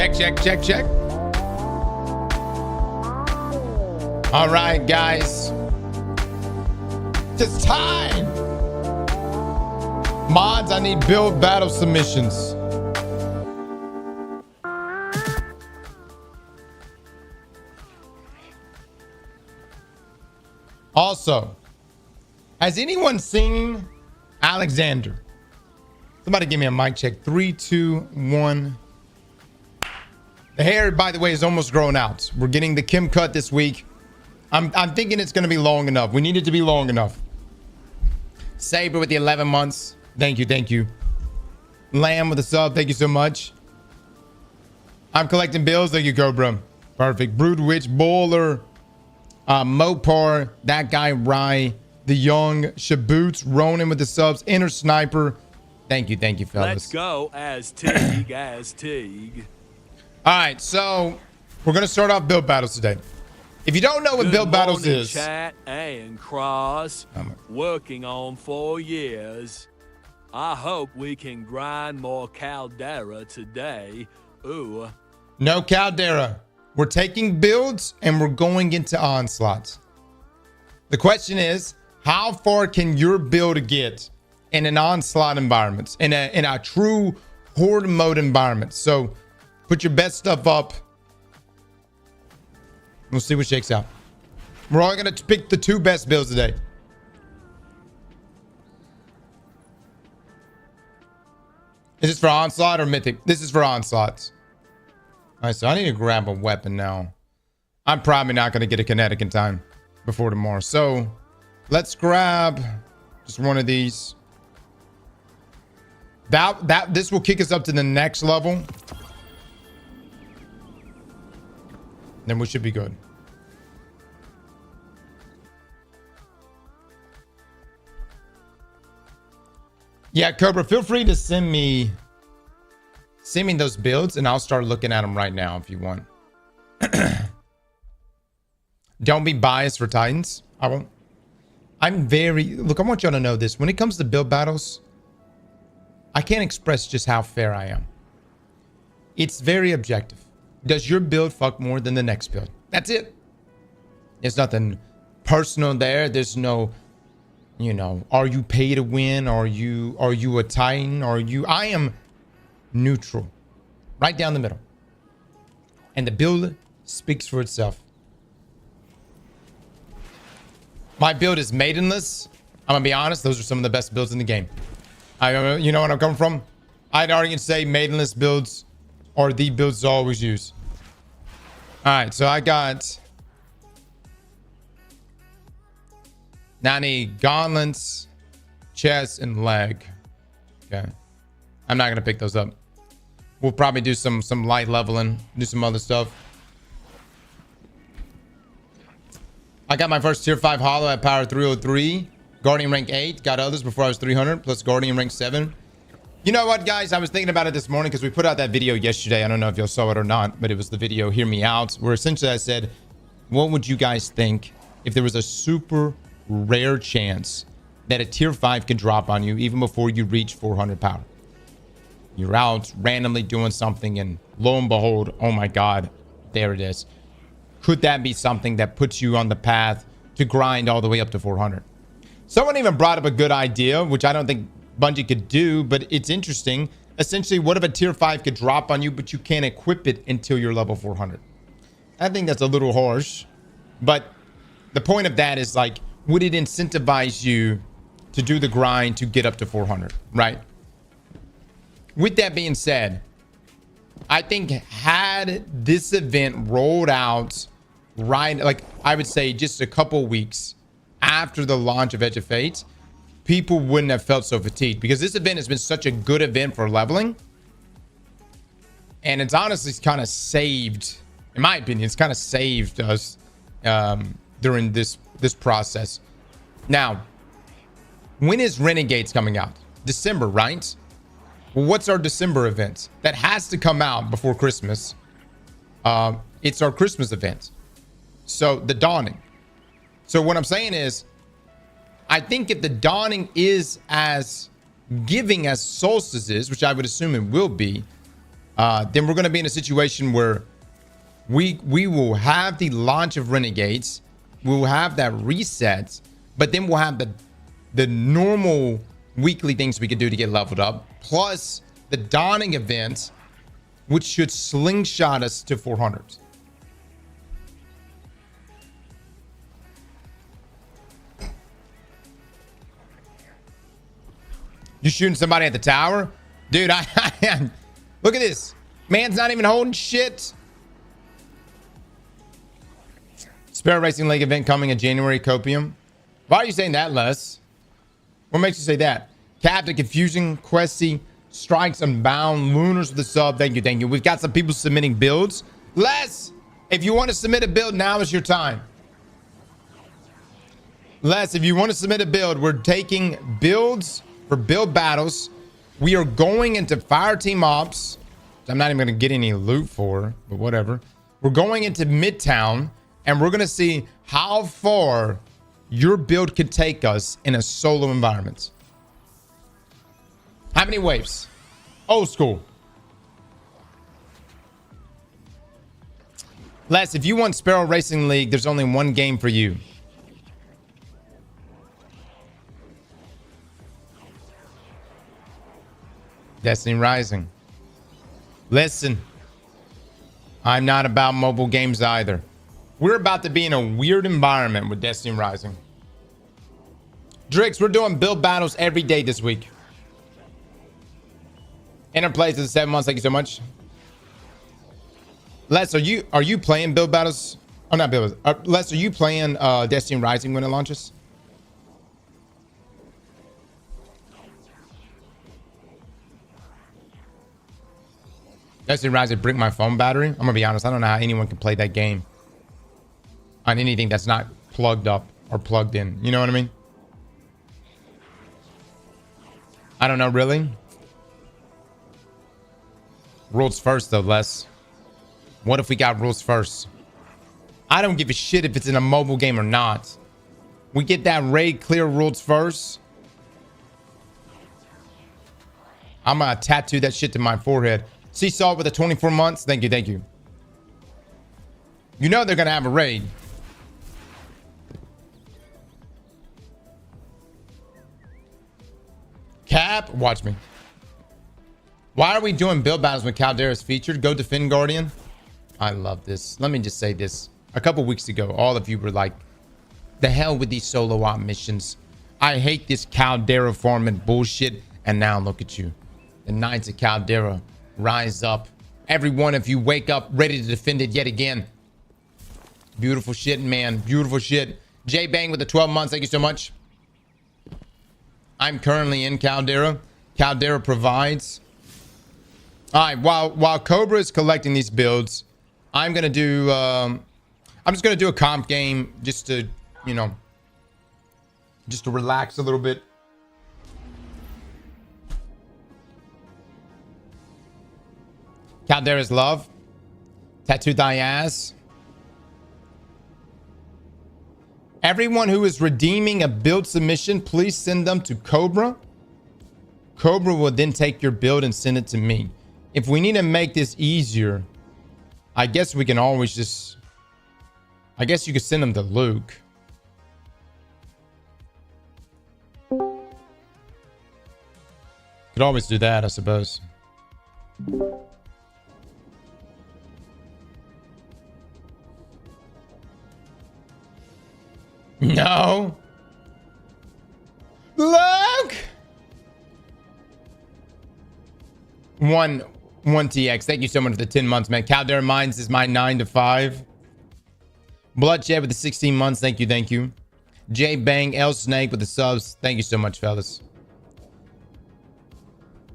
Check. All right, guys. It's time. Mods, I need build battle submissions. Also, has anyone seen Alexander? Somebody give me a mic check. 3, 2, 1. The hair, by the way, is almost grown out. We're getting the Kim cut this week. I'm thinking it's going to be long enough. We need it to be long enough. Saber with the 11 months. Thank you. Lamb with the sub. Thank you so much. I'm collecting bills. Thank you, Cobra. Perfect. Brood Witch, Bowler, Mopar, that guy, Rye, the Young, Shaboots, Ronan with the subs, Inner Sniper. Thank you, fellas. Let's go, Aztec. All right, so we're going to start off build battles today. If you don't know what build battles is, Chat and Cross, working on 4 years. I hope we can grind more Caldera today. Ooh. No Caldera. We're taking builds and we're going into onslaughts. The question is, how far can your build get in an onslaught environment, in a true horde mode environment? So put your best stuff up. We'll see what shakes out. We're all going to pick the 2 best builds today. Is this for onslaught or mythic? This is for onslaughts. All right, so I need to grab a weapon now. I'm probably not going to get a kinetic in time before tomorrow. So let's grab just one of these. This will kick us up to the next level. Then we should be good. Yeah, Cobra, feel free to send me those builds and I'll start looking at them right now if you want. Don't be biased for Titans. I won't. Look, I want y'all to know this. When it comes to build battles, I can't express just how fair I am. It's very objective. Does your build fuck more than the next build? That's it. There's nothing personal there. There's no, are you pay to win? Are you a Titan? I am neutral. Right down the middle. And the build speaks for itself. My build is maidenless. I'm gonna be honest, those are some of the best builds in the game. You know what I'm coming from? I'd argue and say maidenless builds are the builds to always use. All right, so I got 90 gauntlets, chest, and leg. Okay, I'm not gonna pick those up. We'll probably do some light leveling, do some other stuff. I got my first tier 5 hollow at power 303. Guardian rank 8. Got others before I was 300. Plus Guardian rank 7. You know what, guys? I was thinking about it this morning because we put out that video yesterday. I don't know if y'all saw it or not, but it was the video Hear Me Out, where essentially I said, what would you guys think if there was a super rare chance that a tier 5 could drop on you even before you reach 400 power? You're out randomly doing something and lo and behold, oh my God, there it is. Could that be something that puts you on the path to grind all the way up to 400? Someone even brought up a good idea, which I don't think Bungie could do, but it's interesting. Essentially, what if a tier 5 could drop on you, but you can't equip it until you're level 400? I think that's a little harsh, but the point of that is, like, would it incentivize you to do the grind to get up to 400, right? With that being said, I think had this event rolled out right, like I would say just a couple weeks after the launch of Edge of Fate, people wouldn't have felt so fatigued, because this event has been such a good event for leveling. And it's honestly kind of saved, in my opinion, it's kind of saved us during this process. Now, when is Renegades coming out? December, right? Well, what's our December event? That has to come out before Christmas. It's our Christmas event. So the Dawning. So what I'm saying is, I think if the Dawning is as giving as Solstice is, which I would assume it will be, then we're going to be in a situation where we will have the launch of Renegades. We'll have that reset, but then we'll have the normal weekly things we could do to get leveled up, plus the Dawning event, which should slingshot us to 400. You shooting somebody at the tower? Dude, I look at this. Man's not even holding shit. Sparrow Racing League event coming in January, Copium. Why are you saying that, Les? What makes you say that? Captain Confusion, Questy, Strikes Unbound, Lunars with the sub. Thank you, thank you. We've got some people submitting builds. Les, if you want to submit a build, now is your time. Les, if you want to submit a build, we're taking builds for build battles. We are going into fire team ops. I'm not even going to get any loot for, but whatever. We're going into Midtown, and we're going to see how far your build could take us in a solo environment. How many waves? Old school. Les, if you want Sparrow Racing League, there's only one game for you. Destiny Rising. Listen, I'm not about mobile games either. We're about to be in a weird environment with Destiny Rising. Drix, we're doing build battles every day this week. Interplays in 7 months. Thank you so much. Les, are you playing build battles? Oh, not build. Les, are you playing Destiny Rising when it launches? Destiny Rising break my phone battery. I'm gonna be honest. I don't know how anyone can play that game on anything that's not plugged up or plugged in. You know what I mean? I don't know, really. Rules first, though, Les. What if we got rules first? I don't give a shit if it's in a mobile game or not. We get that raid clear rules first. I'm gonna tattoo that shit to my forehead. Seesaw with the 24 months. Thank you, thank you. You know they're gonna have a raid. Cap, watch me. Why are we doing build battles when Caldera is featured? Go defend Guardian. I love this. Let me just say this. A couple weeks ago, all of you were like, the hell with these solo op missions. I hate this Caldera farming bullshit. And now look at you. The Knights of Caldera rise up. Every one of you wake up ready to defend it yet again. Beautiful shit, man. Beautiful shit. J Bang with the 12 months. Thank you so much. I'm currently in Caldera. Caldera provides. All right, while Cobra is collecting these builds, I'm gonna do I'm just gonna do a comp game just to, you know, just to relax a little bit. Caldera's love. Tattoo thy ass. Everyone who is redeeming a build submission, please send them to Cobra. Cobra will then take your build and send it to me. If we need to make this easier, I guess we can always just... I guess you could send them to Luke. Could always do that, I suppose. No. Luke! One TX. Thank you so much for the 10 months, man. Caldera Mines is my 9 to 5. Bloodshed with the 16 months. Thank you, thank you. J Bang, L Snake with the subs. Thank you so much, fellas.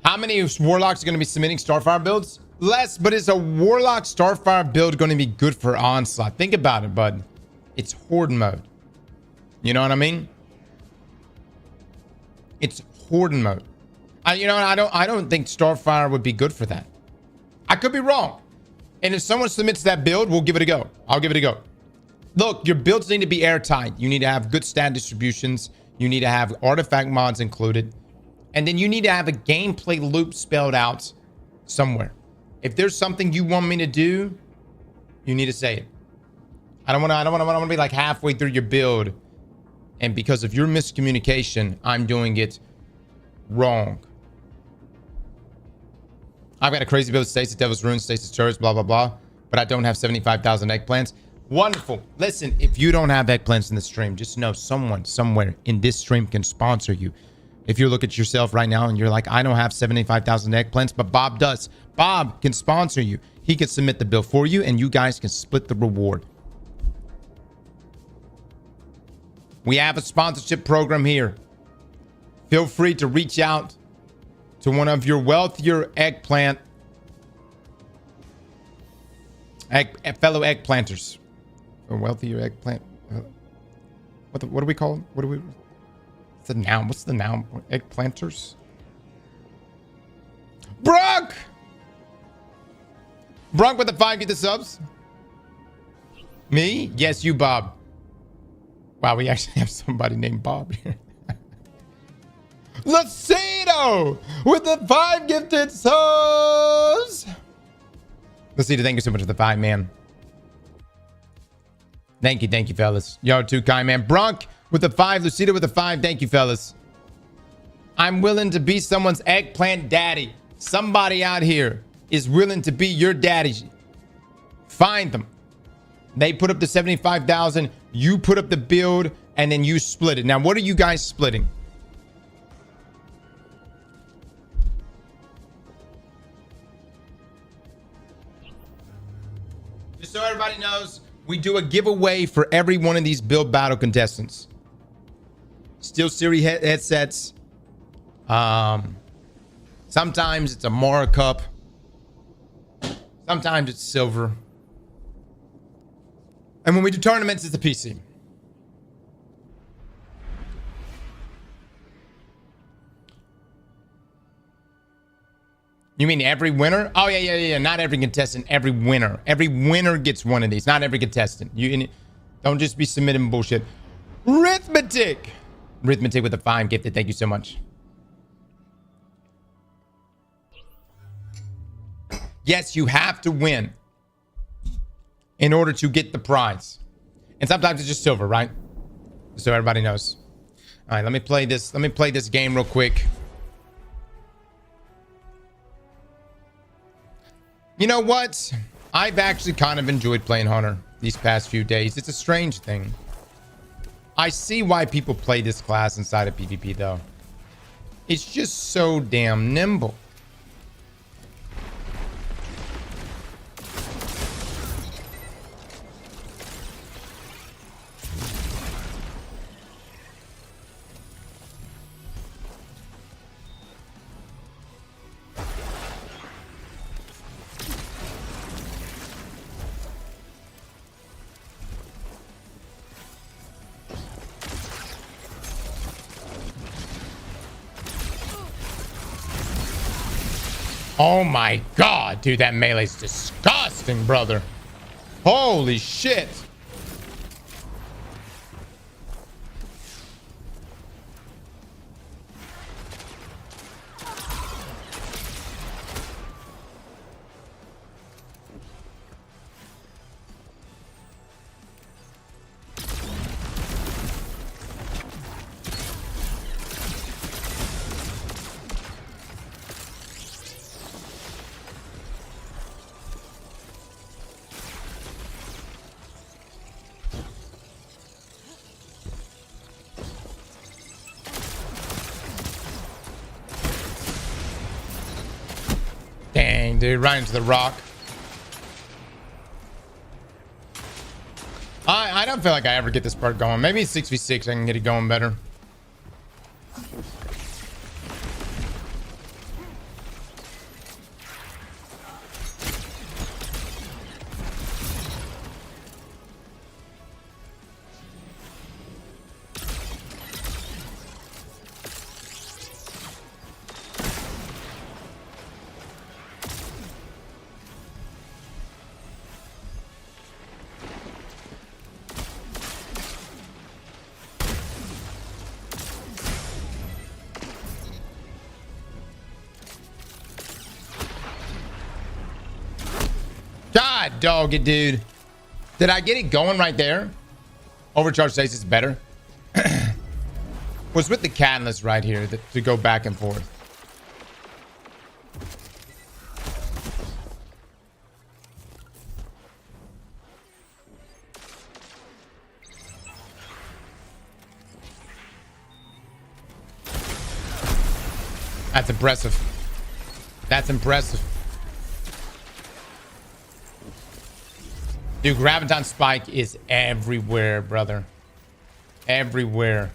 How many Warlocks are going to be submitting Starfire builds? Less, but is a Warlock Starfire build going to be good for Onslaught? Think about it, bud. It's Horde mode. You know what I mean? It's Horde mode. You know, I don't think Starfire would be good for that. I could be wrong. And if someone submits that build, we'll give it a go. I'll give it a go. Look, your builds need to be airtight. You need to have good stat distributions. You need to have artifact mods included. And then you need to have a gameplay loop spelled out somewhere. If there's something you want me to do, you need to say it. I don't want to be like halfway through your build, and because of your miscommunication, I'm doing it wrong. I've got a crazy build, Stasis Devil's Ruin, Stasis Church, blah, blah, blah. But I don't have 75,000 eggplants. Wonderful. Listen, if you don't have eggplants in the stream, just know someone somewhere in this stream can sponsor you. If you look at yourself right now and you're like, I don't have 75,000 eggplants, but Bob does. Bob can sponsor you. He can submit the bill for you, and you guys can split the reward. We have a sponsorship program here. Feel free to reach out to one of your wealthier fellow eggplanters. Or wealthier eggplant. What do we call them? What do we? What's the noun? What's the noun? Eggplanters. Brunk with the 5 get the subs. Me? Yes, you, Bob. Wow, we actually have somebody named Bob here. Lucido with the 5 gifted subs. Lucido, thank you so much for the 5, man. Thank you, fellas. Yo, too kind, man. Brunk with the 5, Lucido with the 5. Thank you, fellas. I'm willing to be someone's eggplant daddy. Somebody out here is willing to be your daddy. Find them. They put up the 75,000. You put up the build, and then you split it. Now, what are you guys splitting? Just so everybody knows, we do a giveaway for every one of these build battle contestants. Steel Series headsets. Sometimes it's a Mara Cup. Sometimes it's silver. And when we do tournaments, it's a PC. You mean every winner? Oh, yeah. Not every contestant, every winner. Every winner gets one of these. Not every contestant. You don't just be submitting bullshit. Arithmetic with a 5 gifted. Thank you so much. Yes, you have to win in order to get the prize. And sometimes it's just silver, right? So everybody knows. All right, let me play this. Let me play this game real quick. You know what? I've actually kind of enjoyed playing Hunter these past few days. It's a strange thing. I see why people play this class inside of PvP, though. It's just so damn nimble. Oh my god, dude, that melee's disgusting, brother. Holy shit. Dang, dude, right into the rock. I don't feel like I ever get this part going. Maybe 6v6 I can get it going better. dog it, dude. Did I get it going right there? Overcharge stasis is better. Was with the catalyst right here to go back and forth. That's impressive. That's impressive. Dude, Graviton Spike is everywhere, brother. Everywhere.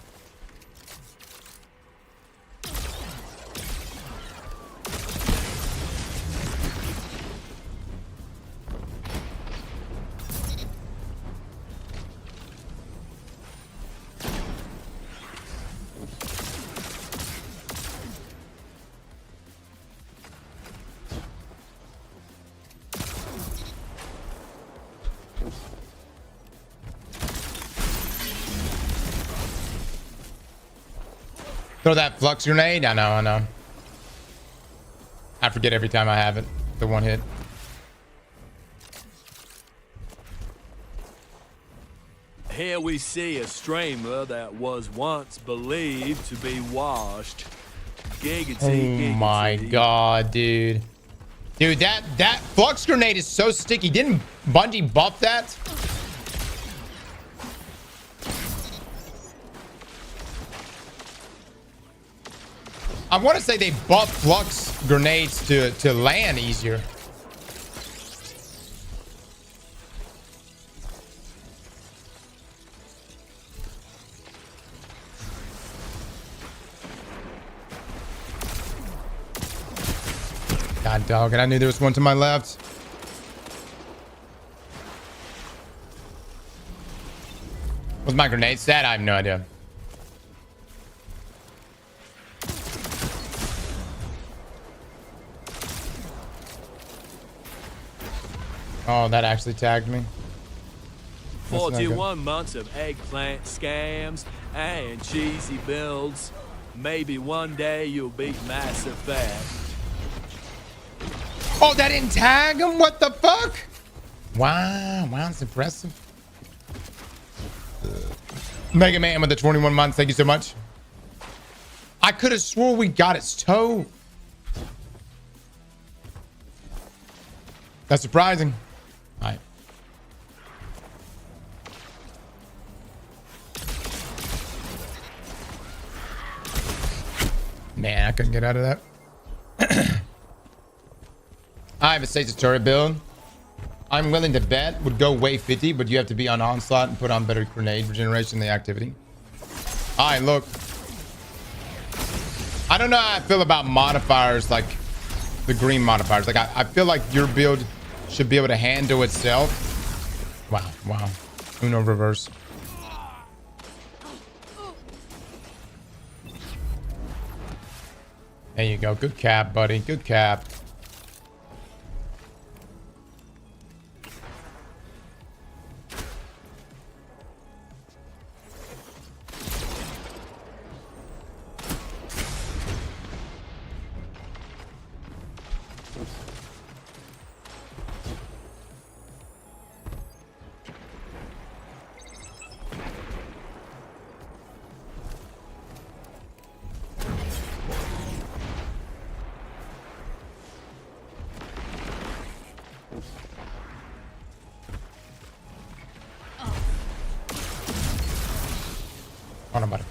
Throw that flux grenade. I know. I forget every time I have it. The one hit. Here we see a streamer that was once believed to be washed. Giggity, Oh my god, dude. Dude, that flux grenade is so sticky. Didn't Bungie buff that? I want to say they buffed flux grenades to land easier. God dog, and I knew there was one to my left. Was my grenade set? I have no idea. Oh, that actually tagged me. 41 months of eggplant scams and cheesy builds. Maybe one day you'll beat Mass Effect. Oh, that didn't tag him? What the fuck? Wow, that's impressive. Mega Man with the 21 months. Thank you so much. I could have swore we got its toe. That's surprising. All right. Man, I couldn't get out of that. I have a stasis turret build. I'm willing to bet would go way 50, but you have to be on onslaught and put on better grenade regeneration in the activity. All right, look. I don't know how I feel about modifiers like the green modifiers. Like I feel like your build should be able to handle itself. Wow. Uno reverse. There you go. Good cap, buddy. Good cap. On about it.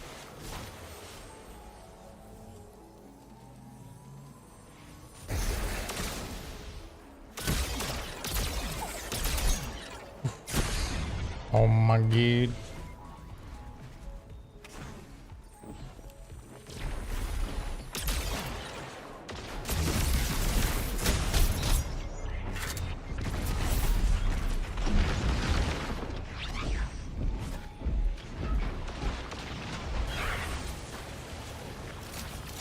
Oh my god.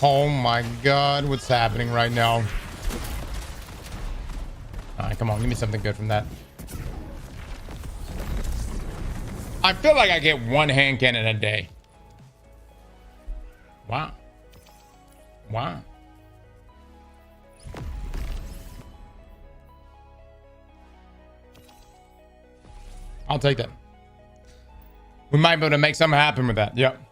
Oh my god, what's happening right now? All right, come on, give me something good from that. I feel like I get one hand cannon a day. Wow. I'll take that. We might be able to make something happen with that. Yep.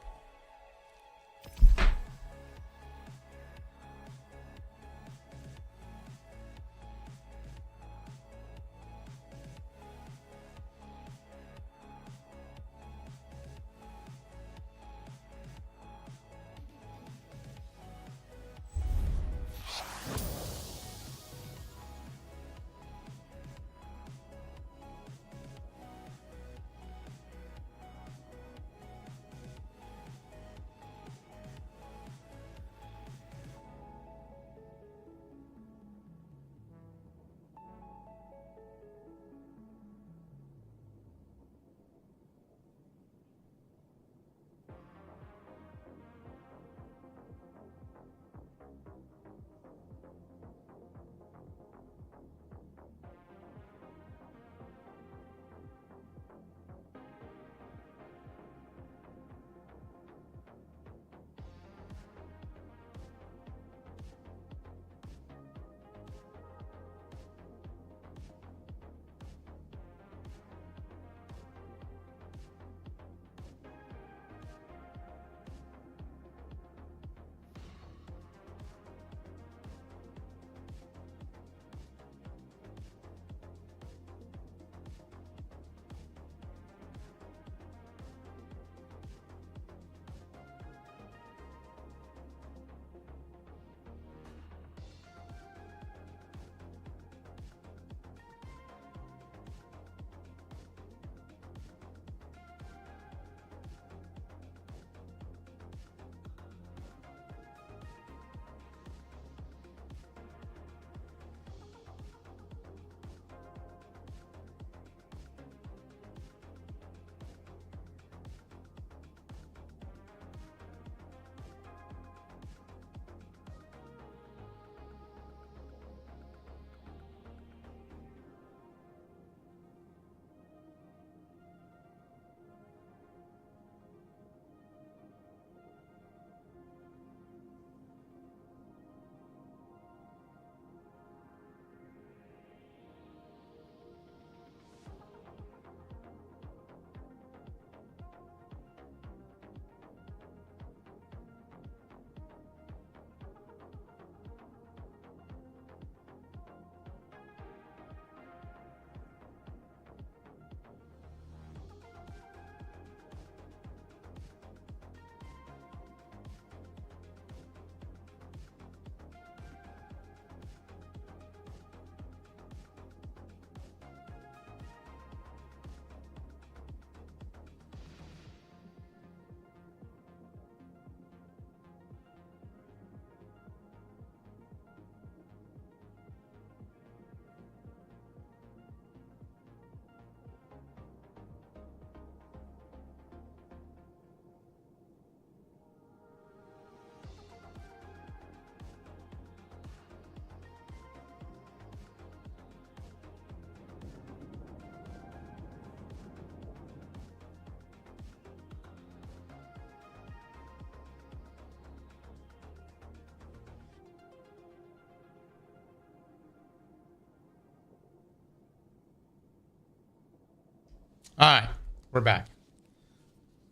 All right, we're back.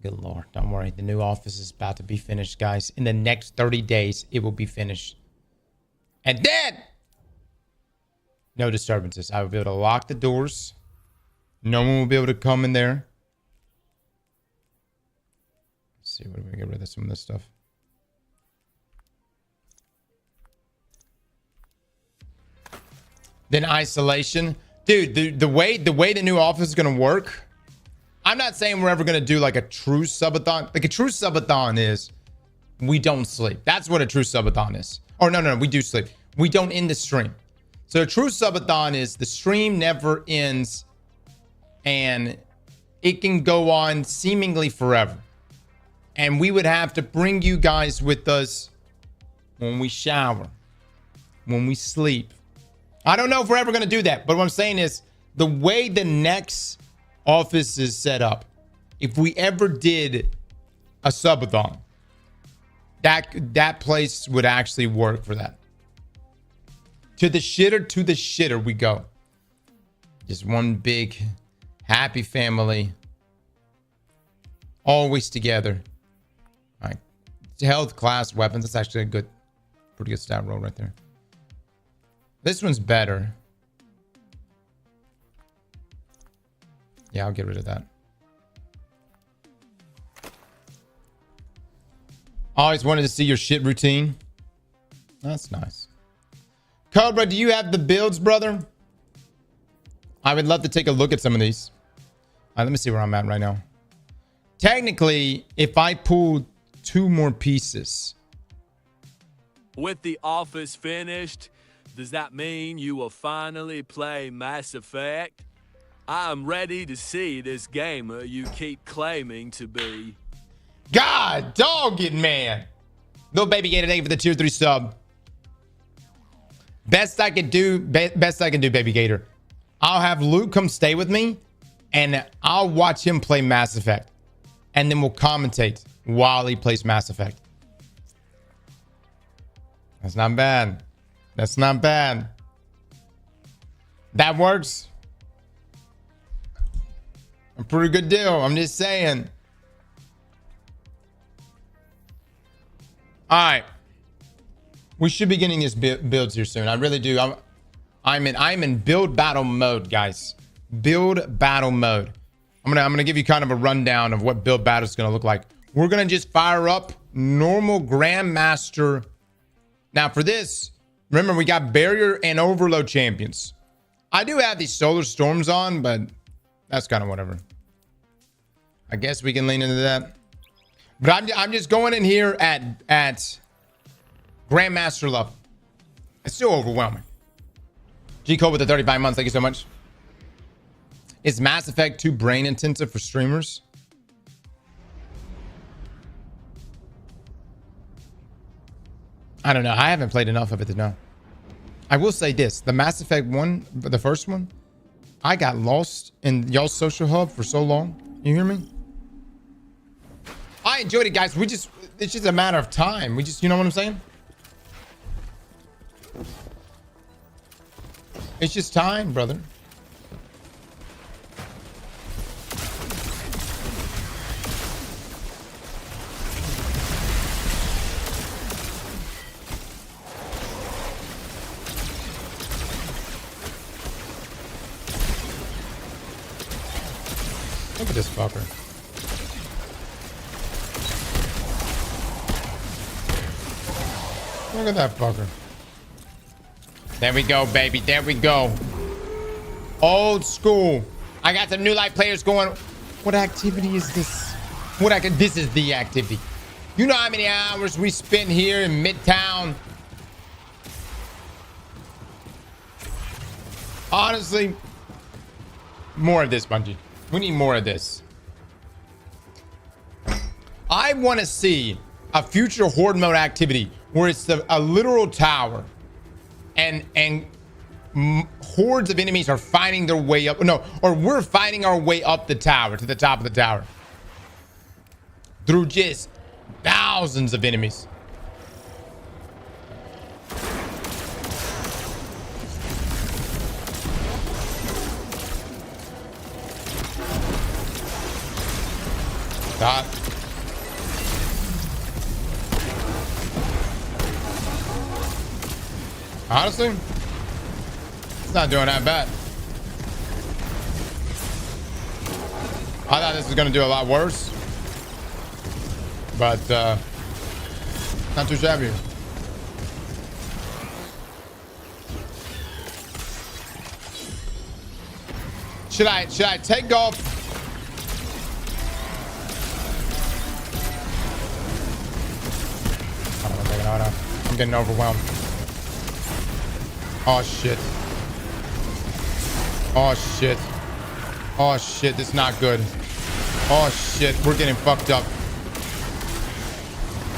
Good Lord, don't worry. The new office is about to be finished, guys. In the next 30 days, it will be finished. And then, no disturbances. I will be able to lock the doors. No one will be able to come in there. Let's see, what do we get rid of some of this stuff? Then isolation. Dude, the way the new office is going to work, I'm not saying we're ever going to do like a true subathon. Like a true subathon is we don't sleep. That's what a true subathon is. Or no, we do sleep. We don't end the stream. So a true subathon is the stream never ends and it can go on seemingly forever. And we would have to bring you guys with us when we shower, when we sleep. I don't know if we're ever going to do that, but what I'm saying is the way the next office is set up, if we ever did a subathon, that place would actually work for that. To the shitter we go. Just one big Happy family. Always together. All right. Health, class, weapons. That's actually a good, pretty good stat roll right there. This one's better. Yeah, I'll get rid of that. Always wanted to see your shit routine. That's nice. Cobra, do you have the builds, brother? I would love to take a look at some of these. All right, let me see where I'm at right now. Technically, if I pull 2 more pieces. With the office finished, does that mean you will finally play Mass Effect? I'm ready to see this gamer you keep claiming to be. God, dog it, man. Little baby gator, thank you for the tier 3 sub. Best I could do, best I can do, baby gator. I'll have Luke come stay with me, and I'll watch him play Mass Effect. And then we'll commentate while he plays Mass Effect. That's not bad. That's not bad. That works. A pretty good deal. I'm just saying. All right. We should be getting these builds here soon. I really do. I'm in build battle mode, guys. Build battle mode. I'm gonna give you kind of a rundown of what build battle is gonna look like. We're gonna just fire up normal Grandmaster. Now for this, remember we got barrier and overload champions. I do have these solar storms on, but that's kind of whatever. I guess we can lean into that. But I'm just going in here at Grandmaster level. It's so overwhelming. G Code with the 35 months. Thank you so much. Is Mass Effect too brain intensive for streamers? I don't know. I haven't played enough of it to know. I will say this. The Mass Effect one, the first one, I got lost in y'all's social hub for so long. You hear me? I enjoyed it, guys. It's just a matter of time. You know what I'm saying? It's just time, brother. Look at this fucker. Look at that fucker. There we go, baby. There we go. Old school. I got some new life players going. What activity is this? This is the activity. You know how many hours we spent here in Midtown? Honestly, more of this, Bungie. We need more of this. I want to see a future horde mode activity where it's a literal tower and hordes of enemies are fighting their way up. No, or we're fighting our way up the tower to the top of the tower through just thousands of enemies. God. Honestly, it's not doing that bad. I thought this was going to do a lot worse, but not too shabby. Should I take off? I'm getting overwhelmed. Oh shit. Oh shit. Oh shit, this is not good. Oh shit, we're getting fucked up.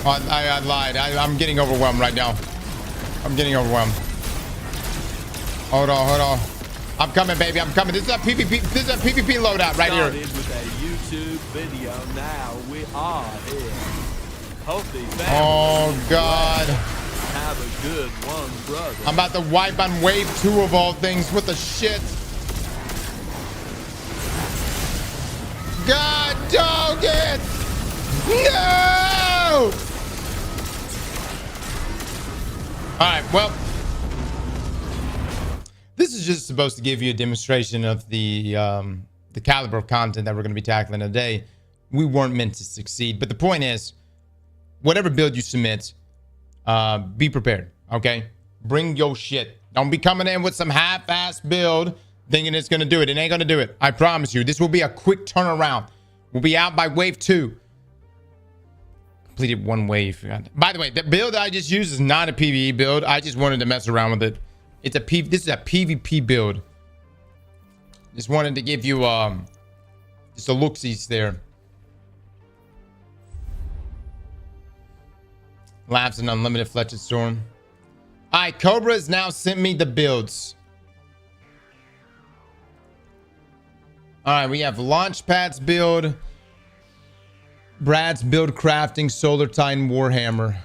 Oh, I lied. I'm getting overwhelmed right now. I'm getting overwhelmed. Hold on. I'm coming, baby. I'm coming. This is a PvP. This is a PvP loadout right here. With a YouTube video now. We are here. Oh God. Have a good one, brother. I'm about to wipe on wave 2 of all things with the shit. God, dog it! No! Alright, well. This is just supposed to give you a demonstration of the caliber of content that we're going to be tackling today. We weren't meant to succeed. But the point is, whatever build you submit, be prepared, okay? Bring your shit. Don't be coming in with some half-ass build thinking it's going to do it. It ain't going to do it. I promise you. This will be a quick turnaround. We'll be out by wave 2. Completed one wave. By the way, the build I just used is not a PvE build. I just wanted to mess around with it. This is a PvP build. Just wanted to give you just a look-sees there. Labs and unlimited Fletched Storm. Alright, Cobra has now sent me the builds. Alright, we have Launchpad's build, Brad's build crafting, Solar Titan Warhammer.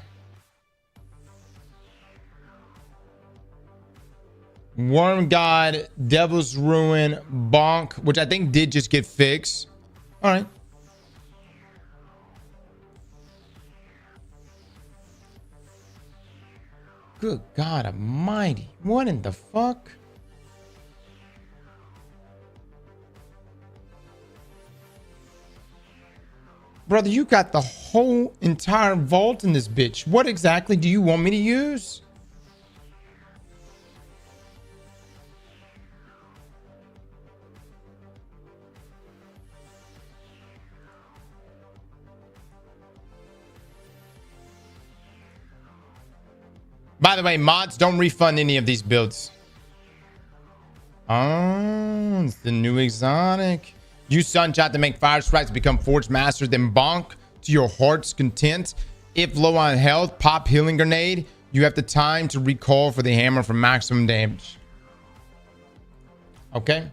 Worm God, Devil's Ruin, Bonk, which I think did just get fixed. Alright. Good God almighty. What in the fuck? Brother, you got the whole entire vault in this bitch. What exactly do you want me to use? By the way, mods don't refund any of these builds. Oh, it's the new exotic. Use Sunshot to make fire sprites become Forge Master, then bonk to your heart's content. If low on health, pop Healing Grenade. You have the time to recall for the hammer for maximum damage. Okay.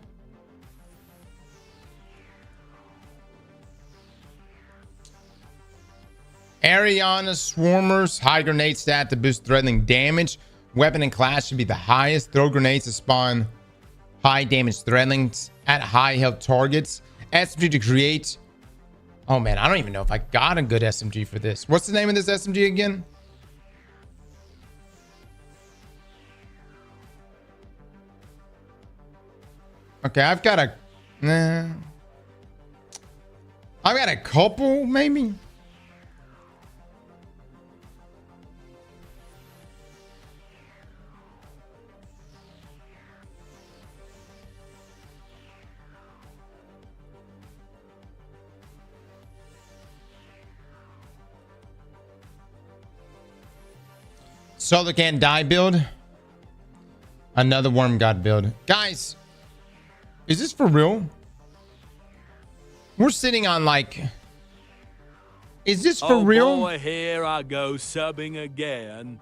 Ariana Swarmers, high grenade stat to boost threatening damage. Weapon and class should be the highest. Throw grenades to spawn high damage threatenings at high health targets. SMG to create. Oh man, I don't even know if I got a good SMG for this. What's the name of this SMG again? Okay, I've got a couple maybe. Solar Can't Die build. Another Worm God build. Guys, is this for real? We're sitting on like... Is this for real? Boy, here I go subbing again.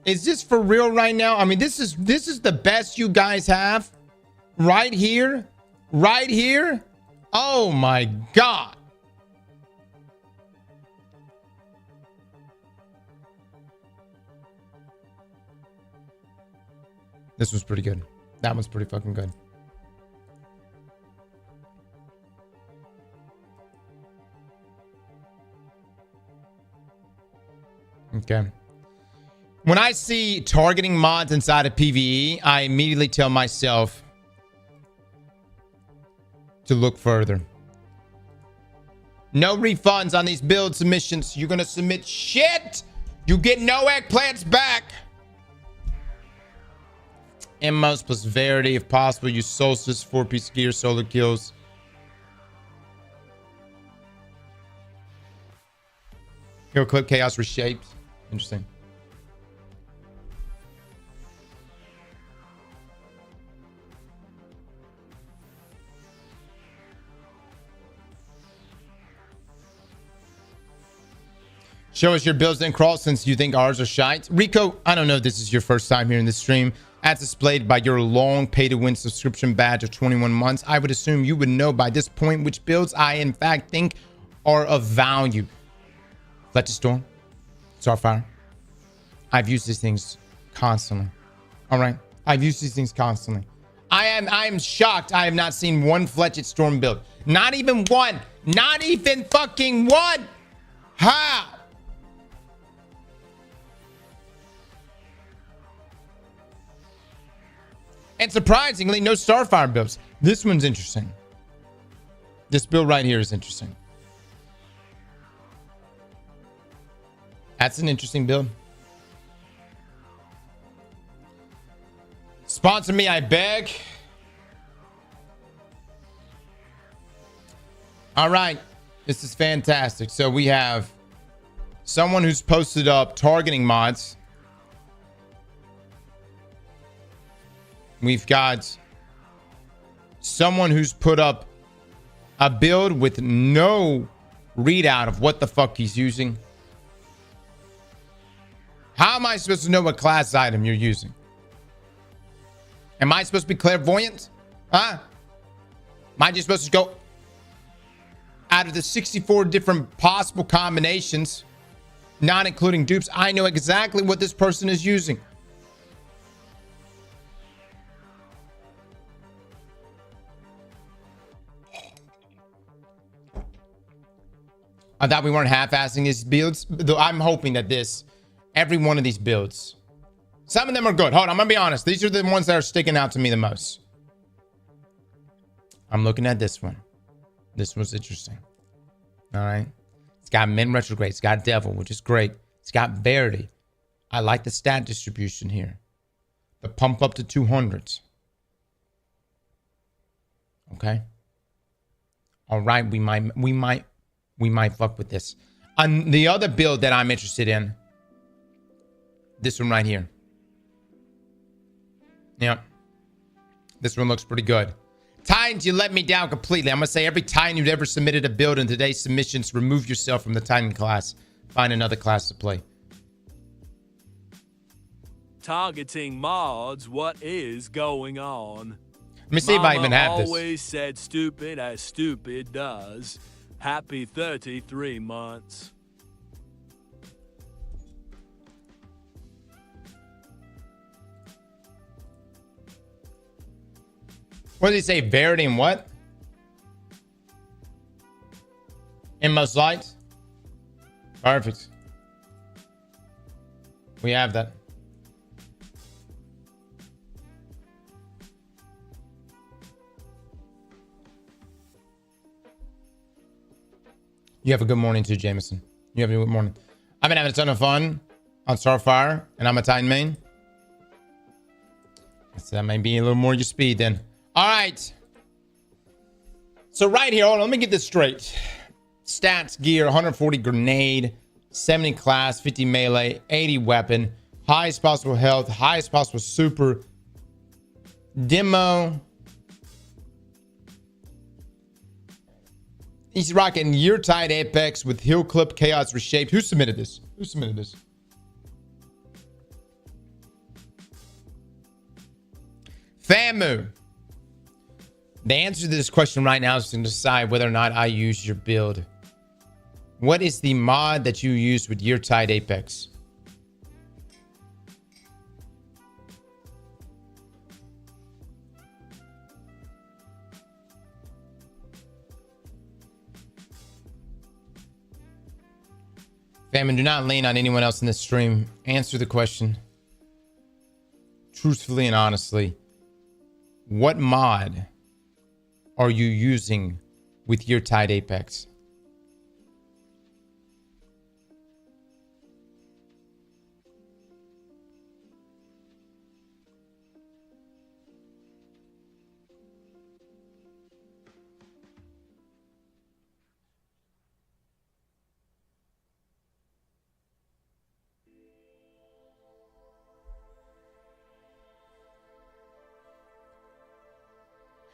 Is this for real right now? I mean, this is the best you guys have. Right here. Right here. Oh my God. This was pretty good. That was pretty fucking good. Okay. When I see targeting mods inside of PvE, I immediately tell myself to look further. No refunds on these build submissions. You're gonna submit shit. You get no eggplants back. Emos plus Varity if possible. Use Solstice, 4-piece gear, solar kills. Hero clip chaos reshaped. Interesting. Show us your builds and crawl since you think ours are shite. Rico, I don't know if this is your first time here in this stream. As displayed by your long pay-to-win subscription badge of 21 months, I would assume you would know by this point which builds I, in fact, think are of value. Fletched Storm, Starfire. I've used these things constantly. All right? I've used these things constantly. I am shocked I have not seen one Fletched Storm build. Not even one. Not even fucking one. How? And surprisingly, no Starfire builds. This one's interesting. This build right here is interesting. That's an interesting build. Sponsor me, I beg. All right. This is fantastic. So we have someone who's posted up targeting mods. We've got someone who's put up a build with no readout of what the fuck he's using. How am I supposed to know what class item you're using? Am I supposed to be clairvoyant? Huh? Am I just supposed to go out of the 64 different possible combinations, not including dupes? I know exactly what this person is using. I thought we weren't half-assing these builds, though I'm hoping that every one of these builds, some of them are good. Hold on, I'm gonna be honest. These are the ones that are sticking out to me the most. I'm looking at this one. This one's interesting. All right. It's got Min Retrograde. It's got Devil, which is great. It's got Varity. I like the stat distribution here. The pump up to 200s. Okay. All right. We might fuck with this. On the other build that I'm interested in, this one right here. Yeah. This one looks pretty good. Titans, you let me down completely. I'm going to say every Titan you've ever submitted a build in today's submissions, remove yourself from the Titan class. Find another class to play. Targeting mods, what is going on? Let me see if I even have this. Always said stupid as stupid does. Happy 33 months. What did he say? Verity and what? In most lights? Perfect. We have that. You have a good morning too, Jameson. You have a good morning. I've been having a ton of fun on Starfire, and I'm a Titan main. So that may be a little more your speed then. All right. So right here, hold on, let me get this straight. Stats, gear, 140 grenade, 70 class, 50 melee, 80 weapon, highest possible health, highest possible super, demo. He's rocking Year Tide Apex with Heel Clip Chaos Reshaped. Who submitted this? Who submitted this? Famu. The answer to this question right now is to decide whether or not I use your build. What is the mod that you use with Year Tide Apex? Famine, do not lean on anyone else in this stream. Answer the question truthfully and honestly. What mod are you using with Year Tide Apex?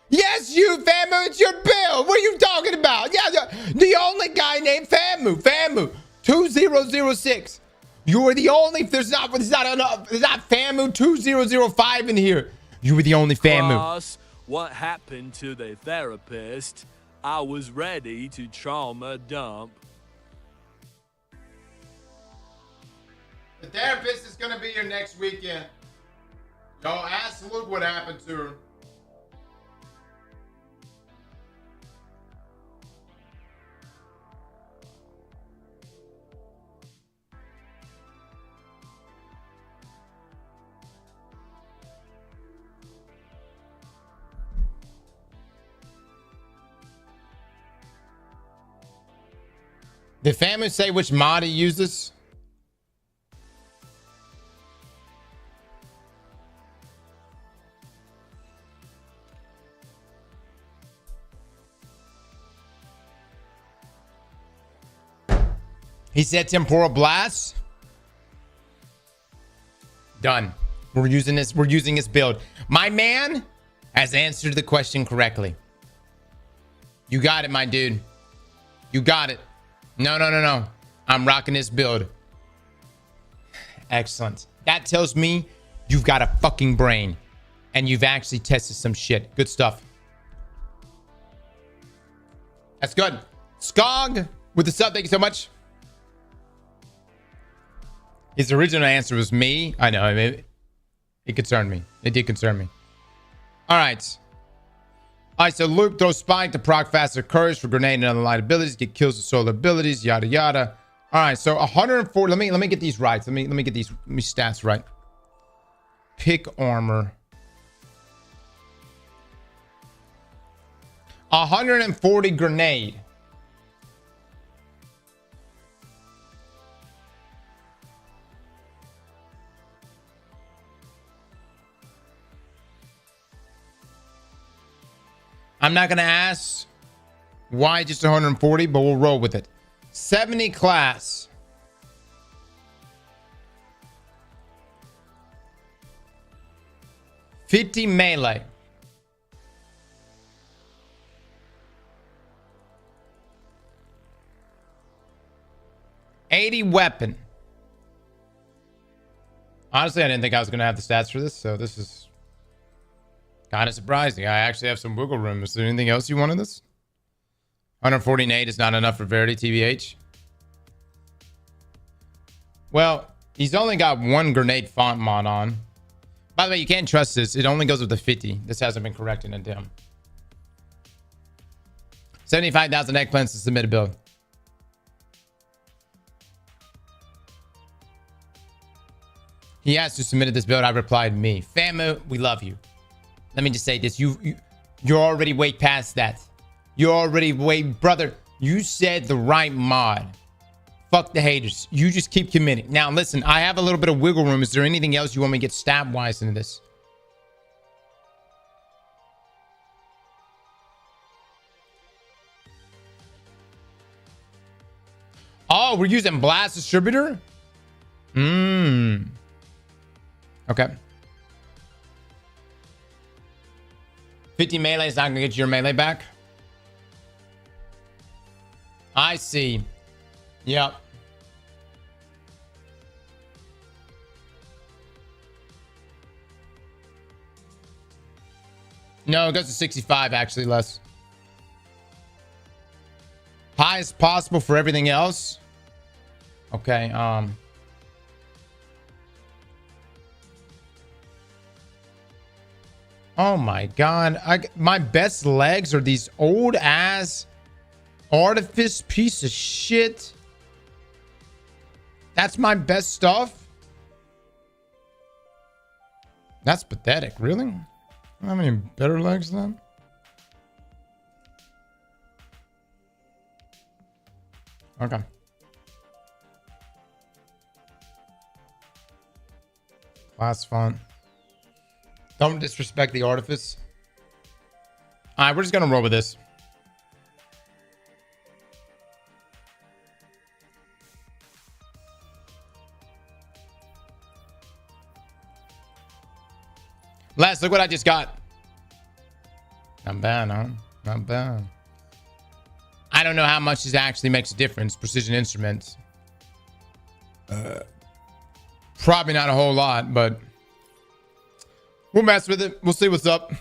Yes, you, Famu, it's your bill. What are you talking about? Yeah, the only guy named Famu. Famu, 2006. You were the only, there's not Famu 2005 in here. You were the only Famu. Cross, what happened to the therapist? I was ready to trauma dump. The therapist is gonna be here next weekend. Yo, ask Luke what happened to her. Did Famu say which mod he uses? He said temporal blast. Done. We're using this. We're using his build. My man has answered the question correctly. You got it, my dude. You got it. No. I'm rocking this build. Excellent. That tells me you've got a fucking brain and you've actually tested some shit. Good stuff. That's good. Skog with the sub. Thank you so much. His original answer was me. I know. It concerned me. It did concern me. All right. All right. So loop, throw spike to proc faster courage for grenade and other light abilities. Get kills with solar abilities. Yada yada. All right. So 104. Let me get these right. Let me get these stats right. Pick armor. 140 grenade. I'm not going to ask why just 140, but we'll roll with it. 70 class. $50 melee. $80 weapon. Honestly, I didn't think I was going to have the stats for this, so this is kind of surprising. I actually have some wiggle room. Is there anything else you wanted this? 148 is not enough for Varity, TBH. Well, he's only got one grenade font mod on. By the way, you can't trust this. It only goes with the 50. This hasn't been corrected in Dim. 75,000 eggplants to submit a build. He asked who submitted this build. I replied, me. Famu, we love you. Let me just say this. You're already way past that. You're already way... Brother, you said the right mod. Fuck the haters. You just keep committing. Now, listen. I have a little bit of wiggle room. Is there anything else you want me to get stab-wise into this? Oh, we're using Blast Distributor? Okay. 50 melee is not going to get your melee back. I see. Yep. No, it goes to 65 actually, less. Highest possible for everything else. Okay, oh my god. My best legs are these old ass artifice piece of shit. That's my best stuff. That's pathetic. Really? I don't have any better legs than that. Okay. Last font. Don't disrespect the artifice. All right, we're just gonna roll with this. Les, look what I just got. Not bad, huh? Not bad. I don't know how much this actually makes a difference. Precision instruments. Probably not a whole lot, but we'll mess with it. We'll see what's up.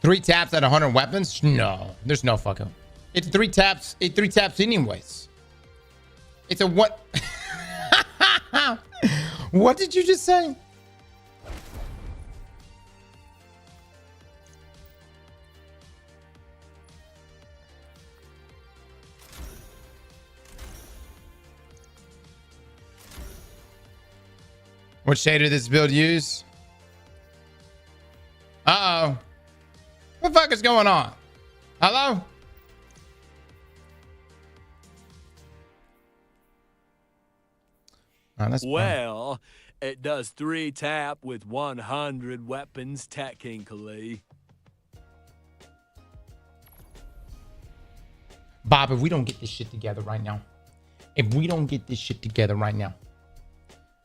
Three taps at 100 weapons? No, there's no fucking. It's three taps. It three taps anyways. It's a what? What did you just say? What shader did this build use? Uh-oh. What the fuck is going on? Hello? Well, it does 3 tap with 100 weapons technically. Bob, if we don't get this shit together right now.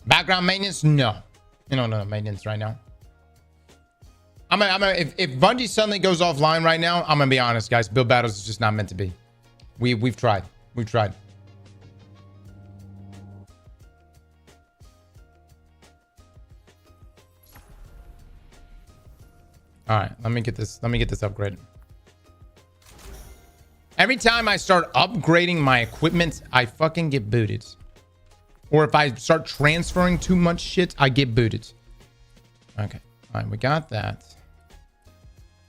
Background maintenance? No. No maintenance right now. If Bungie suddenly goes offline right now, I'm gonna be honest, guys. Build battles is just not meant to be. We've tried. All right, let me get this upgraded. Every time I start upgrading my equipment, I fucking get booted. Or if I start transferring too much shit, I get booted. Okay. All right, we got that.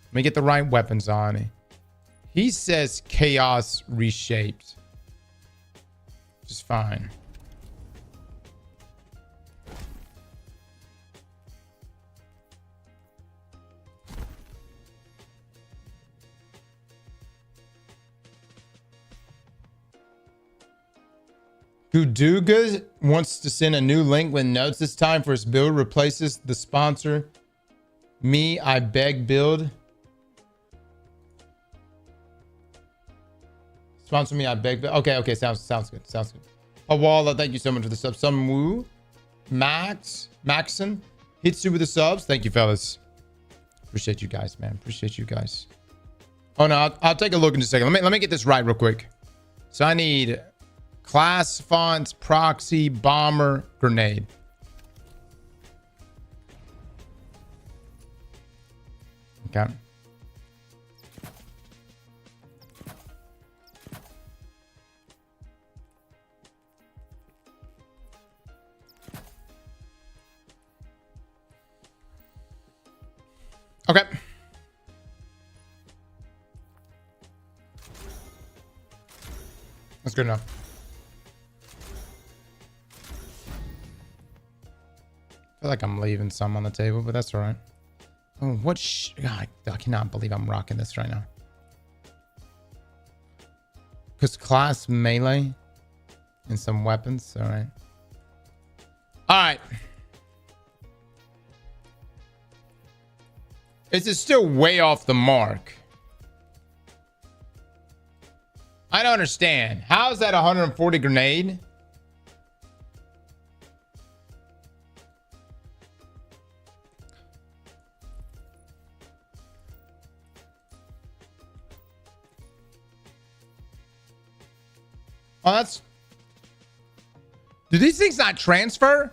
Let me get the right weapons on. He says chaos reshaped. Which is fine. Guduga wants to send a new link with notes this time for his build. Replaces the sponsor. Me, I beg build. Sponsor me, I beg build. Okay. Sounds good. Awala, thank you so much for the sub. Samu, Maxon, hits you with the subs. Thank you, fellas. Appreciate you guys, man. Appreciate you guys. Oh no, I'll take a look in just a second. Let me get this right real quick. So I need class fonts, proxy, bomber, grenade. Okay. Okay. That's good enough. I feel like I'm leaving some on the table, but that's all right. Oh, what? God, I cannot believe I'm rocking this right now. Because class melee and some weapons. All right. All right. This is still way off the mark. I don't understand. How is that 140 grenade? Oh, that's... Do these things not transfer?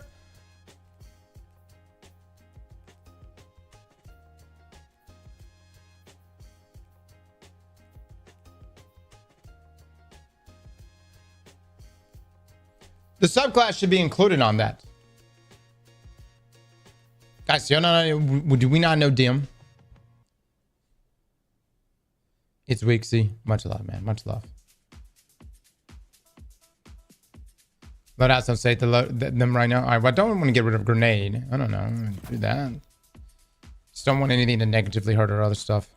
The subclass should be included on that. Guys, do we not know Dim? It's Weeksy. Much love, man. Much love. Loadouts don't say them right now. All right, well, I don't want to get rid of grenade. I don't know. I'm gonna do that. Just don't want anything to negatively hurt our other stuff.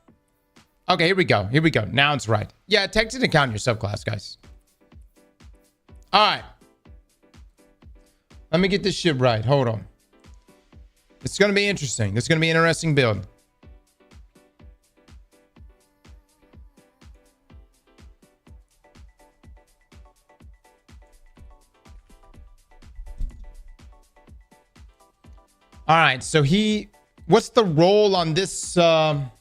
Okay, here we go. Now it's right. Yeah, text into account your subclass, guys. All right. Let me get this shit right. Hold on. It's going to be interesting. This is going to be an interesting build. All right. So what's the role on this? Famine,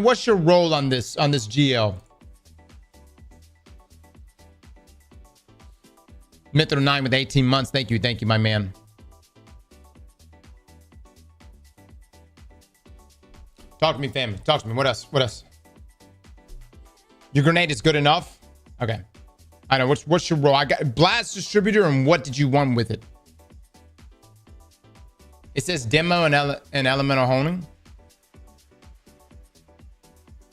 what's your role on this GL? Mithra 9 with 18 months. Thank you, my man. Talk to me, fam. Talk to me. What else? Your grenade is good enough? Okay. I know. What's your role? I got blast distributor, and what did you want with it? It says demo and elemental honing.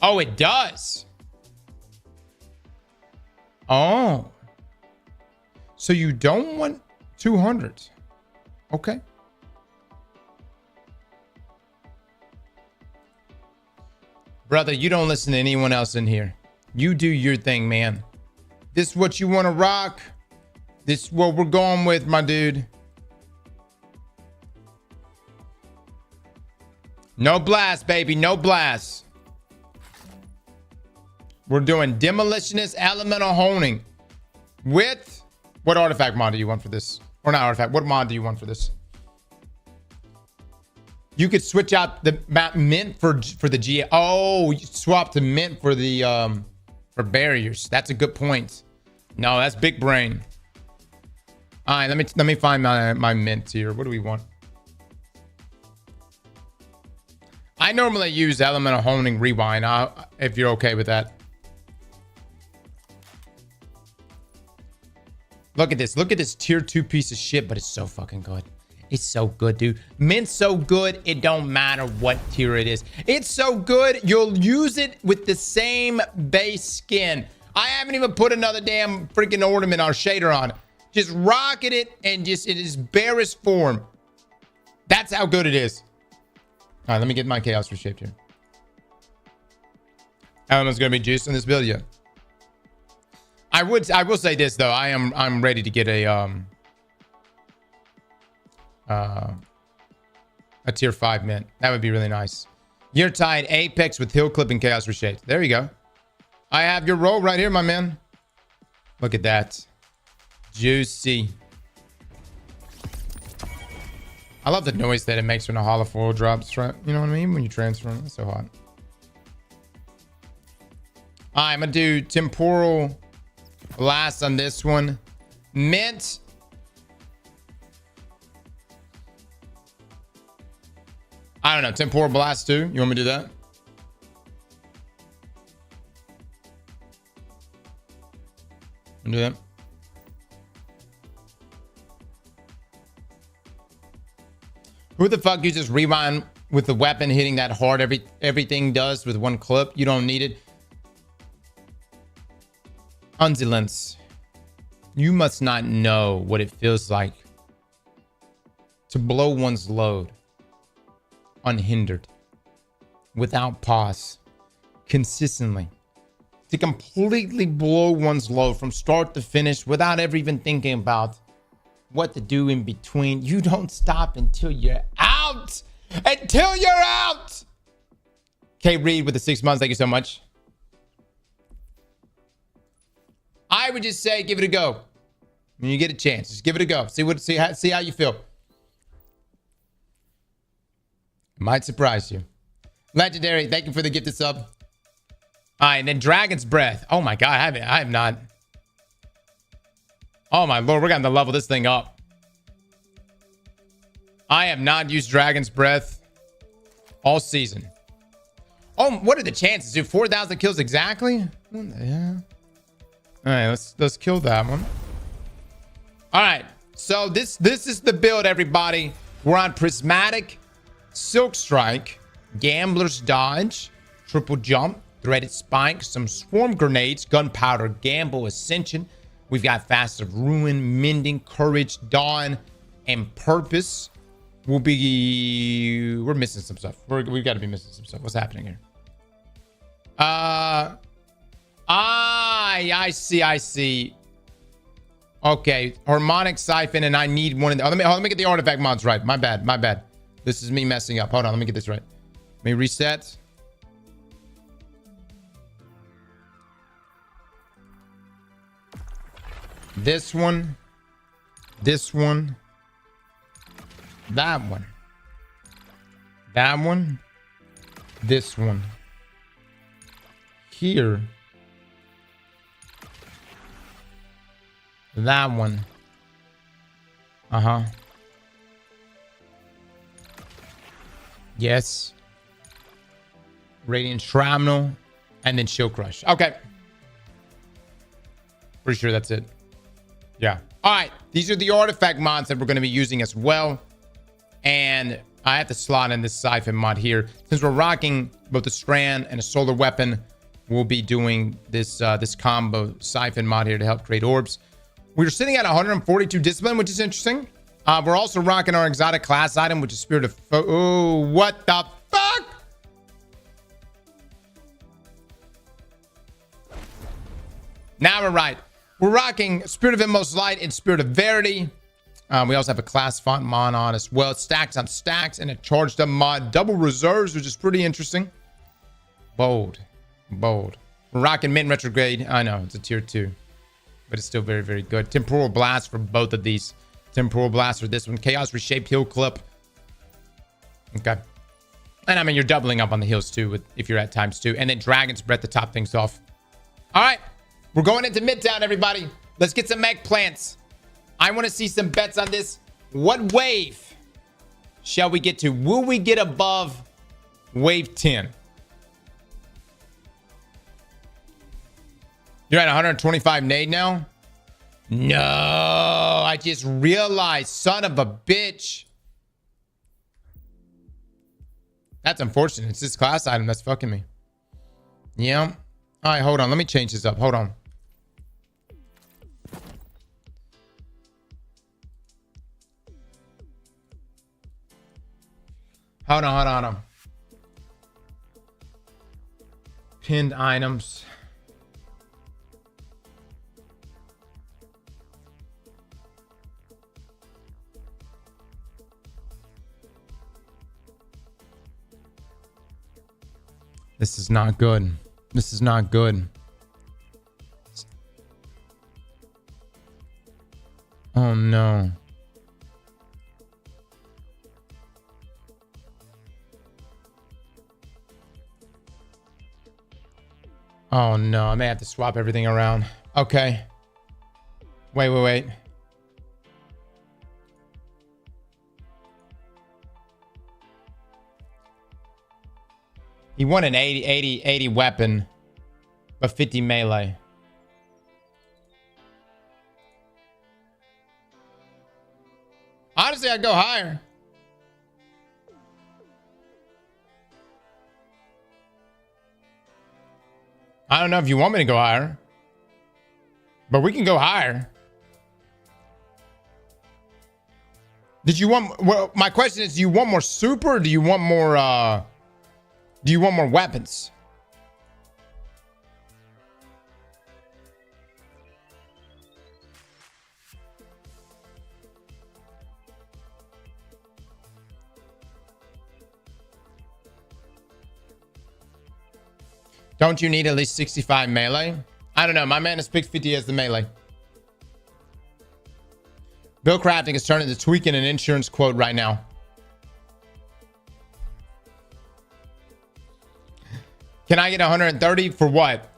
Oh, it does. Oh. So you don't want 200. Okay. Brother, you don't listen to anyone else in here. You do your thing, man. This is what you want to rock. This is what we're going with, my dude. No blast, baby. No blast. We're doing Demolitionist Elemental Honing with... What artifact mod do you want for this? Or not artifact. What mod do you want for this? You could switch out the map mint for the GA. Oh, you swap to mint for the for barriers. That's a good point. No, that's big brain. All right, let me find my mint here. What do we want? I normally use Elemental Honing Rewind. If you're okay with that. Look at this. Look at this tier 2 piece of shit, but it's so fucking good. It's so good, dude. Mint's so good, it don't matter what tier it is. It's so good, you'll use it with the same base skin. I haven't even put another damn freaking ornament or shader on it. Just rocket it and just in its barest form. That's how good it is. All right, let me get my chaos reshaped here. Element's gonna be juiced in this build, yeah. I will say this though. I'm ready to get a tier 5 mint. That would be really nice. You're tied Apex with Hill Clip and Chaos Reshaped. There you go. I have your roll right here, my man. Look at that. Juicy. I love the noise that it makes when a hollow foil drops. You know what I mean? When you transfer them. That's so hot. I'm gonna do Temporal Blast on this one. Mint. I don't know. Temporal Blast too. You want me to do that? Do that. Who the fuck uses rewind with the weapon hitting that hard? Everything does with one clip. You don't need it. Undulance. You must not know what it feels like to blow one's load unhindered, without pause, consistently. To completely blow one's load from start to finish without ever even thinking about what to do in between. You don't stop until you're out. Until you're out. K Reed with the 6 months. Thank you so much. I would just say give it a go. When you get a chance, just give it a go. See how you feel. It might surprise you. Legendary, thank you for the gifted sub. All right, and then Dragon's Breath. Oh my God, I have not. Oh my Lord, we're going to level this thing up. I have not used Dragon's Breath all season. Oh, what are the chances? Do 4,000 kills exactly? What the hell? All right, let's kill that one. All right, so this is the build, everybody. We're on Prismatic, Silk Strike, Gambler's Dodge, Triple Jump, Threaded Spike, some Swarm Grenades, Gunpowder, Gamble, Ascension. We've got Fast of Ruin, Mending, Courage, Dawn, and Purpose. We're missing some stuff. We've got to be missing some stuff. What's happening here? I see. Okay, Harmonic Siphon, and I need one of the... Oh, let me get the artifact mods right. My bad. This is me messing up. Hold on, let me get this right. Let me reset. This one. That one. This one. Here. That one. Yes. Radiant Shrapnel. And then Shield Crush. Okay. Pretty sure that's it. Yeah. All right. These are the artifact mods that we're going to be using as well. And I have to slot in this Siphon mod here. Since we're rocking both a Strand and a Solar Weapon, we'll be doing this combo Siphon mod here to help create orbs. We're sitting at 142 discipline, which is interesting. We're also rocking our exotic class item, which is Spirit of... Oh, what the fuck? Now we're right. We're rocking Spirit of Inmost Light and Spirit of Varity. We also have a class font mod on as well. Stacks on stacks and a charged up mod. Double reserves, which is pretty interesting. Bold. We're rocking Mint Retrograde. I know, it's a tier 2. But it's still very, very good. Temporal Blast for both of these. Temporal Blast for this one. Chaos Reshaped Heal Clip. Okay. And I mean, you're doubling up on the heals too if you're at ×2. And then Dragon's Breath to top things off. All right. We're going into Midtown, everybody. Let's get some mech plants. I want to see some bets on this. What wave shall we get to? Will we get above wave 10? You're at 125 nade now? No, I just realized, son of a bitch. That's unfortunate. It's this class item that's fucking me. Yeah. All right, hold on. Let me change this up. Hold on. Hold on. Pinned items. This is not good. This is not good. Oh no. Oh no, I may have to swap everything around. Okay. Wait. He won an 80 weapon, but 50 melee. Honestly, I'd go higher. I don't know if you want me to go higher, but we can go higher. Did you want... Well, my question is, do you want more super or do you want more... Do you want more weapons? Don't you need at least 65 melee? I don't know. My man has picked 50 as the melee. Bill crafting is turning to tweaking an insurance quote right now. Can I get 130 for what?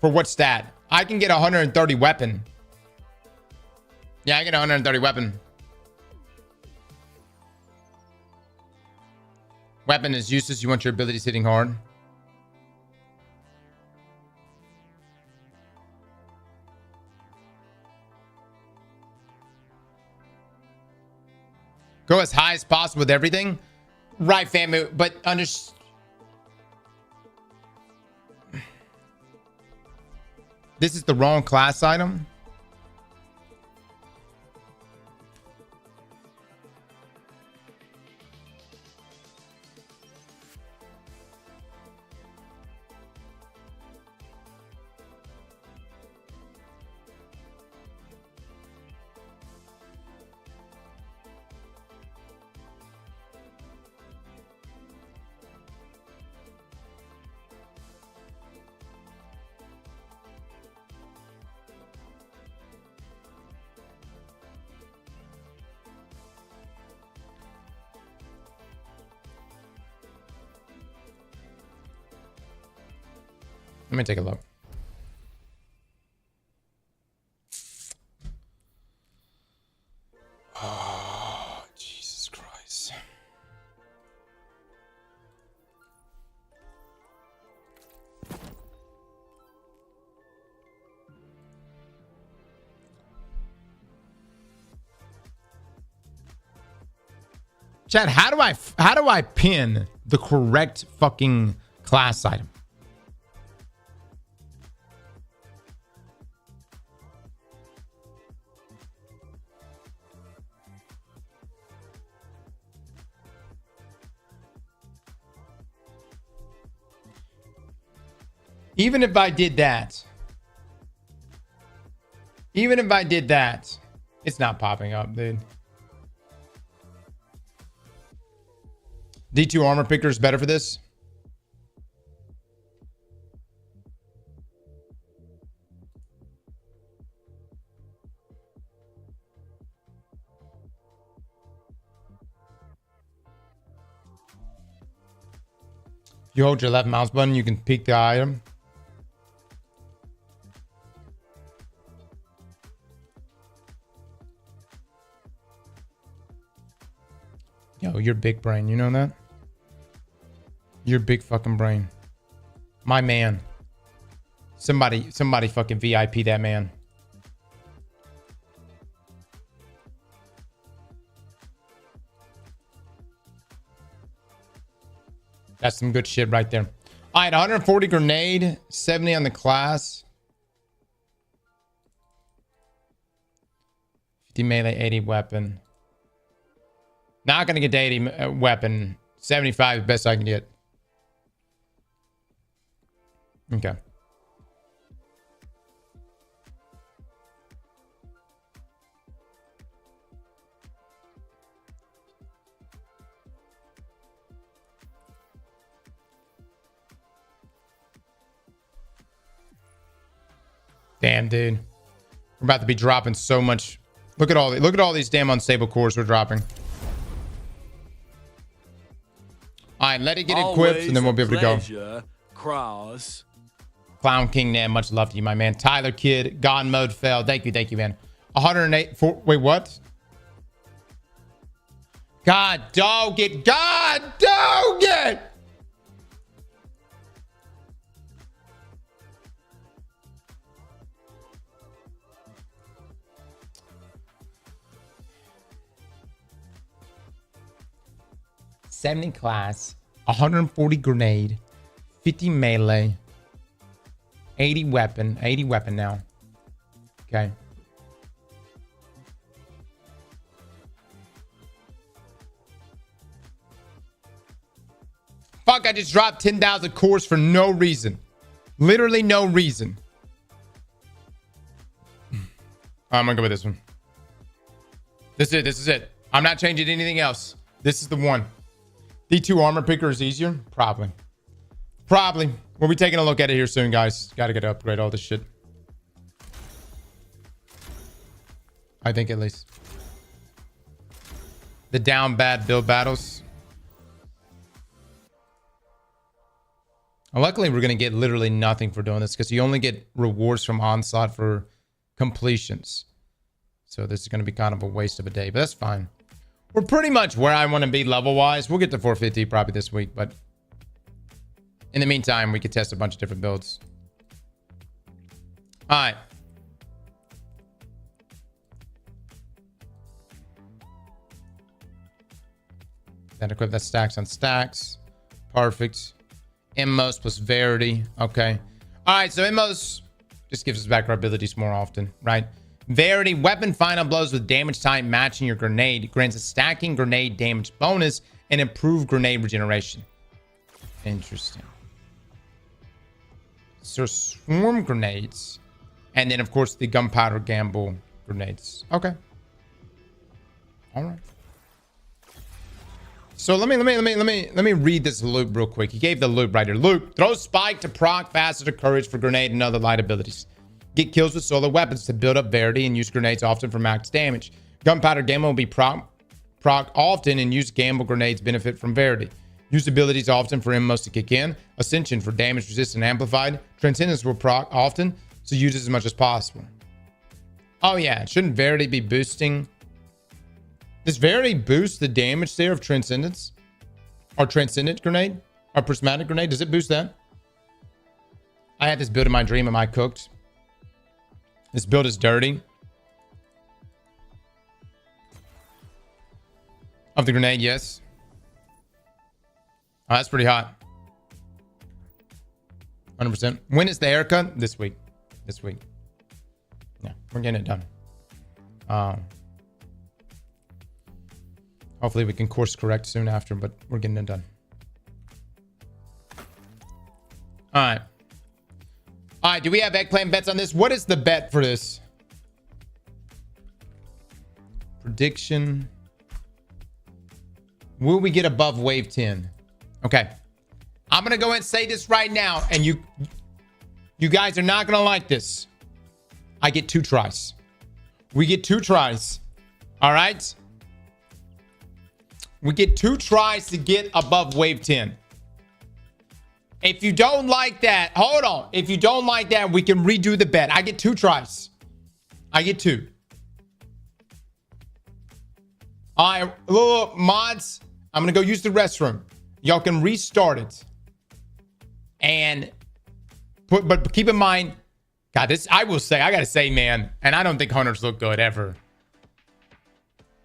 For what stat? I can get 130 weapon. Yeah, I get 130 weapon. Weapon is useless. You want your abilities hitting hard. Go as high as possible with everything. Right, Famu, but this is the wrong class item. Let me take a look. Oh, Jesus Christ. Chad, how do I pin the correct fucking class item? Even if I did that. Even if I did that. It's not popping up, dude. D2 armor picker is better for this. If you hold your left mouse button, you can peek the item. Yo, you're big brain. You know that? You're big fucking brain. My man. Somebody fucking VIP that man. That's some good shit right there. All right, 140 grenade, 70 on the class. 50 melee, 80 weapon. Not going to get the 80 weapon. 75 is the best I can get. Okay. Damn, dude. We're about to be dropping so much. Look at all these damn unstable cores we're dropping. All right, let it get equipped and then we'll be able to go. Cross. Clown King Nam, much love to you, my man. Tyler Kidd, God Mode fell. Thank you, man. 108. Wait, what? God dog it. God dog it. Class, 140 grenade, 50 melee, 80 weapon now. Okay. Fuck, I just dropped 10,000 cores for no reason. Literally no reason. I'm gonna go with this one. This is it. I'm not changing anything else. This is the one. D2 armor picker is easier? Probably. We'll be taking a look at it here soon, guys. Gotta get to upgrade all this shit. I think at least. The down bad build battles. Well, luckily, we're going to get literally nothing for doing this because you only get rewards from Onslaught for completions. So this is going to be kind of a waste of a day, but that's fine. We're pretty much where I want to be level-wise. We'll get to 450 probably this week, but in the meantime, we could test a bunch of different builds. All right. Then equip that stacks on stacks. Perfect. Immos plus Varity. Okay. All right, so Immos just gives us back our abilities more often, right? Varity, weapon final blows with damage type matching your grenade. Grants a stacking grenade damage bonus and improved grenade regeneration. Interesting. So swarm grenades. And then, of course, the gunpowder gamble grenades. Okay. All right. So let me read this loop real quick. He gave the loop right here. Loop, throw spike to proc faster to courage for grenade and other light abilities. Get kills with solar weapons to build up Varity and use grenades often for max damage. Gunpowder gamble will be proc often and use gamble grenades benefit from Varity. Use abilities often for Immos to kick in. Ascension for damage resistant amplified. Transcendence will proc often, so use as much as possible. Oh yeah, shouldn't Varity be boosting? Does Varity boost the damage there of Transcendence? Or Transcendent grenade? Or Prismatic grenade? Does it boost that? I had this build in my dream. Am I cooked? This build is dirty. Of the grenade, yes. Oh, that's pretty hot. 100%. When is the haircut? This week. This week. Yeah, we're getting it done. Hopefully we can course correct soon after, but we're getting it done. All right. right, do we have eggplant bets on this? What is the bet for this? Prediction. Will we get above wave 10? Okay. I'm going to go ahead and say this right now, and you guys are not going to like this. I get 2 tries. We get 2 tries. All right? We get 2 tries to get above wave 10. If you don't like that, hold on. If you don't like that, we can redo the bet. I get 2 tries. I get 2. All right, little mods, I'm going to go use the restroom. Y'all can restart it. And but keep in mind, God, this, I will say, I got to say, man, and I don't think hunters look good ever.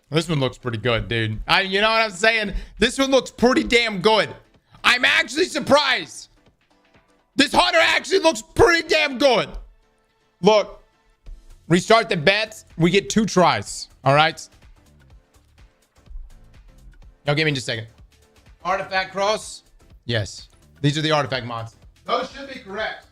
This one looks pretty good, dude. You know what I'm saying? This one looks pretty damn good. I'm actually surprised. This hunter actually looks pretty damn good. Look, restart the bets. We get 2 tries. All right. Y'all give me just a second. Artifact cross. Yes. These are the artifact mods. Those should be correct.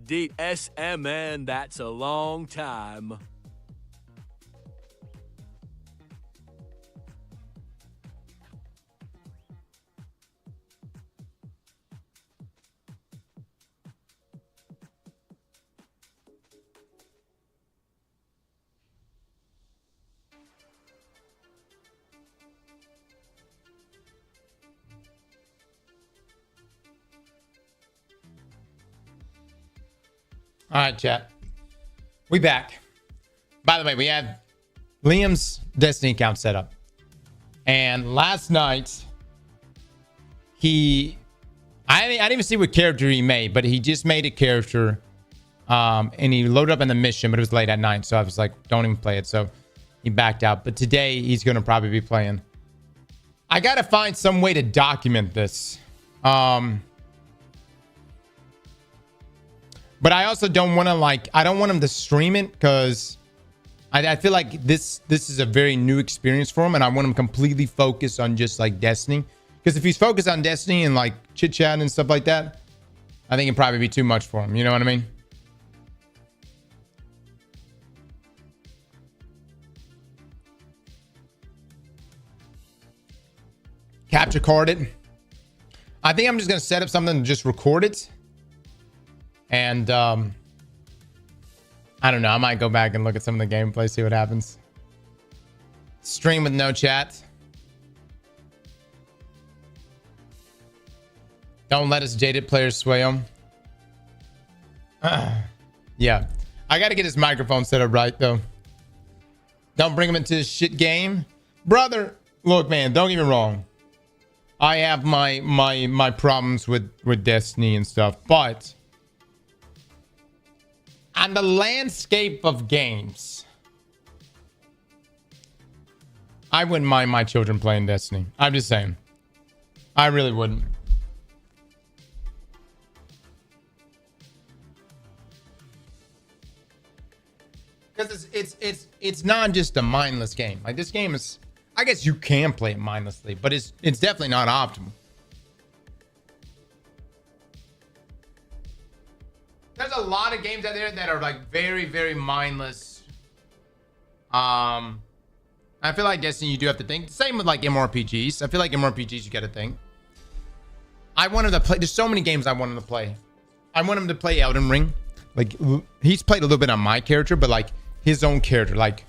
DSMN, that's a long time. All right, chat. We back. By the way, we have Liam's Destiny account set up. And last night, I didn't even see what character he made, but he just made a character. And he loaded up in the mission, but it was late at night. So I was like, don't even play it. So he backed out. But today, he's going to probably be playing. I got to find some way to document this. But I also don't want to I don't want him to stream it because I feel like this is a very new experience for him. And I want him completely focused on just like Destiny. Because if he's focused on Destiny and like chit chat and stuff like that, I think it'd probably be too much for him. You know what I mean? Capture card it. I think I'm just going to set up something and just record it. And I don't know. I might go back and look at some of the gameplay, see what happens. Stream with no chat. Don't let us jaded players sway him. Yeah. I got to get his microphone set up right, though. Don't bring him into this shit game. Brother, look, man, don't get me wrong. I have my problems with Destiny and stuff, but on the landscape of games, I wouldn't mind my children playing Destiny. I'm just saying. I really wouldn't. Because it's not just a mindless game. Like this game is, I guess you can play it mindlessly, but it's definitely not optimal. There's a lot of games out there that are like very, very mindless. I feel like Destiny, you do have to think. Same with like MMORPGs. I feel like MMORPGs, you got to think. I want him to play. There's so many games I want him to play. I want him to play Elden Ring. Like he's played a little bit on my character, but like his own character. Like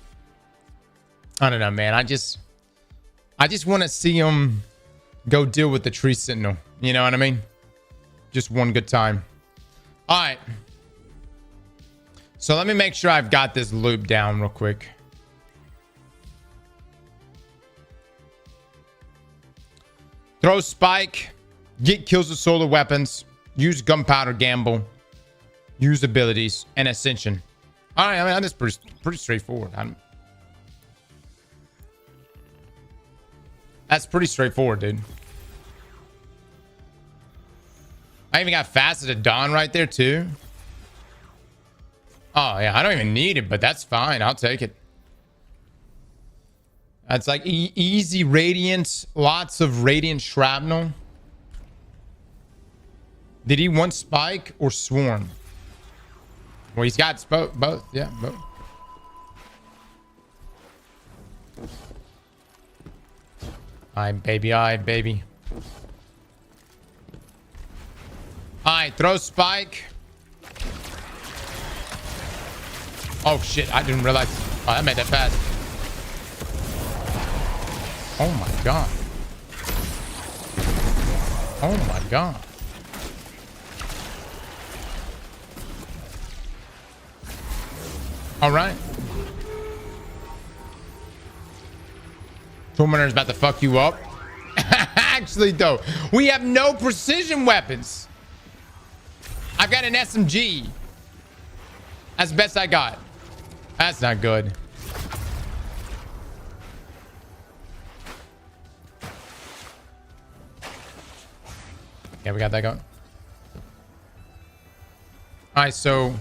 I don't know, man. I just want to see him go deal with the Tree Sentinel. You know what I mean? Just one good time. All right. So let me make sure I've got this loop down real quick. Throw spike. Get kills with solar weapons. Use gunpowder gamble. Use abilities and ascension. All right. I mean, that's pretty straightforward. That's pretty straightforward, dude. I even got Facet at Dawn right there, too. Oh, yeah. I don't even need it, but that's fine. I'll take it. That's like easy Radiant. Lots of Radiant Shrapnel. Did he want Spike or Swarm? Well, he's got both. Yeah, both. All right, baby. All right, throw spike. Oh, shit. I didn't realize. Oh, that made that fast. Oh, my God. Oh, my God. All right. Tormentor's about to fuck you up. Actually, though, we have no precision weapons. I've got an SMG. That's the best I got. That's not good. Yeah, we got that going. All right, so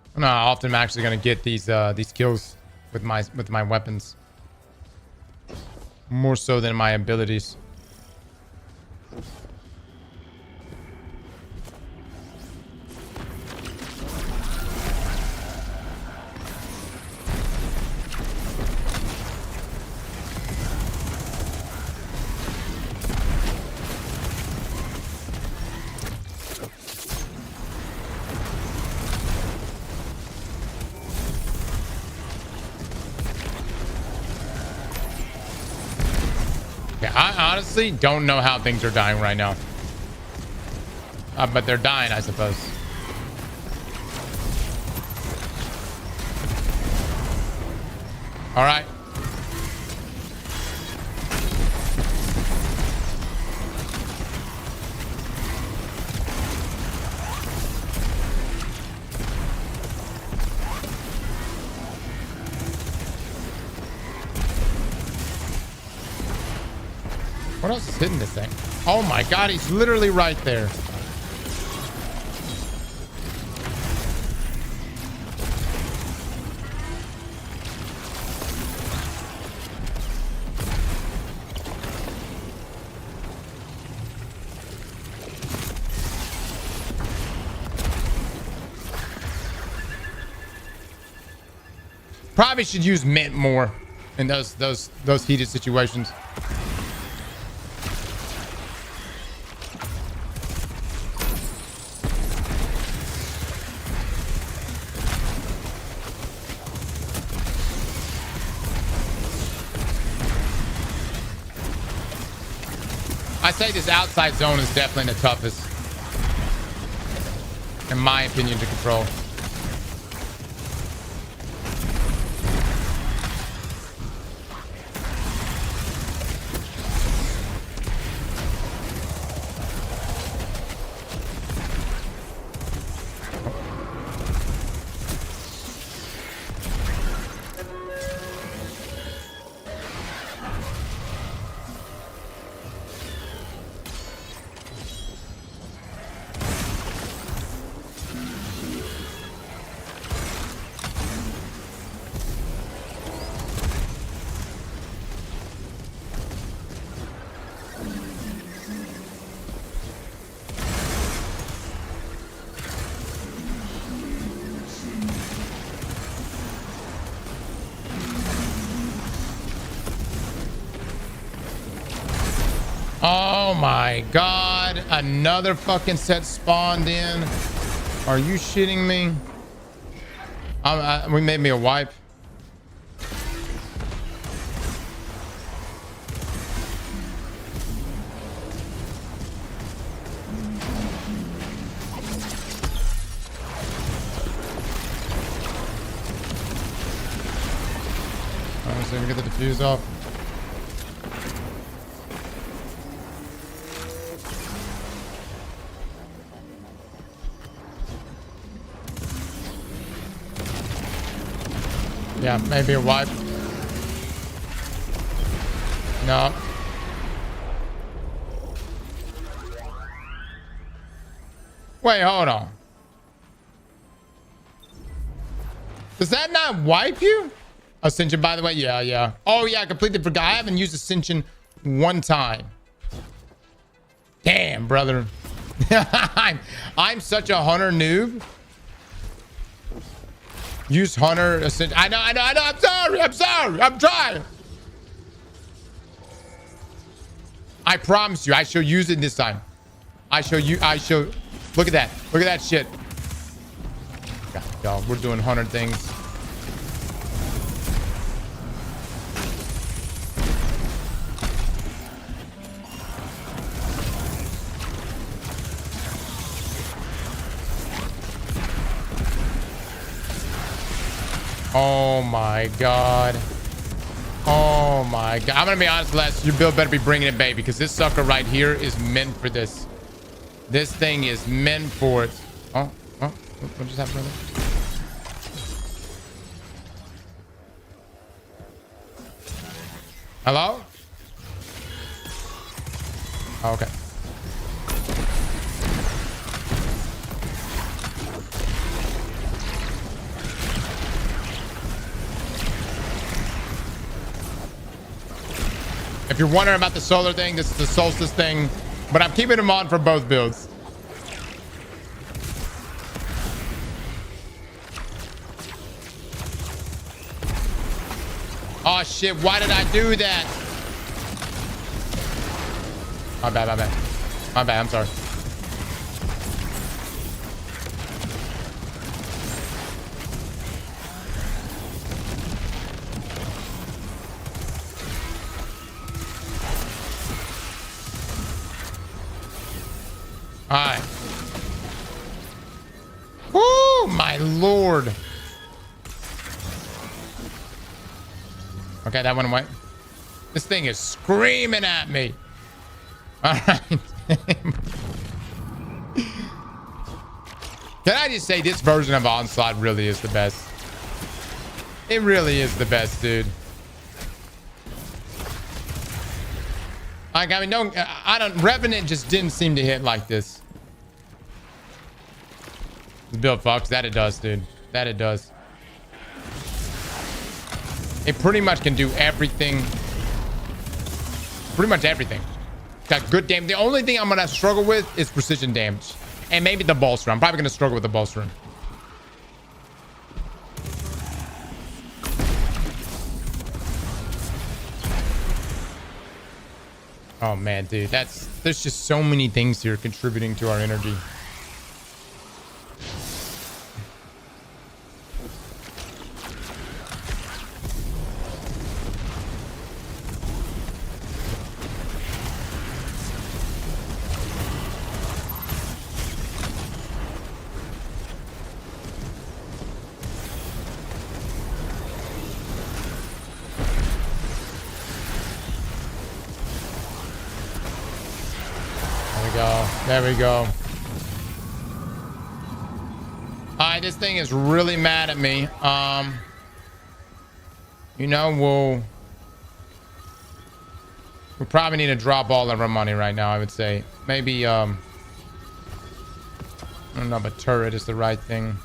I don't know how often I'm actually gonna get these kills with my weapons. More so than my abilities. I honestly don't know how things are dying right now. But they're dying, I suppose. All right. What else is hitting this thing? Oh my god, he's literally right there. Probably should use mint more in those heated situations. I say this outside zone is definitely the toughest, in my opinion, to control. Oh my god, another fucking set spawned in. Are you shitting me? We made me a wipe. Let's see if we get the defuse off. Yeah, maybe a wipe. No. Wait, hold on. Does that not wipe you? Ascension, by the way. Yeah. Oh, yeah, I completely forgot. I haven't used Ascension one time. Damn, brother. I'm such a hunter noob. Use hunter Ascension. I know. I'm sorry. I'm trying. I promise you, I shall use it this time. I shall. Look at that. Look at that shit. God, y'all, we're doing hunter things. Oh my god. Oh my god. I'm gonna be honest, Les. Your build better be bringing it, baby, because this sucker right here is meant for this. This thing is meant for it. Oh, what just happened, brother? Hello? Oh, okay. If you're wondering about the solar thing, this is the solstice thing, but I'm keeping them on for both builds. Oh shit, why did I do that? My bad, my bad. My bad, I'm sorry. Alright. Woo, my lord. Okay, that went away. This thing is screaming at me. All right. Can I just say this version of Onslaught really is the best? It really is the best, dude. Like, I mean, Revenant just didn't seem to hit like this. The build fucks. That it does, dude. That it does. It pretty much can do everything. Pretty much everything. Got good damage. The only thing I'm going to struggle with is precision damage. And maybe the bolster. I'm probably going to struggle with the bolster. Oh, man, dude. There's just so many things here contributing to our energy. There we go. Alright, this thing is really mad at me. You know, we'll probably need to drop all of our money right now, I would say. Maybe, I don't know, but turret is the right thing.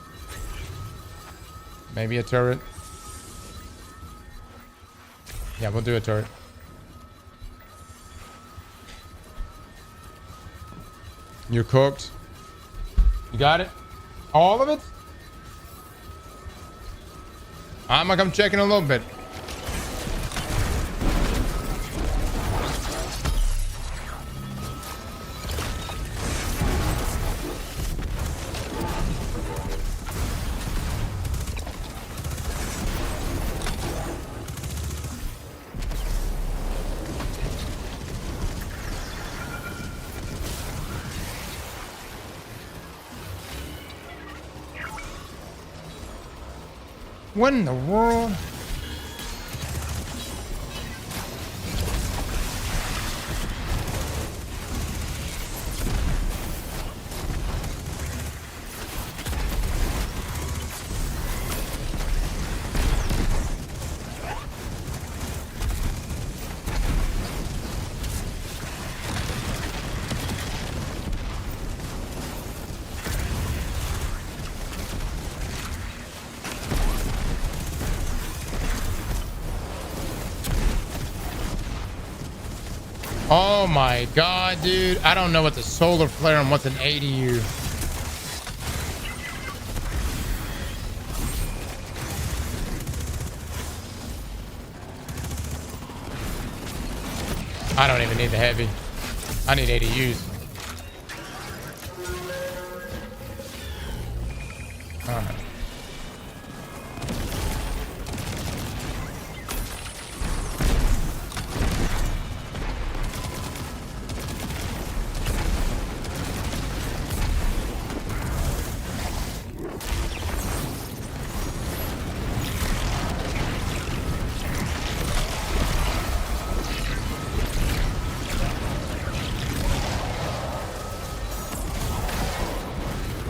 Maybe a turret. Yeah, we'll do a turret. You're cooked. You got it? All of it? I'm like, I'm checking a little bit. What in the world? Oh my god, dude. I don't know what's a solar flare and what's an ADU. I don't even need the heavy. I need ADUs. Alright.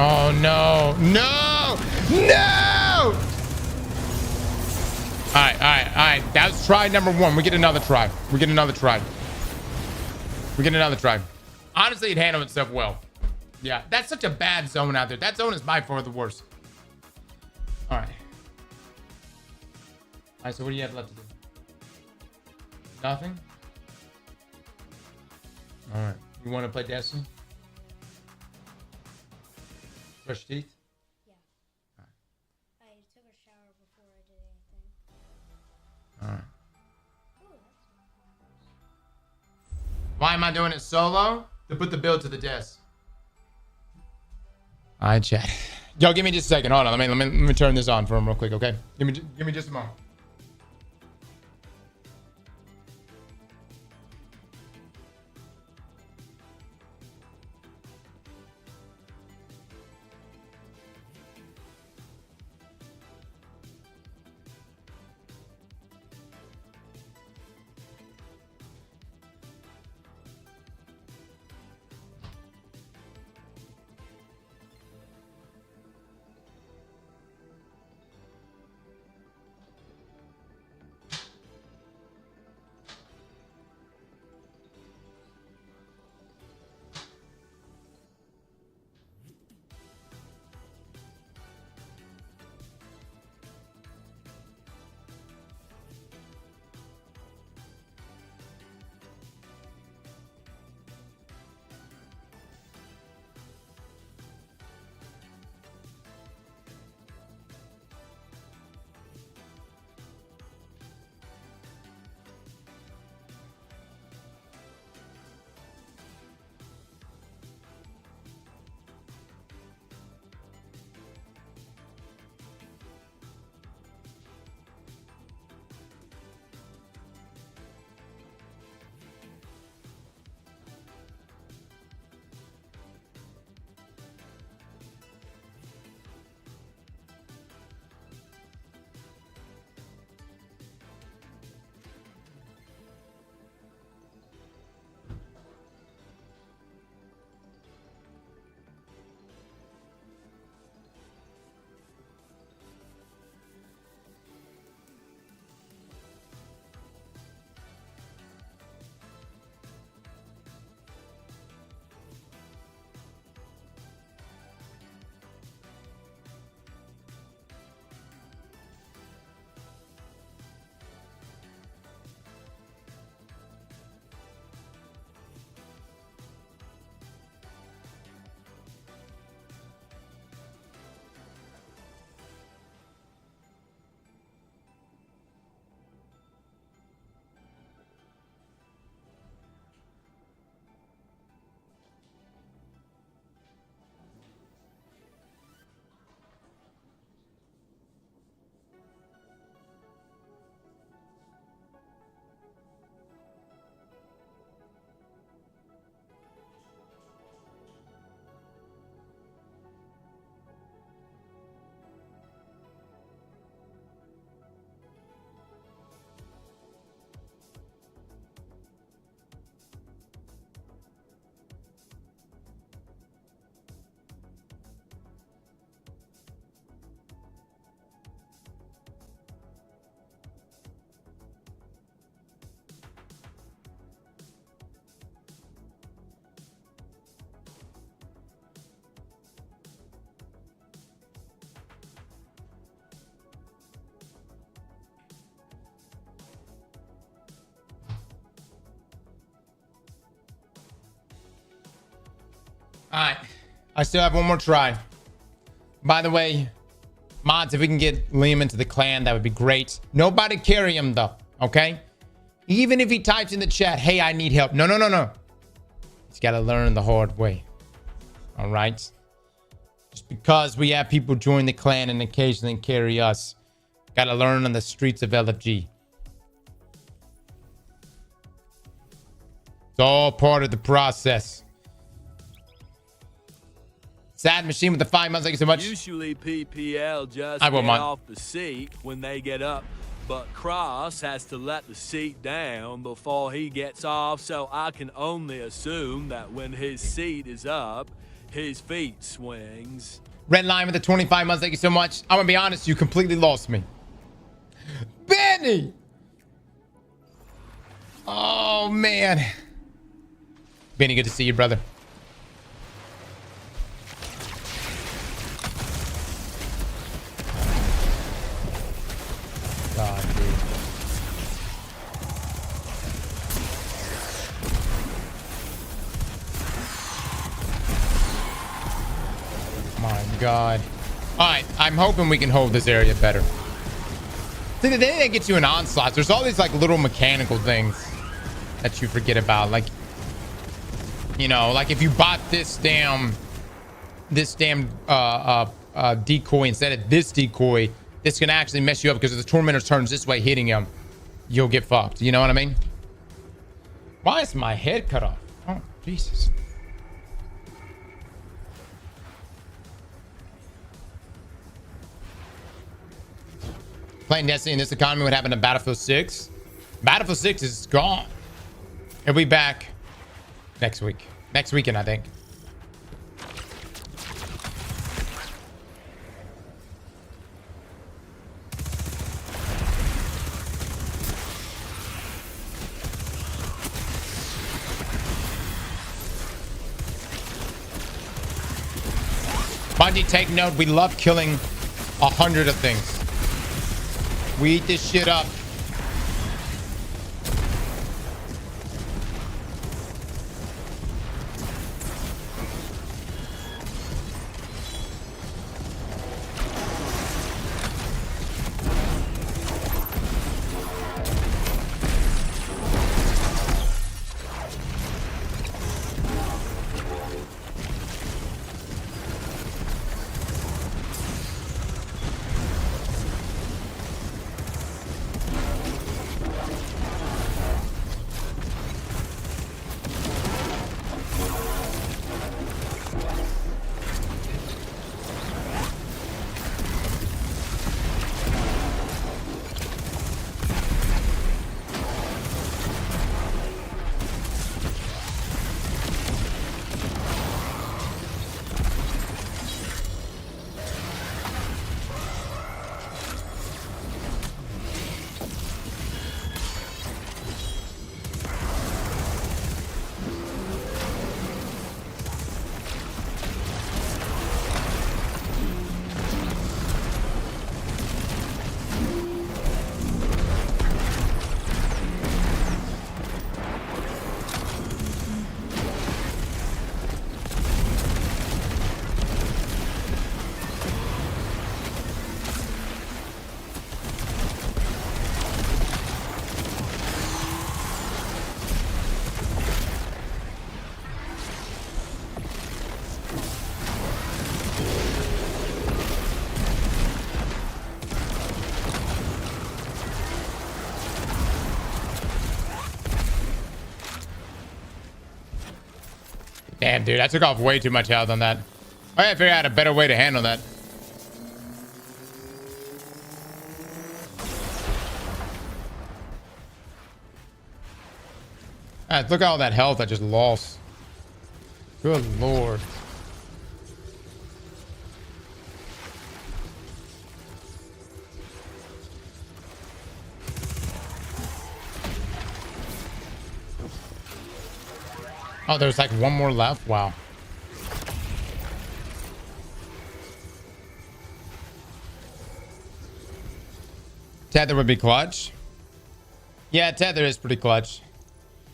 Oh, no. No! No! All right, all right, all right. That was try number one. We get another try. We get another try. We get another try. Honestly, it handled itself well. Yeah, that's such a bad zone out there. That zone is by far the worst. All right. All right, so what do you have left to do? Nothing? All right. You want to play Destiny? Brush your teeth? Yeah. All right. I took a shower before I did anything. All right. Ooh, that's Why am I doing it solo? To put the build to the desk. All right, chat. Yo, give me just a second. Hold on. Let me turn this on for him real quick, okay? Give me just a moment. All right. I still have one more try. By the way, mods, if we can get Liam into the clan, that would be great. Nobody carry him, though. Okay? Even if he types in the chat, hey, I need help. No, no, no, no. He's got to learn the hard way. All right? Just because we have people join the clan and occasionally carry us, got to learn on the streets of LFG. It's all part of the process. Sad Machine with the 5 months. Thank you so much. Usually PPL just I get won't mind. off the seat when they get up, but Cross has to let the seat down before he gets off, so I can only assume that when his seat is up, his feet swings. Red Line with the 25 months. Thank you so much. I'm gonna be honest, you completely lost me. Benny! Oh, man. Benny, good to see you, brother. God, dude. My God. All right, I'm hoping we can hold this area better. See, the thing that gets you in onslaughts, there's all these like little mechanical things that you forget about. Like, you know, like if you bought this damn decoy instead of this decoy, this can actually mess you up because if the tormentor turns this way hitting him, you'll get fucked. You know what I mean? Why is my head cut off? Oh, Jesus. Playing Destiny in this economy, what happened to Battlefield 6? Battlefield 6 is gone. It'll be back next week. Next weekend, I think. Bungie, take note. We love killing 100 of things. We eat this shit up. Damn, dude, I took off way too much health on that. I gotta figure out a better way to handle that. Alright, look at all that health I just lost. Good lord. Oh, there's like one more left? Wow. Tether would be clutch. Yeah, Tether is pretty clutch.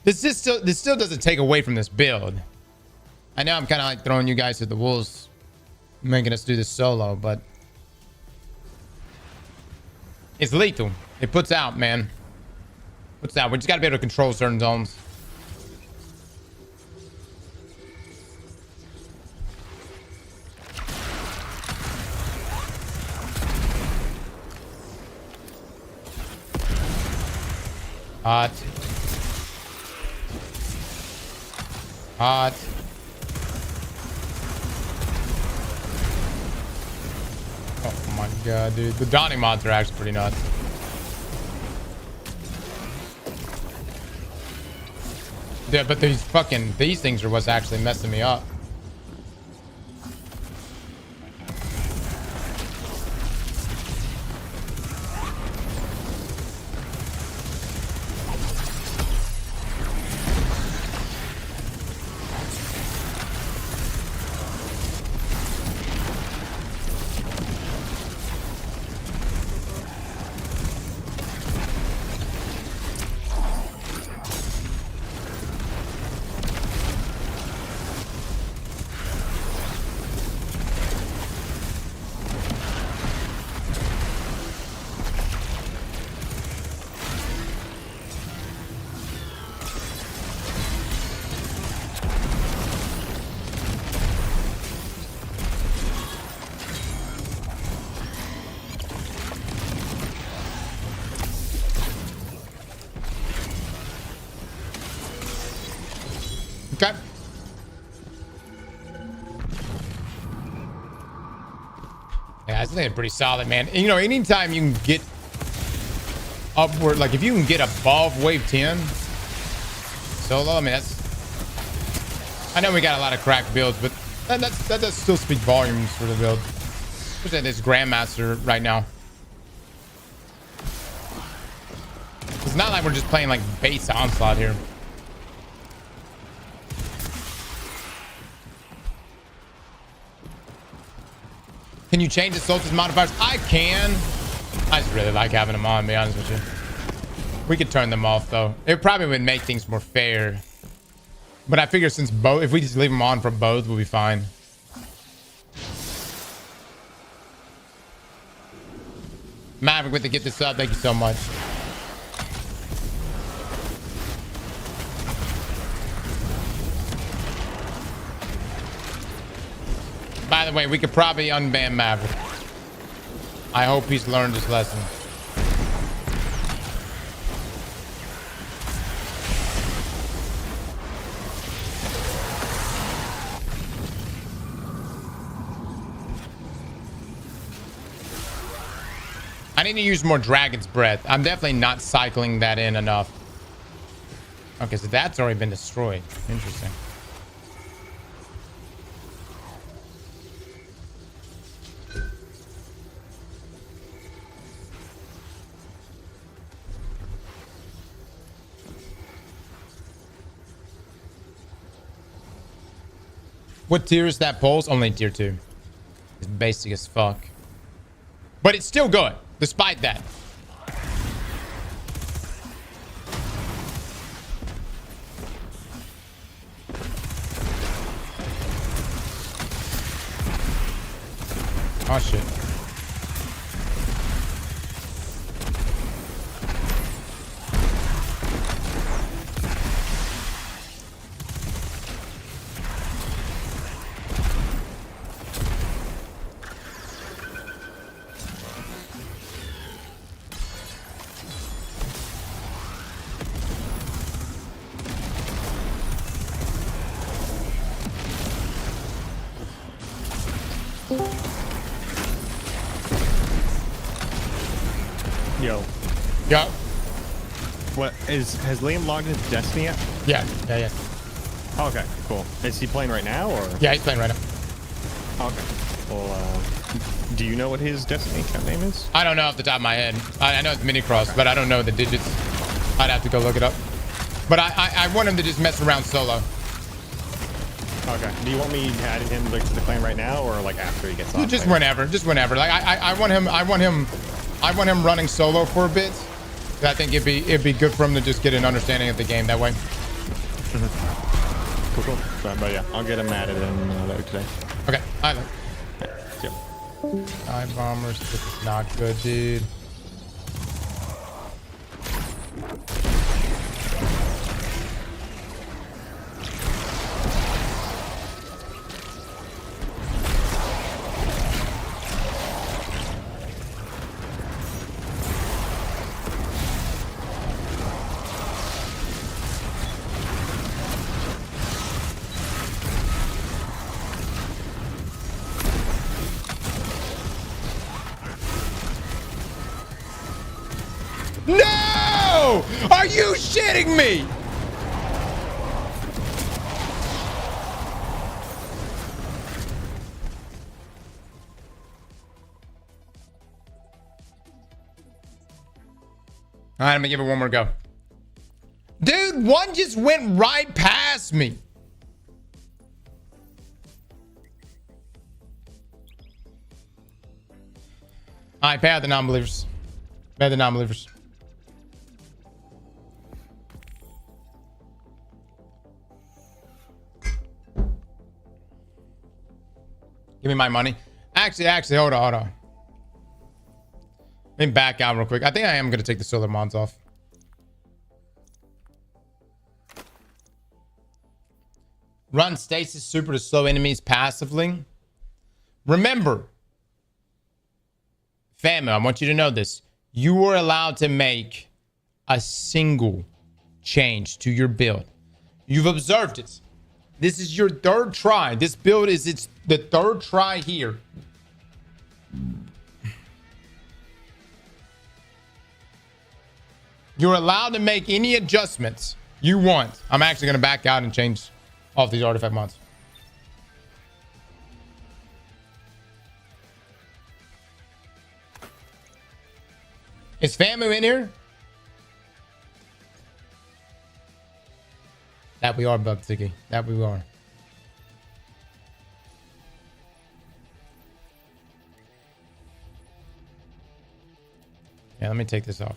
This still doesn't take away from this build. I know I'm kind of like throwing you guys to the wolves, making us do this solo, but it's lethal. It puts out, man. Puts out. We just got to be able to control certain zones. Hot. Hot. Oh my god, dude. The Donnie mods are actually pretty nuts. Yeah, but these things are what's actually messing me up. Okay. Yeah, I think it's pretty solid, man. And, you know, anytime you can get upward, like if you can get above wave 10 solo, I mean, that's... I know we got a lot of cracked builds, but that does still speak volumes for the build. Especially this Grandmaster right now. It's not like we're just playing like base onslaught here. Can you change the Solstice modifiers? I can. I just really like having them on, to be honest with you. We could turn them off though. It probably would make things more fair. But I figure since both, if we just leave them on for both, we'll be fine. Maverick with the get this up. Thank you so much. By the way, we could probably unban Maverick. I hope he's learned his lesson. I need to use more Dragon's Breath. I'm definitely not cycling that in enough. Okay, so that's already been destroyed. Interesting. What tier is that pulse? Only tier 2. It's basic as fuck. But it's still good, despite that. Oh shit. Yo. Yeah. What has Liam logged into Destiny yet? Yeah. Oh, okay, cool. Is he playing right now or? Yeah, he's playing right now. Okay. Well, do you know what his Destiny account name is? I don't know off the top of my head. I know it's Minicross, okay, but I don't know the digits. I'd have to go look it up. But I want him to just mess around solo. Okay. Do you want me adding him like to the clan right now or like after he gets off? Just whenever. Just whenever. Like I want him running solo for a bit. I think it'd be good for him to just get an understanding of the game that way. Cool. So, but yeah, I'll get him added in later today. Okay. I know. Yep. Eye bombers. This is not good, dude. No! Are you shitting me? All right, I'm gonna give it one more go. Dude, one just went right past me. All right, pay out the non-believers. Pay the non-believers. Give me my money. Actually, hold on. Let me back out real quick. I think I am going to take the solar mods off. Run stasis super to slow enemies passively. Remember, Famu, I want you to know this. You are allowed to make a single change to your build. You've observed it. This is your third try. This build is the third try here. You're allowed to make any adjustments you want. I'm actually going to back out and change off these artifact mods. Is Famu in here? That we are, Bug Tiki. That we are. Yeah, let me take this off.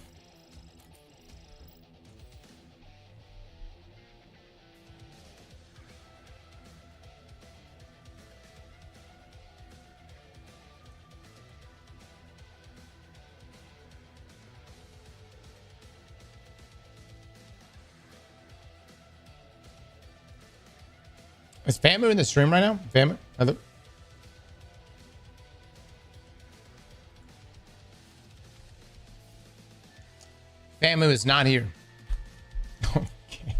Is Famu in the stream right now? Famu? Hello? Famu is not here. Okay.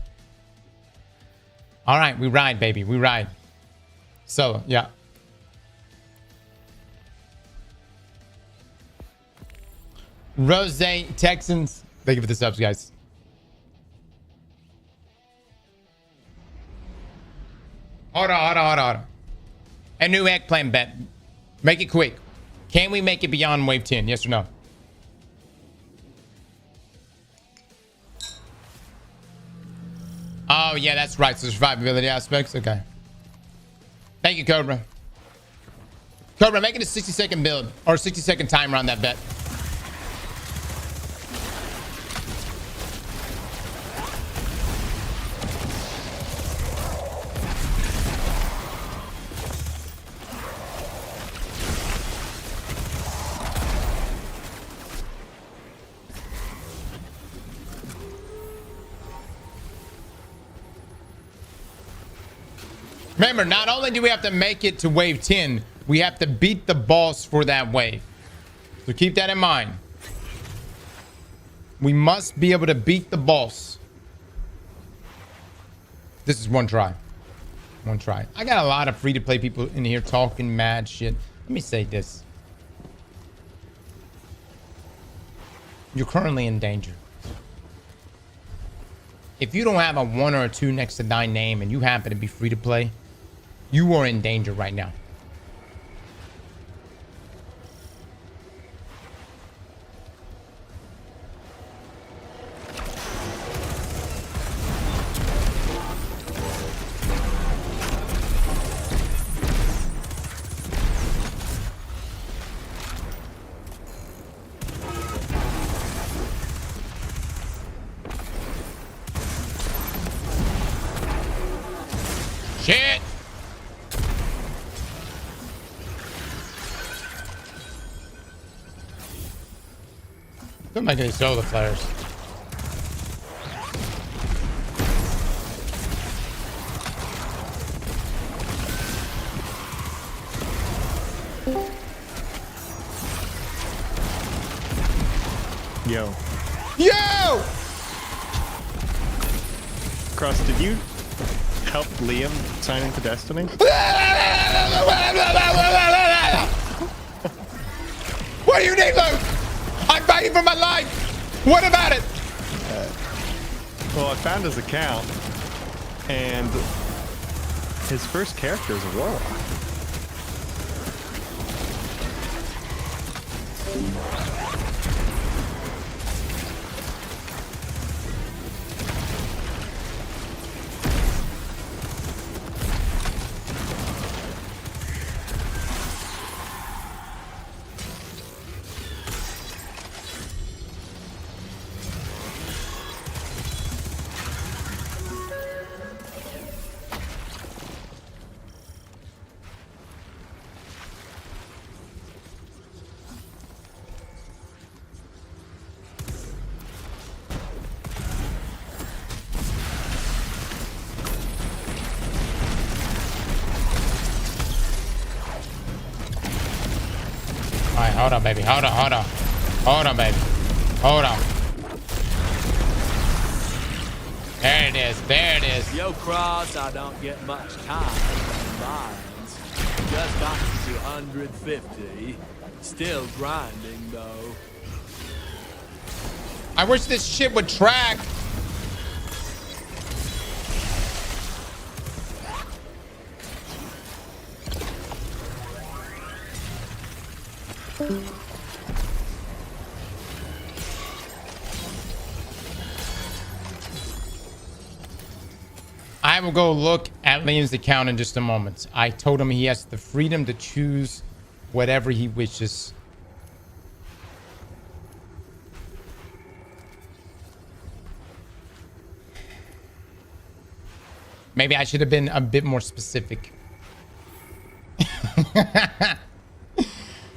All right, we ride, baby. We ride. So, yeah. Rose Texans. Thank you for the subs, guys. Hold on. A new eggplant bet. Make it quick. Can we make it beyond wave 10? Yes or no? Oh, yeah, that's right. So survivability aspects. Okay. Thank you, Cobra. Cobra, make it a 60-second build or 60-second timer on that bet. Remember, not only do we have to make it to wave 10, we have to beat the boss for that wave. So keep that in mind. We must be able to beat the boss. This is one try. One try. I got a lot of free-to-play people in here talking mad shit. Let me say this. You're currently in danger. If you don't have a 1 or a 2 next to thy name and you happen to be free-to-play, you are in danger right now. Shit! Don't make any solo players. Yo. Yo! Cross, did you help Liam sign into Destiny? What do you need, Luke? I'm fighting for my life. What about it? Well, I found his account, and his first character is a warlock. Alright, hold on, baby. Hold on, baby. Hold on. There it is. Yo, Cross, I don't get much time in mines. Just got to 250. Still grinding, though. I wish this shit would track. I will go look at Liam's account in just a moment. I told him he has the freedom to choose whatever he wishes. Maybe I should have been a bit more specific.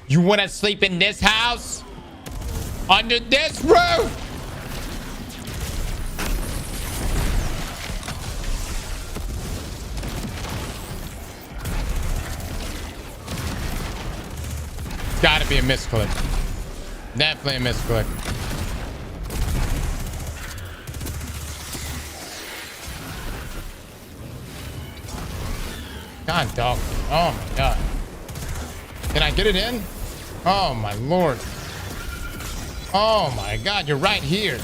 You want to sleep in this house? Under this roof? It's gotta be a misclick. Definitely a misclick. God, dog. Oh my god. Can I get it in? Oh my lord. Oh my god, you're right here.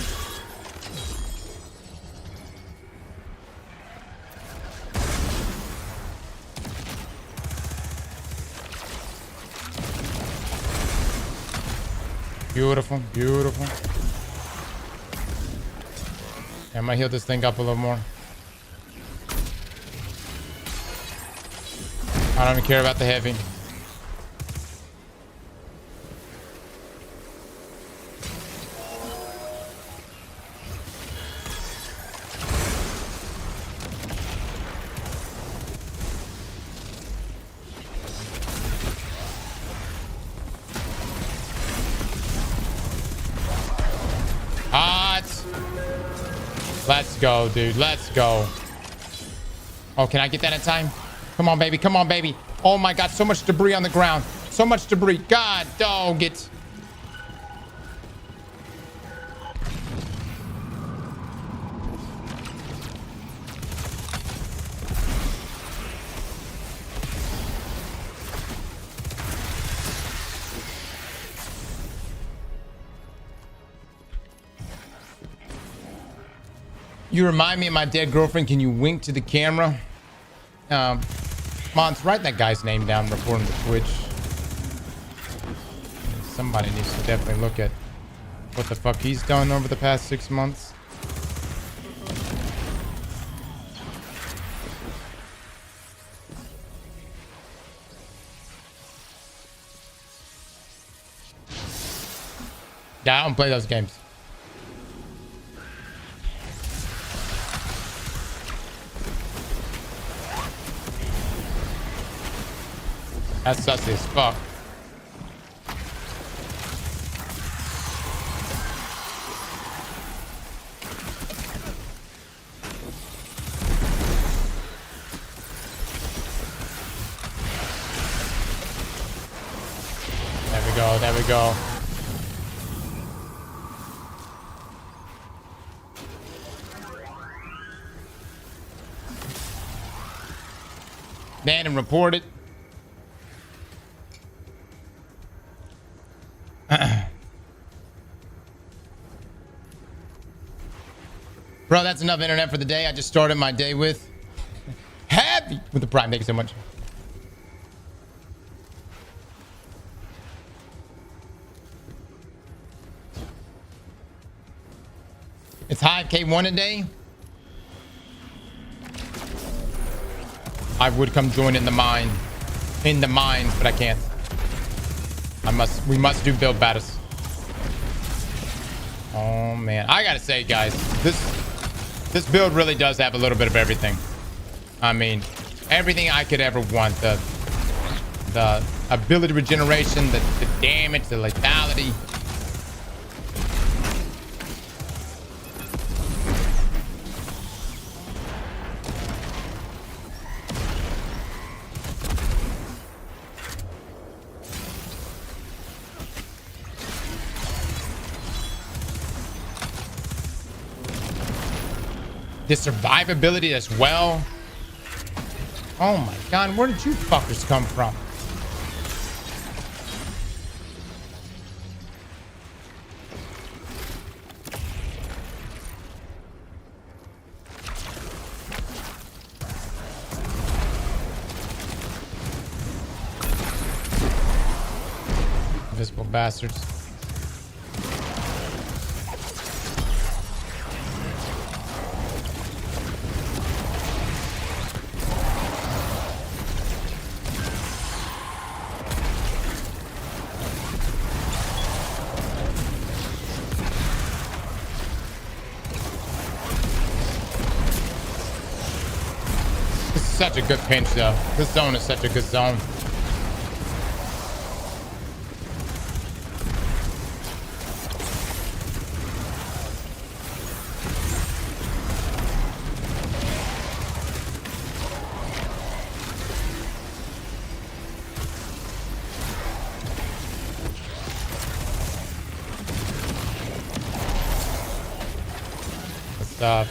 Beautiful, beautiful. I might heal this thing up a little more. I don't even care about the heavy. Let's go, dude. Let's go. Oh, can I get that in time? Come on, baby. Come on, baby. Oh my god, so much debris on the ground. So much debris. God, dog it. You remind me of my dead girlfriend. Can you wink to the camera? Mons, write that guy's name down before him to Twitch. Somebody needs to definitely look at what the fuck he's done over the past 6 months. Yeah, I don't play those games. That's sussy as fuck. There we go, there we go. Ban and report it. Bro, that's enough internet for the day. I just started my day with happy with the prime. Thank you so much. It's Hive K1 a day. I would come join in the mines, but I can't. We must do build battles. Oh man, I gotta say, guys, this build really does have a little bit of everything. I mean, everything I could ever want. The ability regeneration, the damage, the lethality. the survivability as well. Oh my god, where did you fuckers come from? Invisible bastards. This is such a good pinch though. This zone is such a good zone. Stop.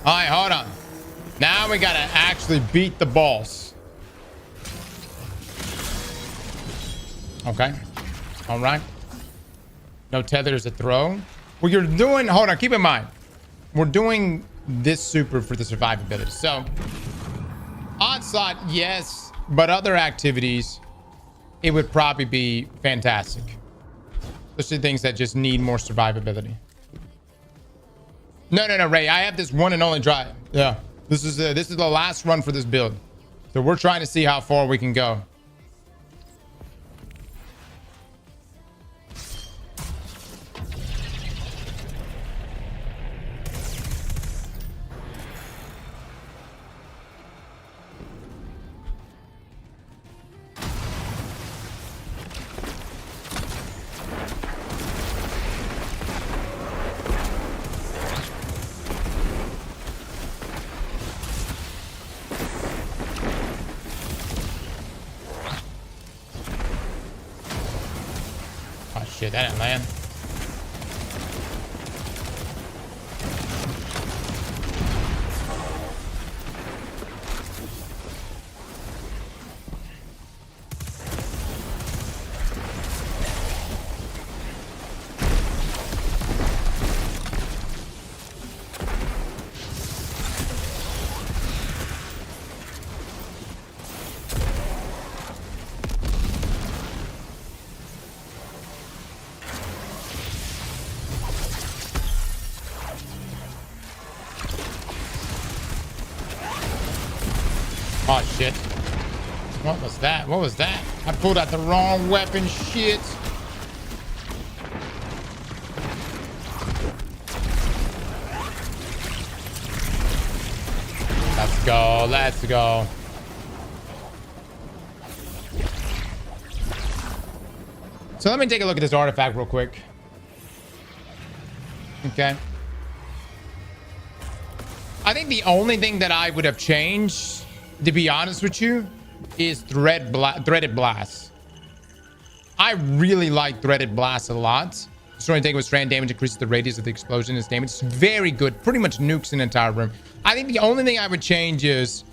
All right, hold on. Now we gotta actually beat the boss. Okay. All right. No tethers to throw. Well, you're doing, hold on, keep in mind. We're doing this super for the survivability. So, onslaught, yes, but other activities, it would probably be fantastic. Especially things that just need more survivability. No, Ray. I have this one and only drive. Yeah. This is the last run for this build. So we're trying to see how far we can go. Shit, that didn't land. Oh shit. What was that? What was that? I pulled out the wrong weapon. Shit. Let's go. Let's go. So let me take a look at this artifact real quick. Okay. I think the only thing that I would have changed, to be honest with you, is Threaded Blast. I really like Threaded Blast a lot. Destroying tank with strand damage increases the radius of the explosion. Its damage is very good. Pretty much nukes an entire room. I think the only thing I would change is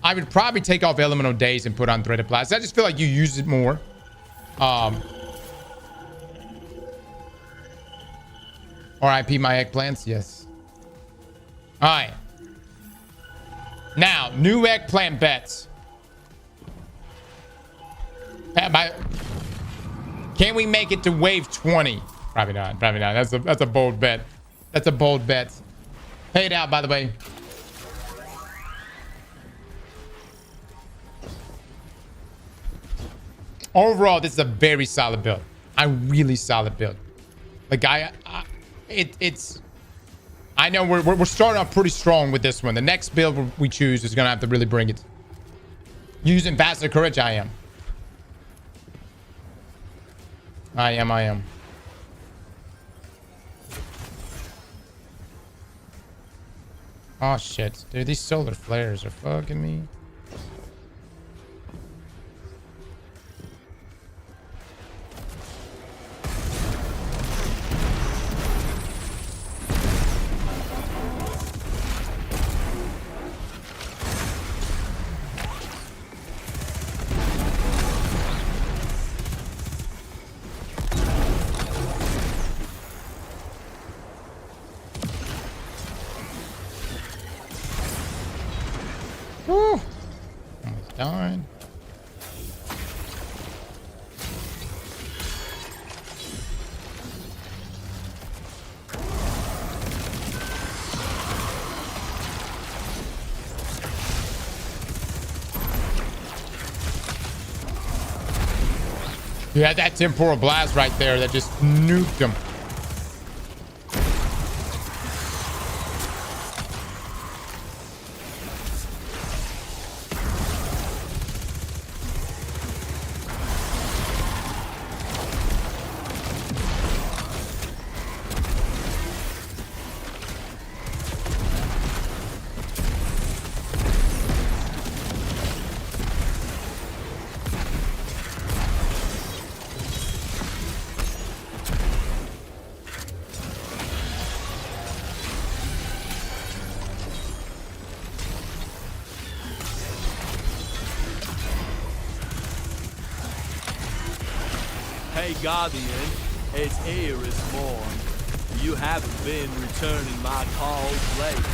I would probably take off Elemental Daze and put on Threaded Blast. I just feel like you use it more. RIP my eggplants. Yes. All right. Now, new eggplant bets. Can we make it to wave 20? Probably not. Probably not. That's a bold bet. That's a bold bet. Pay it out, by the way. Overall, this is a very solid build. A really solid build. Like I know we're starting off pretty strong with this one. The next build we choose is gonna have to really bring it. Using faster courage, I am. Oh shit, dude, these solar flares are fucking me. Woo! Almost died. You had that temporal blast right there that just nuked him. Hey Guardian, it's Eris Morn. You haven't been returning my calls lately.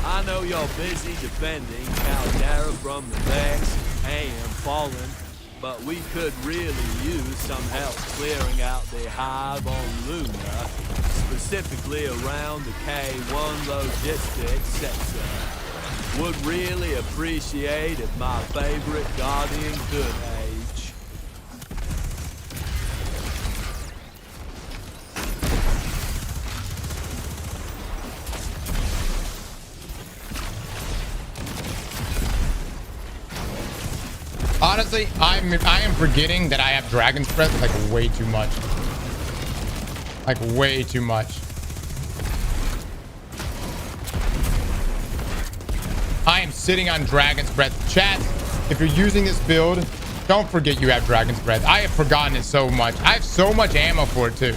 I know you're busy defending Caldera from the Vex and Fallen, but we could really use some help clearing out the hive on Luna, specifically around the K1 logistics sector. Would really appreciate if my favorite Guardian could age. Honestly, I am forgetting that I have Dragon's Breath like way too much. Like way too much. I am sitting on Dragon's Breath. Chat, if you're using this build, don't forget you have Dragon's Breath. I have forgotten it so much. I have so much ammo for it too.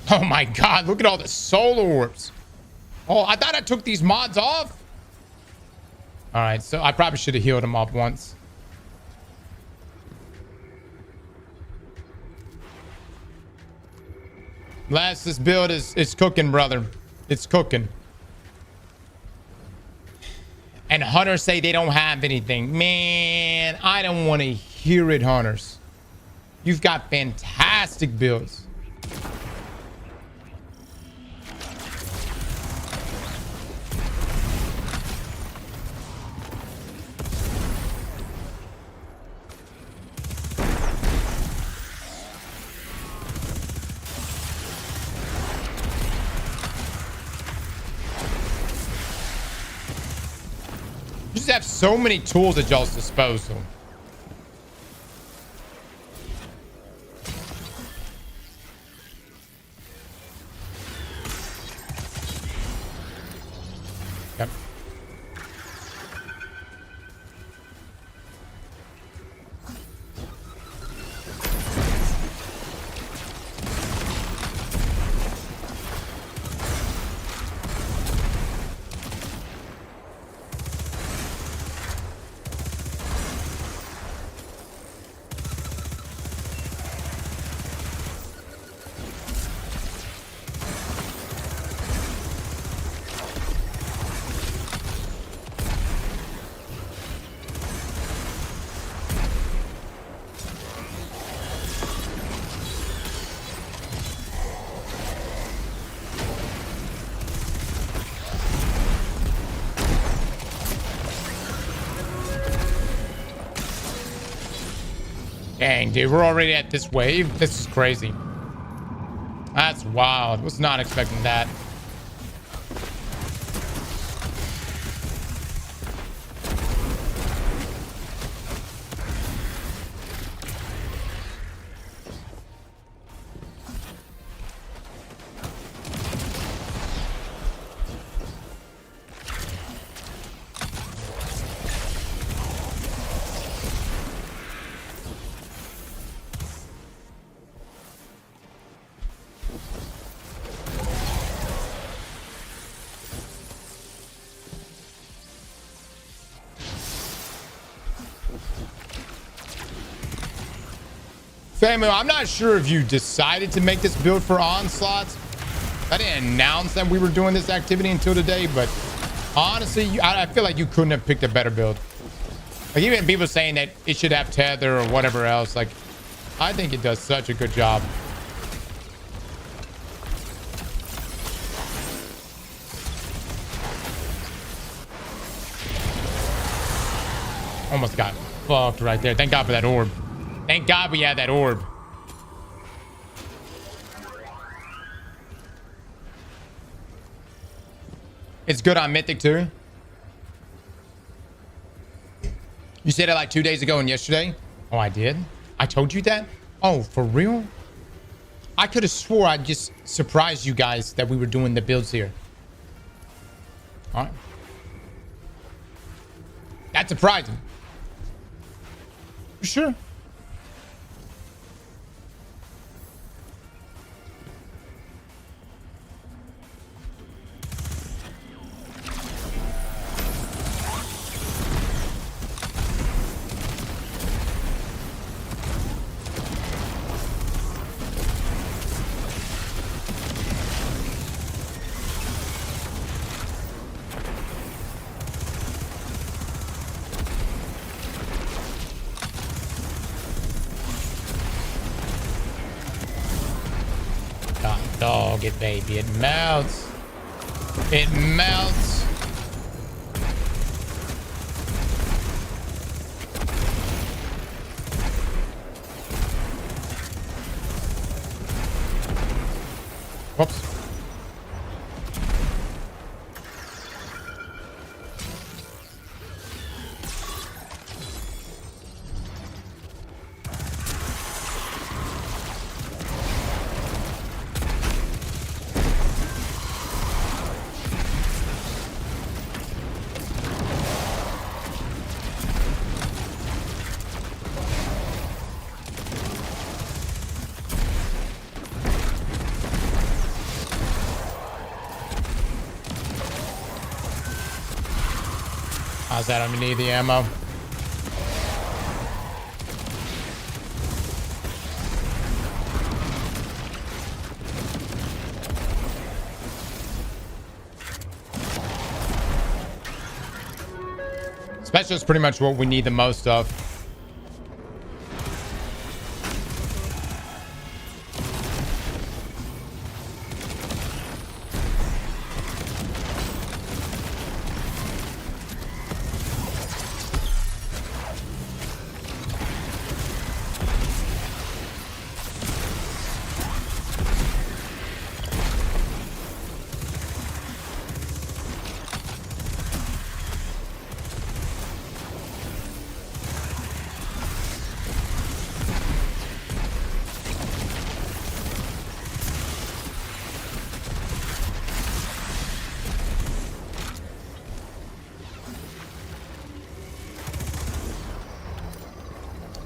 Oh my god, look at all the solar orbs. Oh, I thought I took these mods off. All right, so I probably should have healed him up once. Last, this build is cooking, brother. It's cooking. And hunters say they don't have anything. Man, I don't want to hear it, hunters. You've got fantastic builds. You just have so many tools at y'all's disposal. Yep. Dang, dude, we're already at this wave. This is crazy. That's wild. Was not expecting that. Famu, I'm not sure if you decided to make this build for onslaughts. I didn't announce that we were doing this activity until today, but honestly, I feel like you couldn't have picked a better build. Like even people saying that it should have tether or whatever else, like I think it does such a good job. Almost got fucked right there. Thank God for that orb. Thank God we had that orb. It's good on Mythic too. You said it like 2 days ago and yesterday. Oh, I did? I told you that? Oh, for real? I could have swore I just surprised you guys that we were doing the builds here. All right. That's surprising. For sure. Dog it, baby. It melts. It melts. Whoops. How's that? I'm gonna need the ammo. Special is pretty much what we need the most of.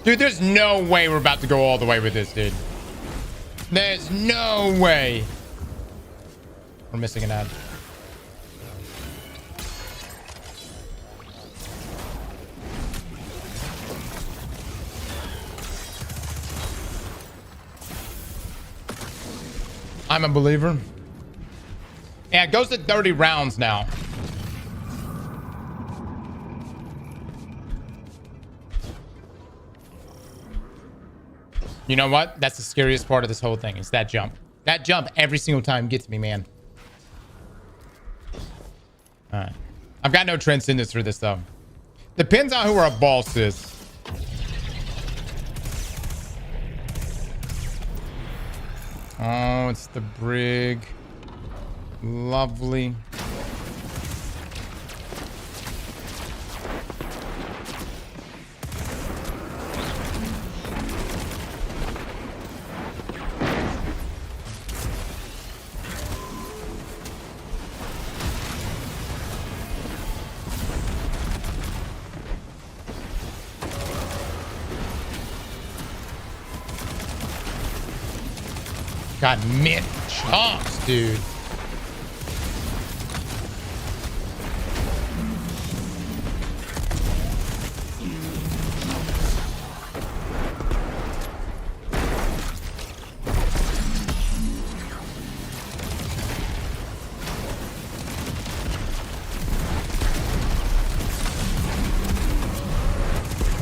Dude, there's no way we're about to go all the way with this, dude. There's no way. We're missing an ad. I'm a believer. Yeah, it goes to 30 rounds now. You know what? That's the scariest part of this whole thing. Is that jump. That jump every single time gets me, man. All right. I've got no transcendence for this, though. Depends on who our boss is. Oh, it's the brig. Lovely. Got mint chunks, dude.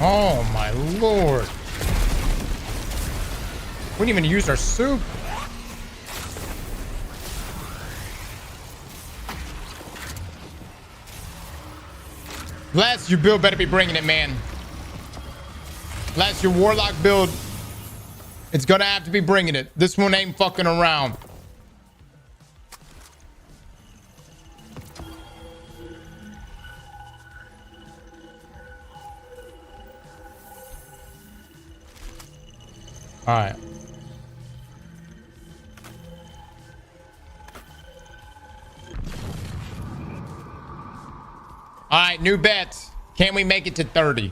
Oh my lord. We didn't even use our soup. Bless, your build better be bringing it, man. Bless, your warlock build. It's gonna have to be bringing it. This one ain't fucking around. All right. All right, new bets. Can we make it to 30?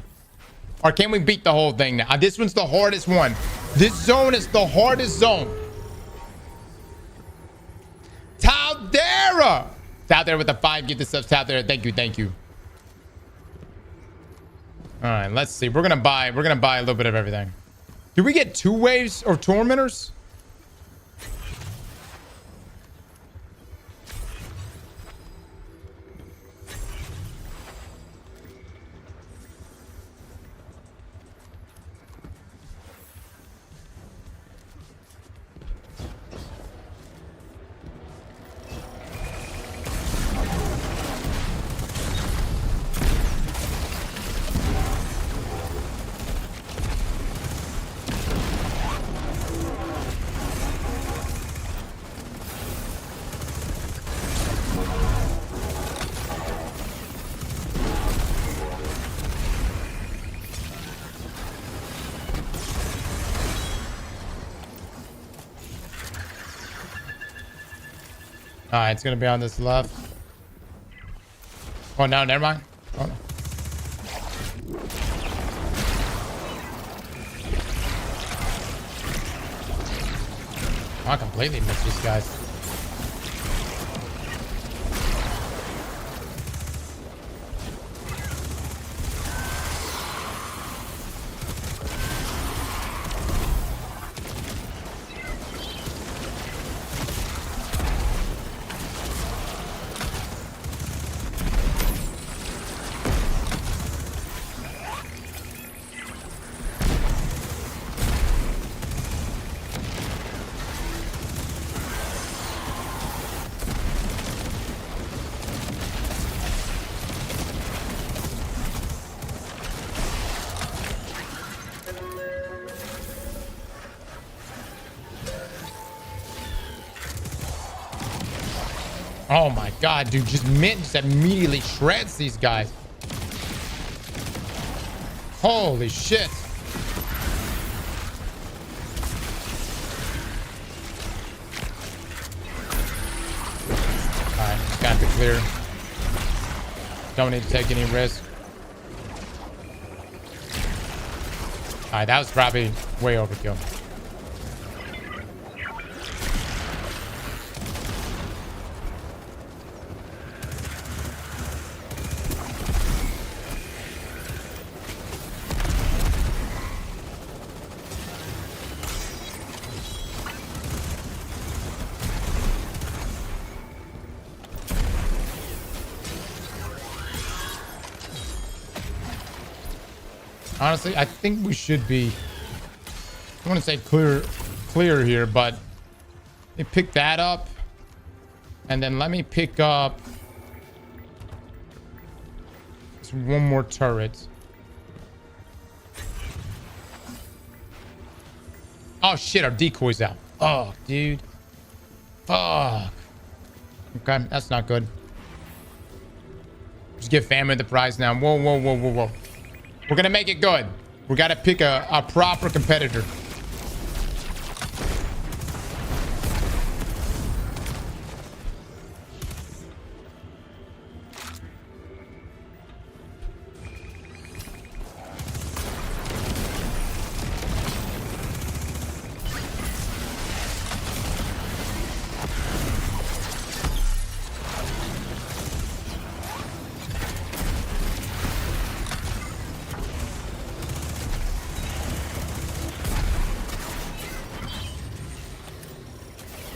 Or can we beat the whole thing now? This one's the hardest one. This zone is the hardest zone. Caldera! It's out there with the 5. Get the subs out there. Thank you, thank you. All right, let's see. We're gonna buy a little bit of everything. Do we get 2 waves or tormentors? All right, it's gonna be on this left. Oh no, never mind. Oh, no. I completely missed these guys. Oh my god, dude, just mint just immediately shreds these guys. Holy shit. Alright, just gotta be clear. Don't need to take any risk. Alright, that was probably way overkill. Honestly, I think we should be, I want to say clear here, but let me pick that up. And then let me pick up one more turret. Oh shit, our decoy's out. Fuck, dude. Fuck. Okay, that's not good. Just give Famine the prize now. Whoa, whoa, whoa, whoa, whoa. We're gonna make it good. We gotta pick a proper competitor.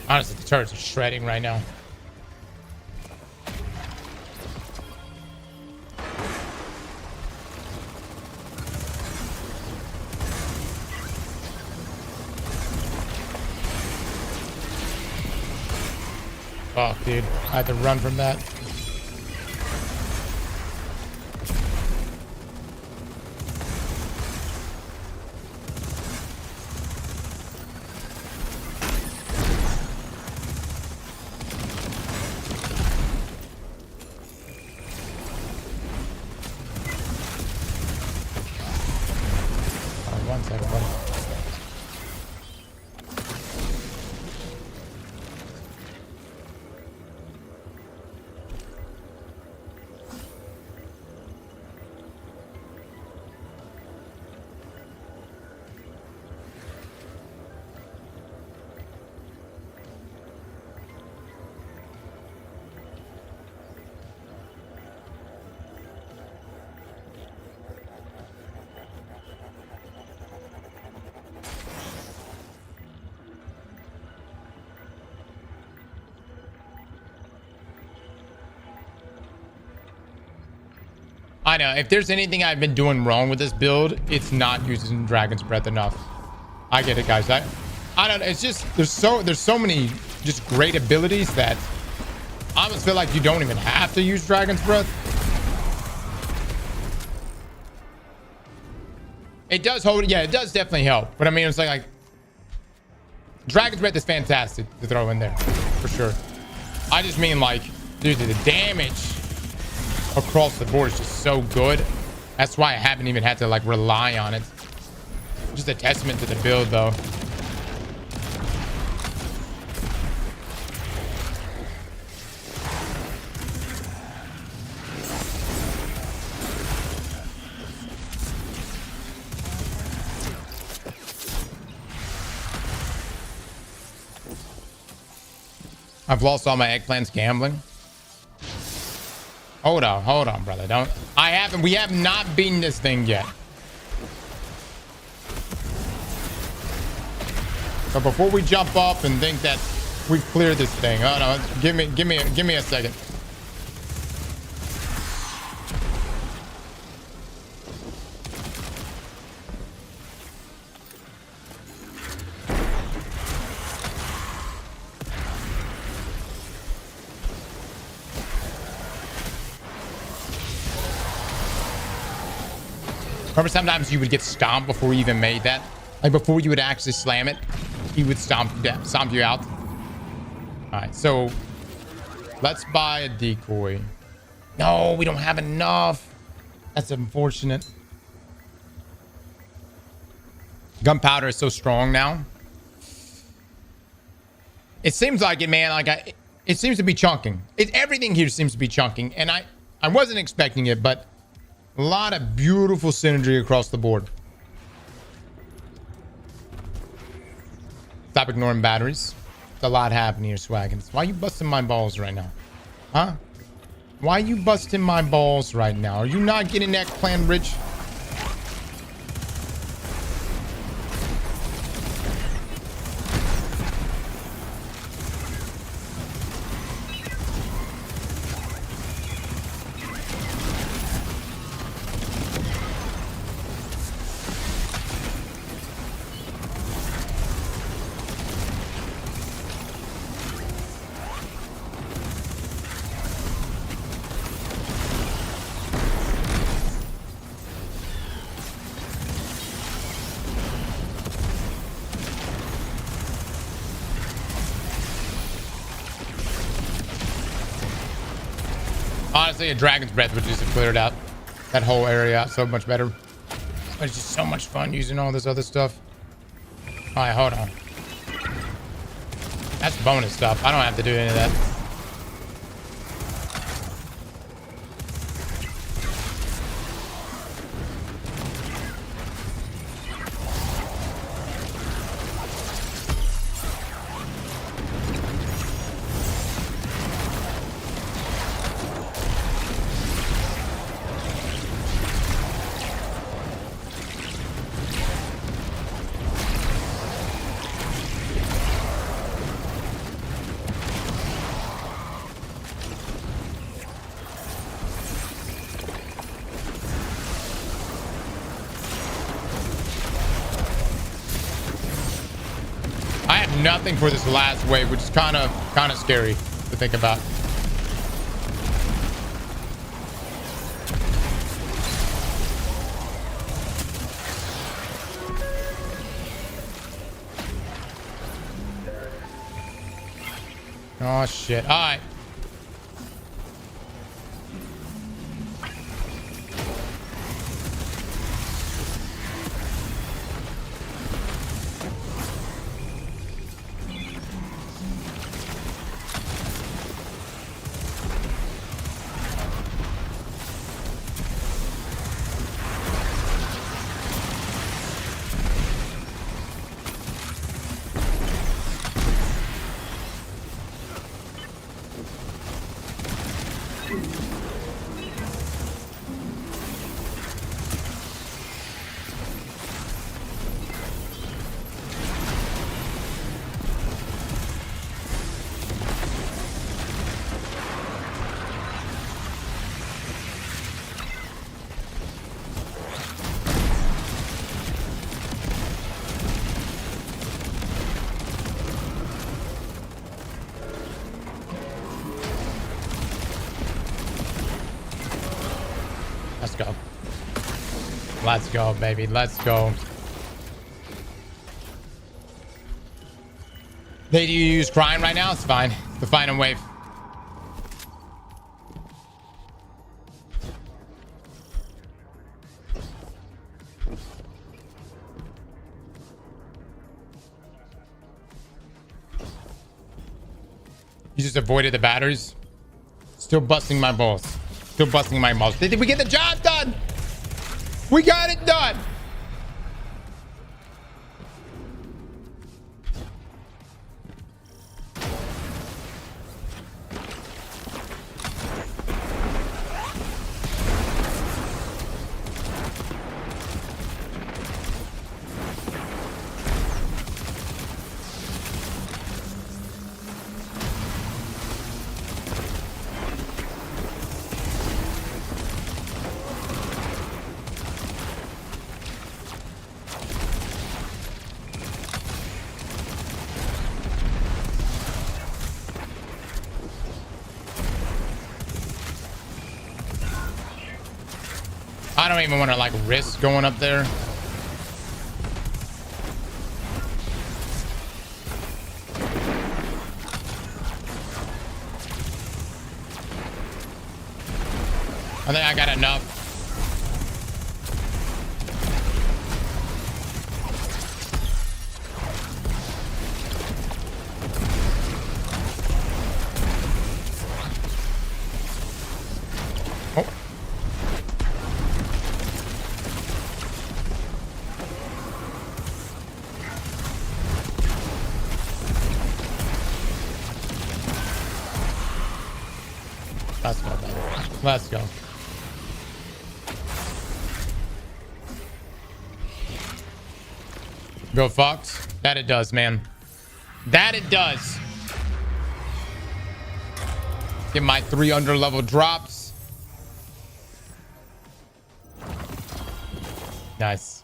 Honestly, the turrets are shredding right now. Fuck, dude. I had to run from that. One second, buddy. I know. If there's anything I've been doing wrong with this build, it's not using Dragon's Breath enough. I get it, guys. I don't know. It's just there's so many just great abilities that I almost feel like you don't even have to use Dragon's Breath. It does hold. Yeah, it does definitely help. But I mean, it's like Dragon's Breath is fantastic to throw in there for sure. I just mean like, dude, the damage across the board is just so good. That's why I haven't even had to like rely on it. Just a testament to the build though. I've lost all my eggplants gambling. Hold on, brother. We have not beaten this thing yet. So before we jump up and think that we've cleared this thing, oh no, give me a second. Remember sometimes you would get stomped before you even made that? Like before you would actually slam it, he would stomp you out. Alright, so let's buy a decoy. No, we don't have enough. That's unfortunate. Gunpowder is so strong now. It seems like it, man. Like it seems to be chunking. Everything here seems to be chunking. And I wasn't expecting it, but a lot of beautiful synergy across the board. Stop ignoring batteries. There's a lot happening here, Swaggins. Why are you busting my balls right now? Huh? Why are you busting my balls right now? Are you not getting that plan, Rich? Honestly, a Dragon's Breath would just have cleared out that whole area out so much better. It's just so much fun using all this other stuff. All right, hold on. That's bonus stuff. I don't have to do any of that. Nothing for this last wave, which is kind of scary to think about. Oh shit. All right. Let's go. Let's go, baby. Let's go. They do use crying right now? It's fine. The final wave. You just avoided the batteries. Still busting my balls. Still busting my balls. Did we get the job done? We got it done. I don't even want to like risk going up there. I think I got enough. Let's go, baby. Let's go. Go Fox. That it does, man. That it does. Get my 3 underlevel drops. Nice.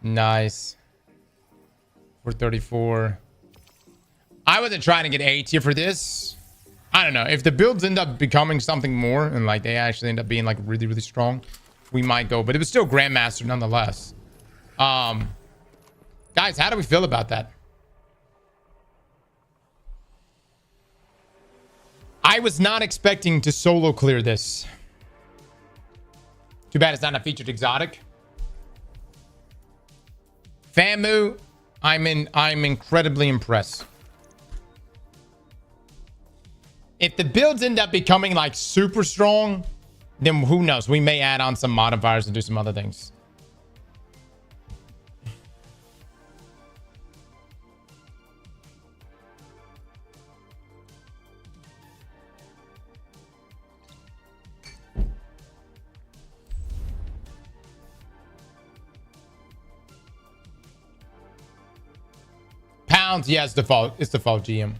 Nice. 434. I wasn't trying to get A tier for this. I don't know. If the builds end up becoming something more and like they actually end up being like really, really strong, we might go. But it was still Grandmaster nonetheless. Guys, how do we feel about that? I was not expecting to solo clear this. Too bad it's not a featured exotic. Famu, I'm incredibly impressed. If the builds end up becoming like super strong, then who knows? We may add on some modifiers and do some other things. Pounds, yeah, it's default. It's default GM.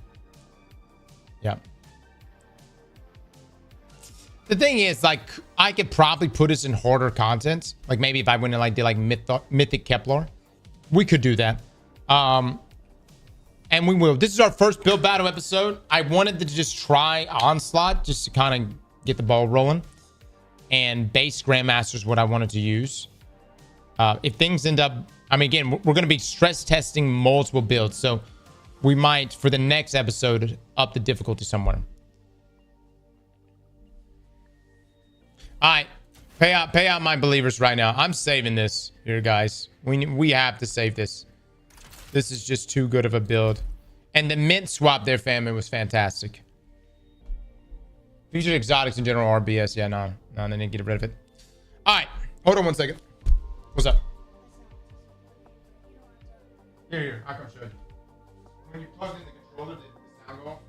Yeah. The thing is, like, I could probably put this in hoarder content. Like, maybe if I went and like did like Mythic Kepler, we could do that. And we will. This is our first build battle episode. I wanted to just try Onslaught just to kind of get the ball rolling. And base Grandmaster is what I wanted to use. If things end up, I mean, again, we're going to be stress testing multiple builds. So we might, for the next episode, up the difficulty somewhere. All right, pay out my believers right now. I'm saving this here, guys. We have to save this. This is just too good of a build. And the mint swap there, Famine, was fantastic. Featured exotics in general RBS. Yeah, no, they didn't get rid of it. All right, hold on one second. What's up? Here, I can show you. When you plug in the controller, did the sound go off?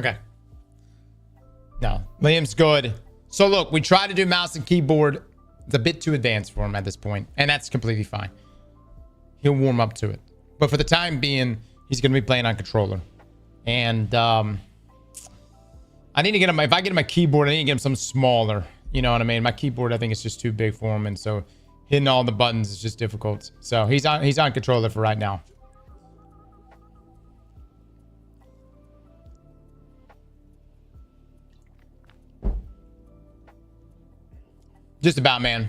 Okay. No, Liam's good. So look, we try to do mouse and keyboard. It's a bit too advanced for him at this point, and that's completely fine. He'll warm up to it. But for the time being, he's going to be playing on controller. And I need to get him, if I get him a keyboard, I need to get him something smaller. You know what I mean? My keyboard, I think, is just too big for him. And so hitting all the buttons is just difficult. So he's on controller for right now. Just about, man.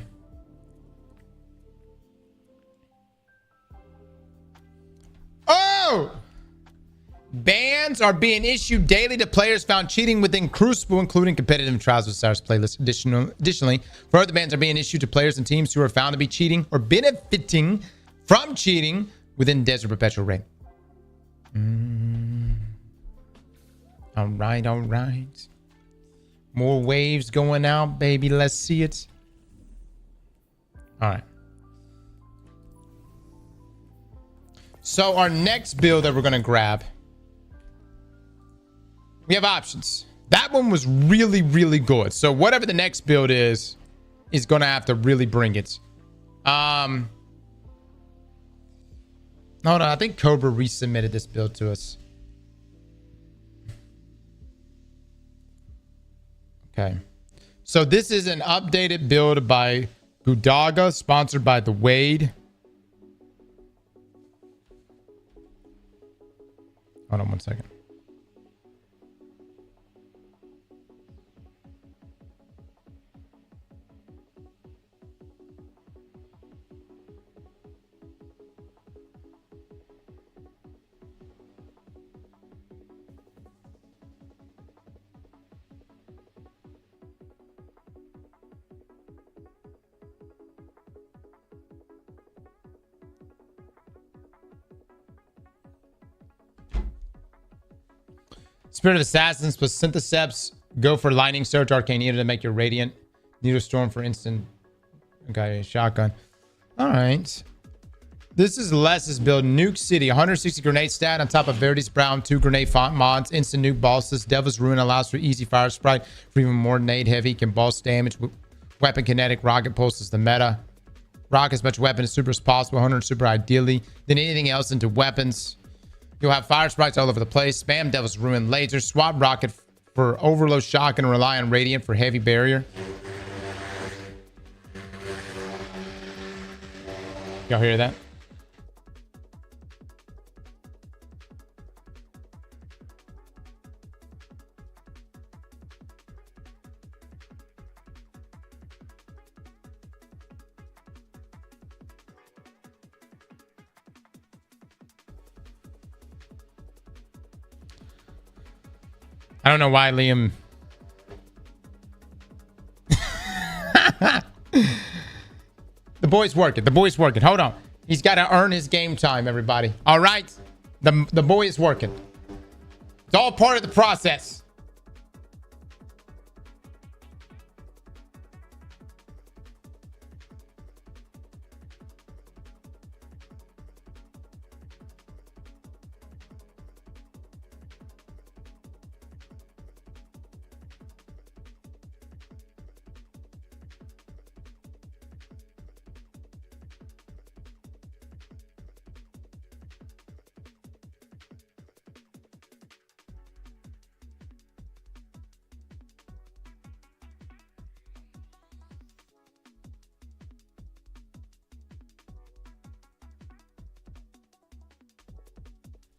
Oh! Bans are being issued daily to players found cheating within Crucible, including competitive trials with Cyrus playlist. Additionally, further bans are being issued to players and teams who are found to be cheating or benefiting from cheating within Desert Perpetual Raid. All right, all right. More waves going out, baby. Let's see it. All right. So our next build that we're going to grab, we have options. That one was really, really good. So whatever the next build is going to have to really bring it. No, I think Cobra resubmitted this build to us. Okay. So this is an updated build by Budaga, sponsored by the Wade. Hold on one second. Spirit of Assassins plus Syntheseps. Go for Lightning Surge, Arcane Needle to make your Radiant. Needle Storm for instant. Okay, shotgun. All right. This is Les's build. Nuke City. 160 grenade stat on top of Verity's Brown. 2 grenade font mods. Instant nuke ballistas. Devil's Ruin allows for easy fire sprite for even more nade heavy. Can boss damage. Weapon kinetic. Rocket pulse is the meta. Rock as much weapon as super as possible. 100 super ideally. Then anything else into weapons. You'll have fire sprites all over the place. Spam Devil's Ruin laser. Swap Rocket for overload shotgun. Rely on Radiant for heavy barrier. Y'all hear that? I don't know why Liam. The boy's working. The boy's working. Hold on. He's got to earn his game time, everybody. All right. The boy is working. It's all part of the process.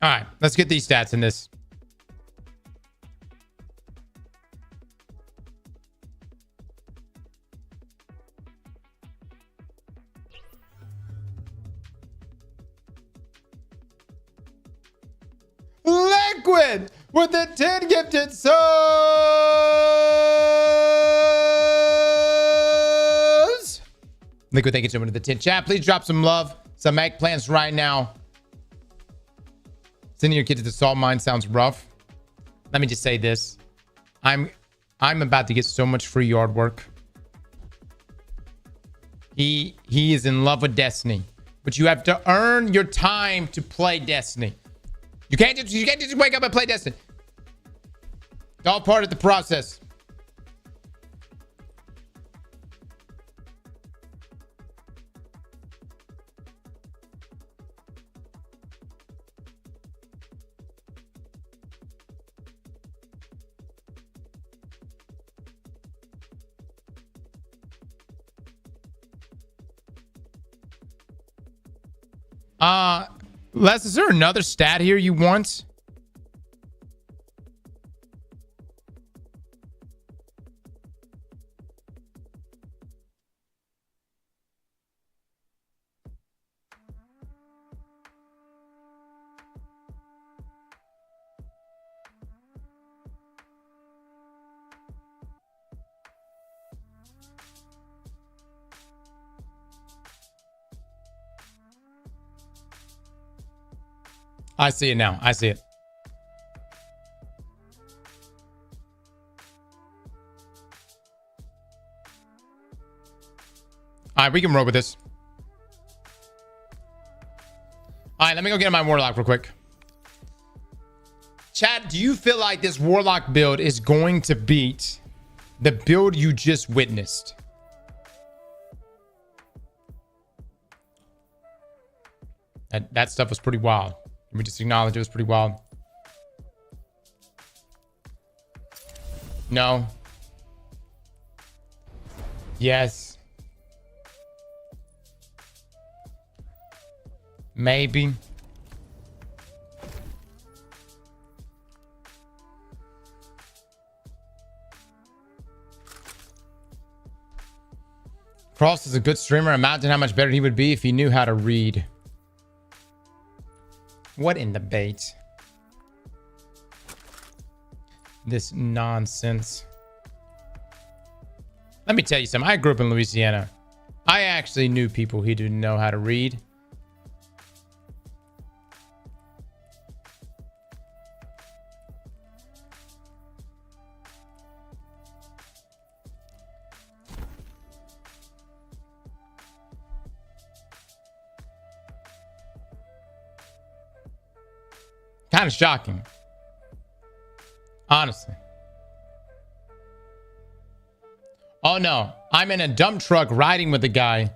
All right, let's get these stats in this. Liquid with the 10 gifted subs. Liquid, thank you so much for the 10. Chat, please drop some love, some eggplants right now. Sending your kid to the salt mine sounds rough. Let me just say this. I'm about to get so much free yard work. He is in love with Destiny. But you have to earn your time to play Destiny. You can't just wake up and play Destiny. It's all part of the process. Les, is there another stat here you want? I see it now. I see it. All right, we can roll with this. All right, let me go get my Warlock real quick. Chat, do you feel like this Warlock build is going to beat the build you just witnessed? That stuff was pretty wild. Let me just acknowledge it was pretty wild. No. Yes. Maybe. Cross is a good streamer. Imagine how much better he would be if he knew how to read. What in the bait? This nonsense. Let me tell you something. I grew up in Louisiana. I actually knew people who didn't know how to read. Kind of shocking. Honestly. Oh no. I'm in a dump truck riding with a guy.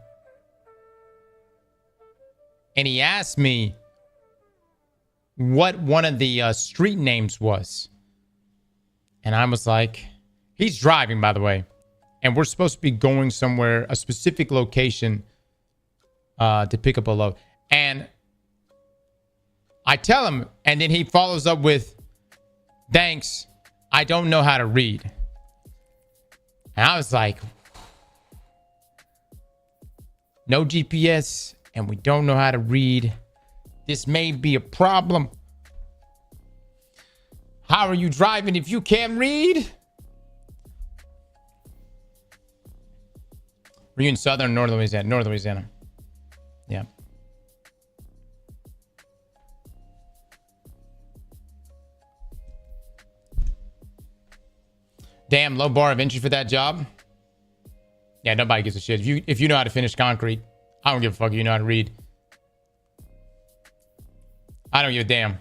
And he asked me what one of the street names was. And I was like, he's driving, by the way. And we're supposed to be going somewhere, a specific location to pick up a load. And I tell him, and then he follows up with, thanks, I don't know how to read. And I was like, no GPS, and we don't know how to read. This may be a problem. How are you driving if you can't read? Were you in southern or northern Louisiana? Northern Louisiana. Yeah. Damn, low bar of entry for that job. Yeah, nobody gives a shit. If you know how to finish concrete, I don't give a fuck if you know how to read. I don't give a damn.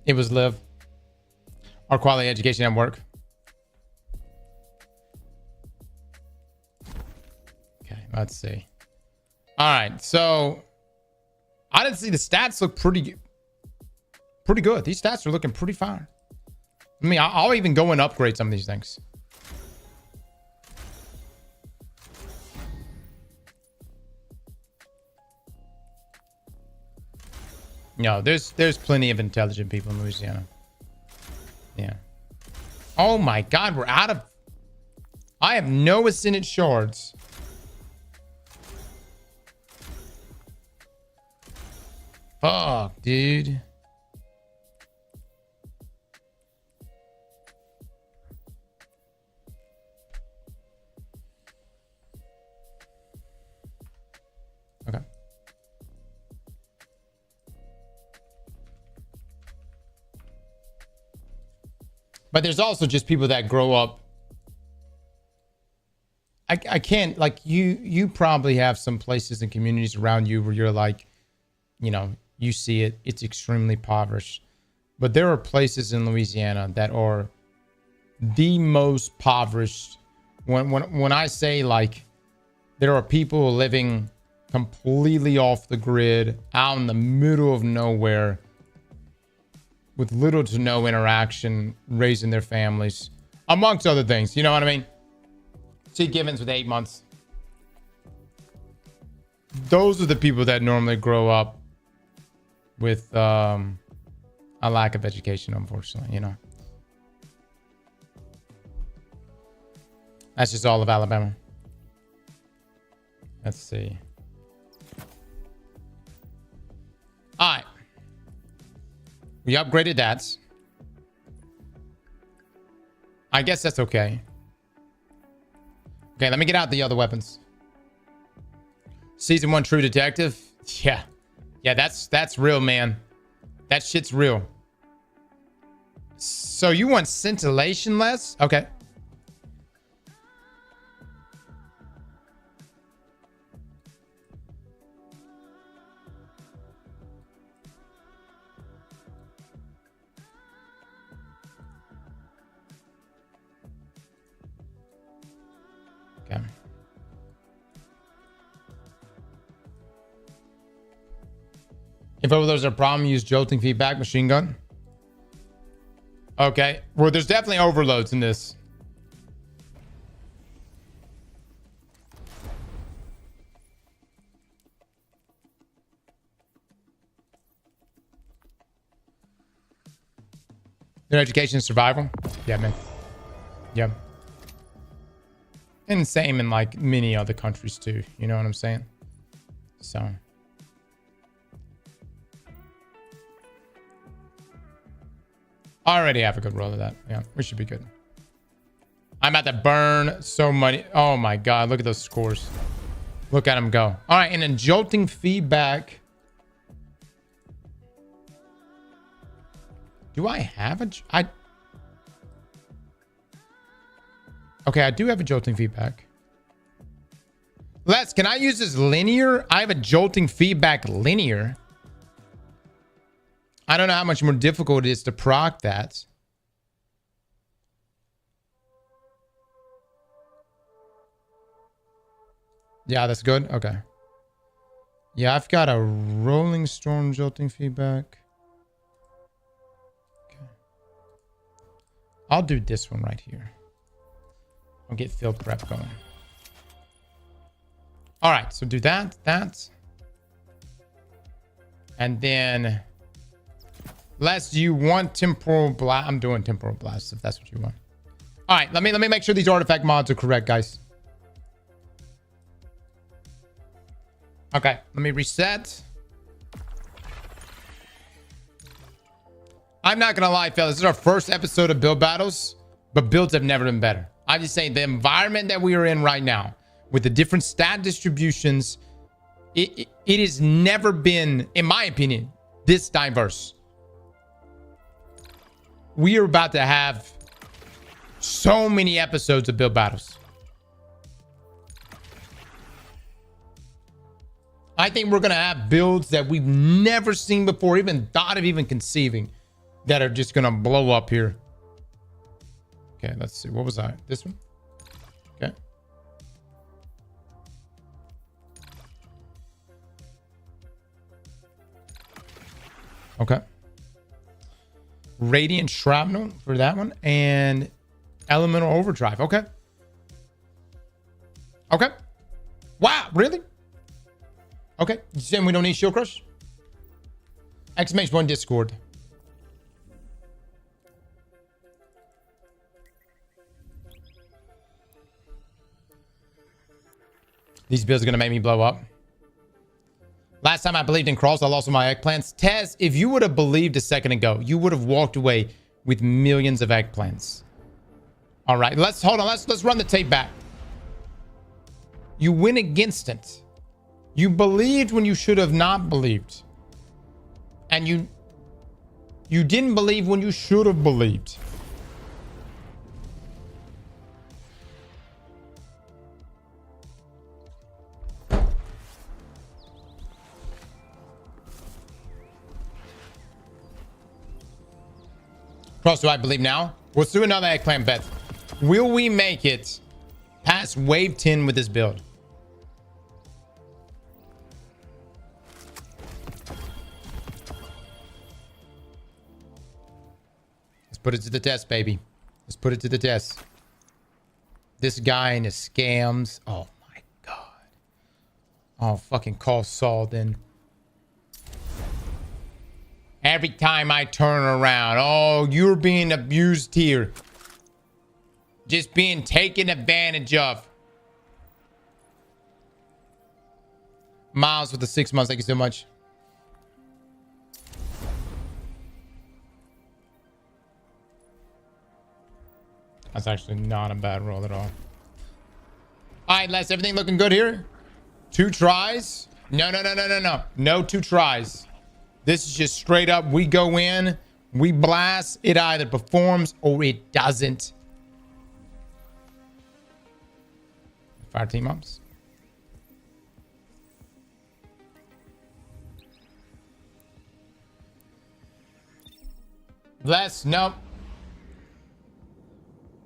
It was live. Our quality education at work. Okay, let's see. All right, so I didn't see the stats look pretty good. These stats are looking pretty fine. I mean, I'll even go and upgrade some of these things. No, there's plenty of intelligent people in Louisiana. Yeah. Oh my God, we're out of... I have no Ascendant Shards. Fuck, dude. Okay. But there's also just people that grow up. I can't, like, you probably have some places and communities around you where you're like, you know, you see it. It's extremely impoverished. But there are places in Louisiana that are the most impoverished. When I say, like, there are people living completely off the grid, out in the middle of nowhere, with little to no interaction, raising their families, amongst other things. You know what I mean? See Givens with 8 months. Those are the people that normally grow up with a lack of education, unfortunately, you know. That's just all of Alabama. Let's see. All right. We upgraded that. I guess that's okay. Okay, let me get out the other weapons. Season 1 True Detective. Yeah. Yeah, that's real, man. That shit's real. So you want scintillation less? Okay. Okay. If overloads are a problem, use jolting feedback machine gun. Okay. Well, there's definitely overloads in this. Their education and survival. Yeah, man. Yeah. And same in like many other countries too. You know what I'm saying? So. I already have a good roll of that. Yeah, we should be good. I'm about to burn so many. Oh my God. Look at those scores. Look at them go. All right. And then jolting feedback. Do I have a... Okay, I do have a jolting feedback. Les, can I use this linear? I have a jolting feedback linear. I don't know how much more difficult it is to proc that. Yeah, that's good. Okay. Yeah, I've got a rolling storm jolting feedback. Okay. I'll do this one right here. I'll get field prep going. All right, so do that. And then... Les, do you want temporal blast? I'm doing temporal blast if that's what you want. All right, let me make sure these artifact mods are correct, guys. Okay, let me reset. I'm not gonna lie, fellas. This is our first episode of build battles, but builds have never been better. I'm just saying the environment that we are in right now, with the different stat distributions, it has never been, in my opinion, this diverse. We are about to have so many episodes of build battles. I think we're going to have builds that we've never seen before, even thought of even conceiving, that are just going to blow up here. Okay, let's see. What was I? This one? Okay. Okay. Radiant Shrapnel for that one. And Elemental Overdrive. Okay. Okay. Wow, really? Okay. You saying we don't need Shield Crush? !1 Discord. These builds are going to make me blow up. Last time I believed in Cross, I lost all my eggplants. Tez, if you would have believed a second ago, you would have walked away with millions of eggplants. All right, let's hold on. Let's run the tape back. You went against it. You believed when you should have not believed. And you didn't believe when you should have believed. Cross, do I believe now? Let's do another eggplant bet. Will we make it past wave 10 with this build? Let's put it to the test, baby. Let's put it to the test. This guy and his scams. Oh my god. Oh, fucking call Saul then. Every time I turn around, oh, you're being abused here. Just being taken advantage of. Miles with the 6 months. Thank you so much. That's actually not a bad roll at all. All right, Les, everything looking good here? 2 tries? No. No 2 tries. This is just straight up. We go in, we blast. It either performs or it doesn't. Fire team ups. Les, nope.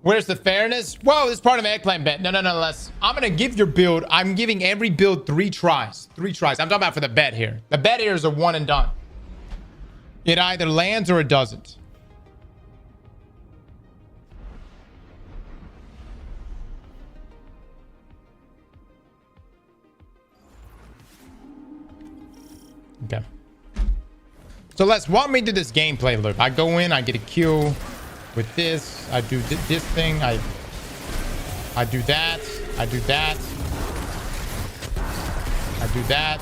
Where's the fairness? Whoa, this is part of an eggplant bet. No, Les. I'm going to give your build. I'm giving every build 3 tries. 3 tries. I'm talking about for the bet here. The bet here is a one and done. It either lands or it doesn't. Okay. So let's walk me through this gameplay loop. I go in, I get a kill with this. I do this thing. I do that. I do that. I do that.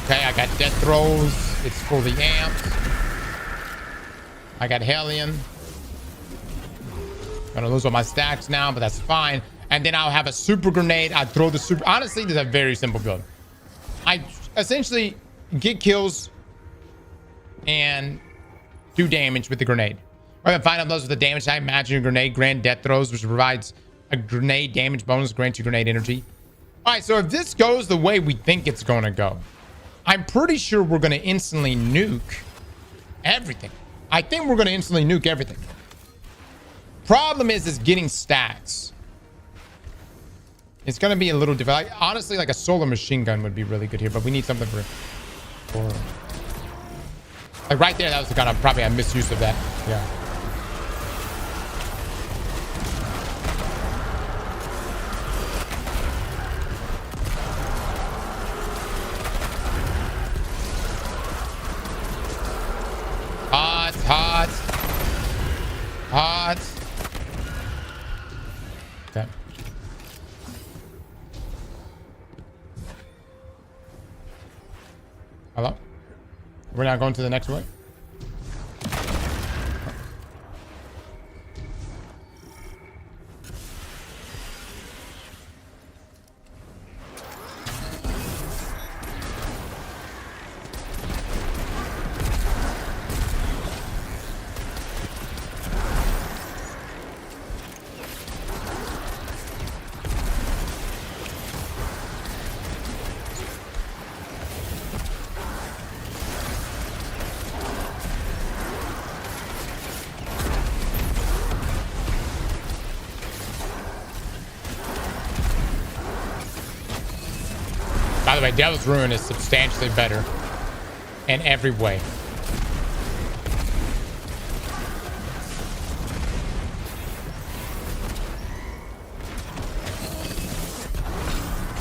Okay, I got death throws. It's fully amped. I got Hellion. Gonna lose all my stacks now, but that's fine. And then I'll have a super grenade. I throw the super. Honestly, this is a very simple build. I essentially get kills and do damage with the grenade. Or then final blows with the damage type. Imagine your grenade grant death throws, which provides a grenade damage bonus, grants you grenade energy. All right, so if this goes the way we think it's going to go, I'm pretty sure we're going to instantly nuke everything. I think we're going to instantly nuke everything. Problem is getting stacks. It's going to be a little difficult. Honestly, like a solar machine gun would be really good here, but we need something for like right there. That was the kind of probably a misuse of that. Yeah. Hot. Okay. Hello? We're not going to the next way? By the way, Devil's Ruin is substantially better in every way.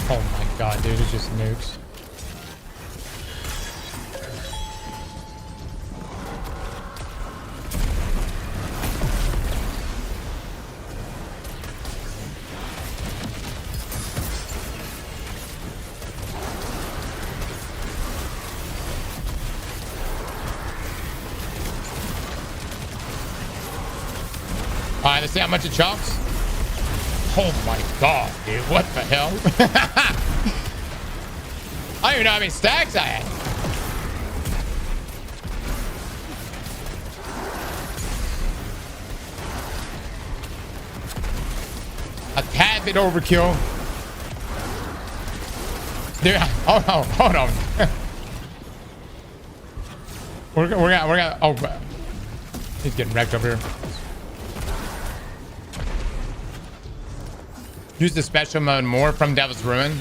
Oh my god, dude, it just nukes. Alright, let's see how much it chunks. Oh my god, dude. What the hell? I don't even know how many stacks I had. A tad bit overkill. Dude, oh no, hold on. we're gonna, oh, he's getting wrecked over here. Use the special mode more from Devil's Ruin.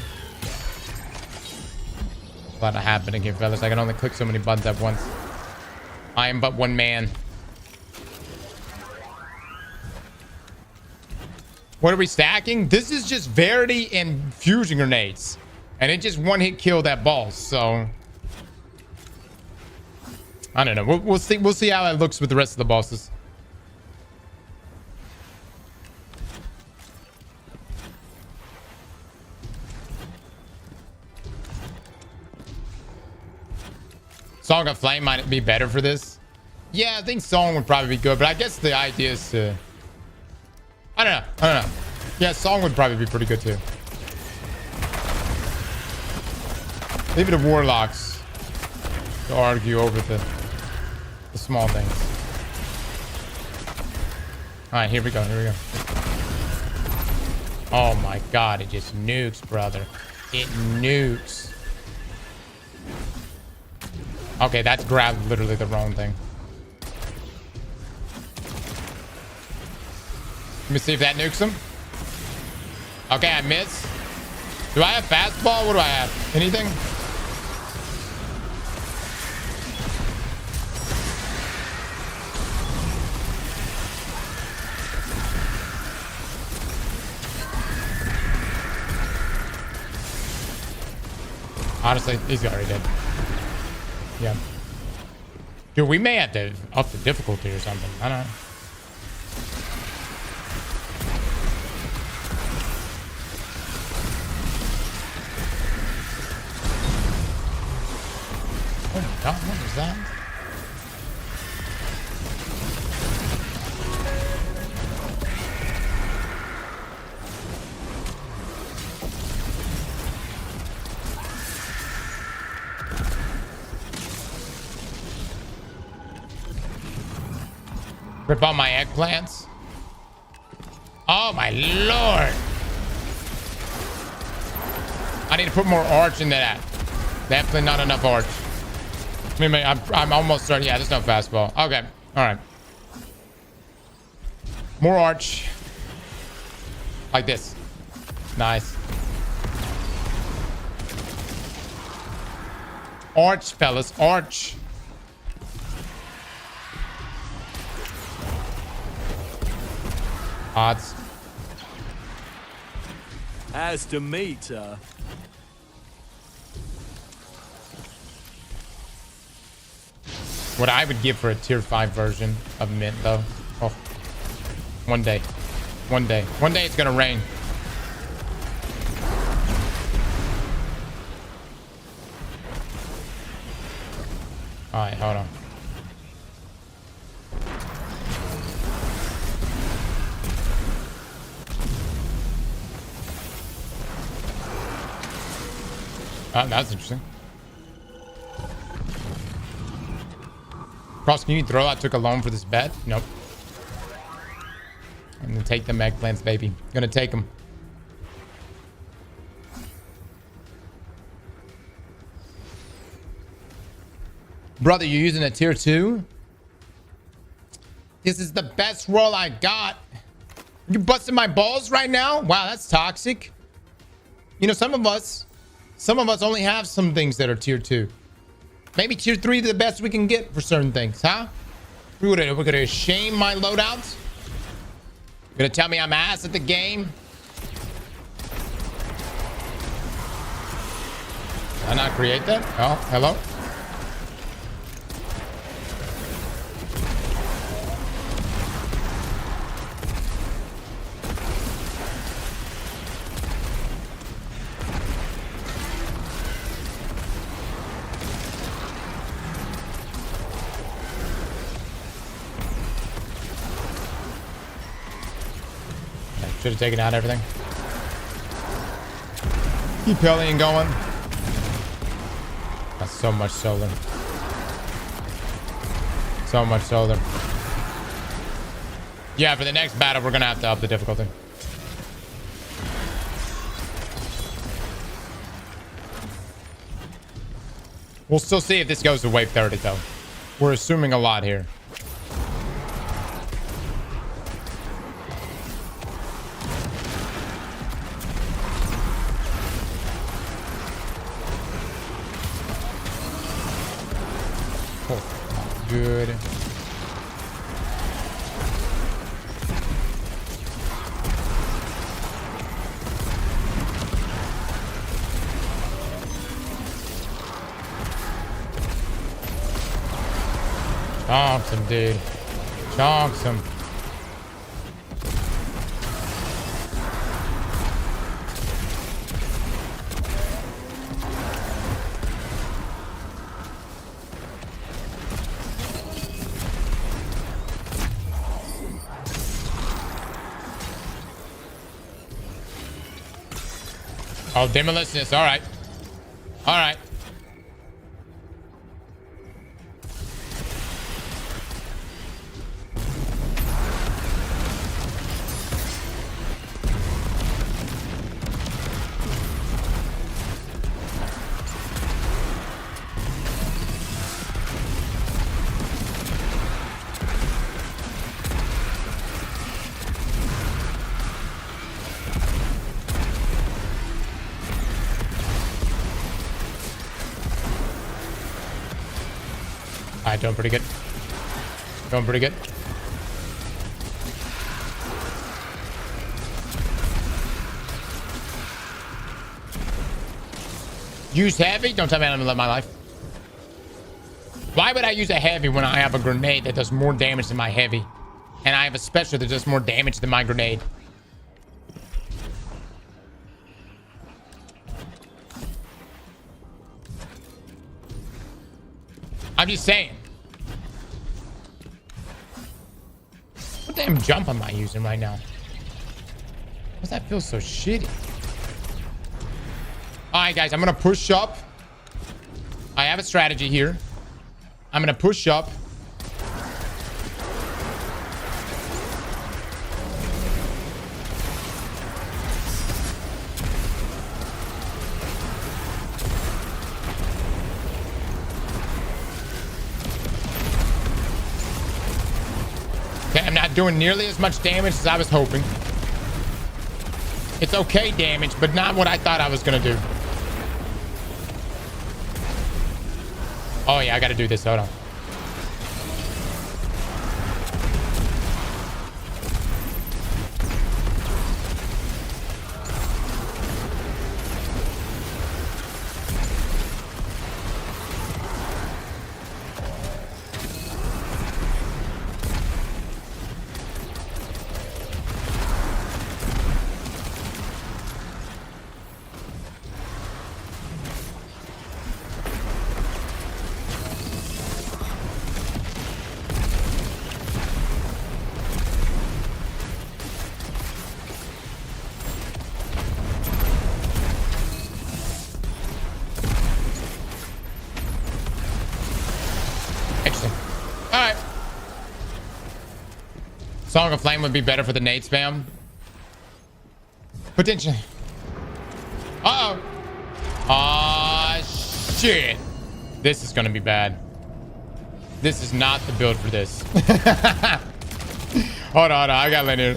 A lot of happening here, fellas. I can only click so many buttons at once. I am but one man. What are we stacking? This is just Varity and fusion grenades. And it just one-hit killed that boss, so... I don't know. We'll see. We'll see how it looks with the rest of the bosses. Song of Flame might be better for this. Yeah, I think Song would probably be good, but I guess the idea is to... I don't know. Yeah, Song would probably be pretty good too. Leave it to Warlocks to argue over the small things. All right, here we go. Oh my God, it just nukes, brother. It nukes. Okay, that's grabbed literally the wrong thing. Let me see if that nukes him. Okay, I missed. Do I have fastball? What do I have? Anything? Honestly, he's already dead. Yeah. Dude, we may have to up the difficulty or something. I don't know. Oh my God, what was that? Rip out my eggplants. Oh my Lord. I need to put more arch into that. Definitely not enough arch. I'm almost starting. Yeah, there's no fastball. Okay. All right. More arch. Like this. Nice. Arch, fellas. Arch. Odds. As to meet, what I would give for a tier 5 version of Mint, though. Oh. One day. One day it's gonna rain. Alright, hold on. Oh, that's interesting. Cross, can you throw out? Took a loan for this bet? Nope. I'm gonna take them eggplants, baby. Gonna take them. Brother, you're using a tier 2? This is the best roll I got. You busting my balls right now? Wow, that's toxic. You know, some of us only have some things that are tier 2. Maybe tier 3 is the best we can get for certain things, huh? We're gonna shame my loadouts? You're gonna tell me I'm ass at the game? Did I not create that? Oh, hello? Should have taken out everything. Keep pelling going. That's so much solar. So much solar. Yeah, for the next battle, we're gonna have to up the difficulty. We'll still see if this goes to wave 30, though. We're assuming a lot here. Oh, good. Chonks him, dude. Chonks him. Oh, Demolicious. All right. All right. All right, doing pretty good. Doing pretty good. Use heavy? Don't tell me I'm gonna live my life. Why would I use a heavy when I have a grenade that does more damage than my heavy? And I have a special that does more damage than my grenade. I'm just saying. What damn jump am I using right now? Why does that feel so shitty? All right, guys, I'm gonna push up. I have a strategy here. I'm gonna push up. Okay, I'm not doing nearly as much damage as I was hoping. It's okay damage, but not what I thought I was gonna do. Oh yeah, I gotta do this. Hold on. Song of Flame would be better for the nade spam. Potentially. Uh-oh. Ah, shit. This is gonna be bad. This is not the build for this. Hold on, I got Linear.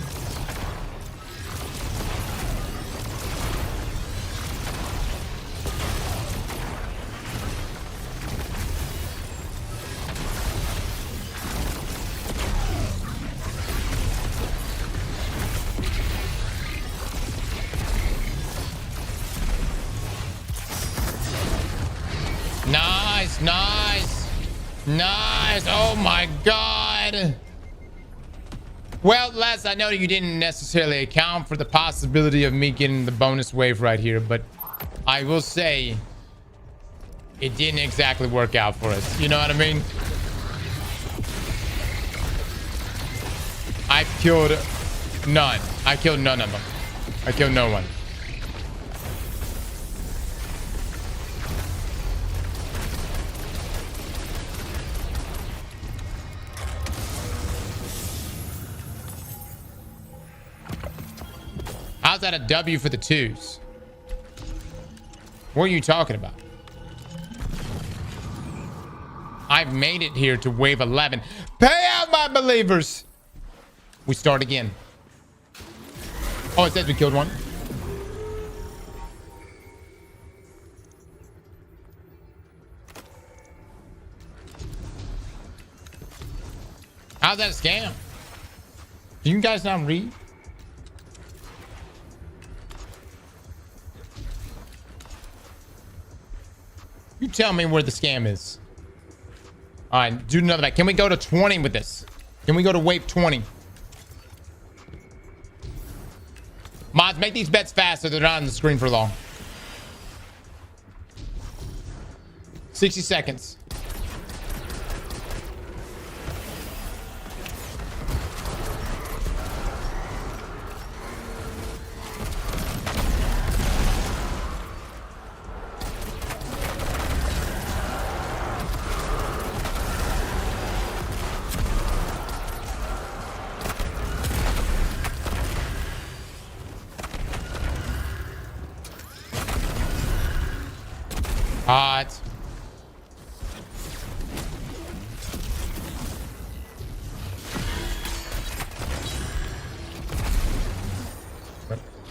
Nice. Oh my god. Well, Les, I know you didn't necessarily account for the possibility of me getting the bonus wave right here, but I will say it didn't exactly work out for us. You know what I mean? I killed none. I killed none of them. I killed no one. How's that a W for the twos? What are you talking about? I've made it here to wave 11. Pay out, my believers. We start again. Oh, it says we killed one. How's that a scam? Do you guys not read? You tell me where the scam is. All right, do another bet. Can we go to 20 with this? Can we go to wave 20? Mods, make these bets fast so they're not on the screen for long. 60 seconds. Hot.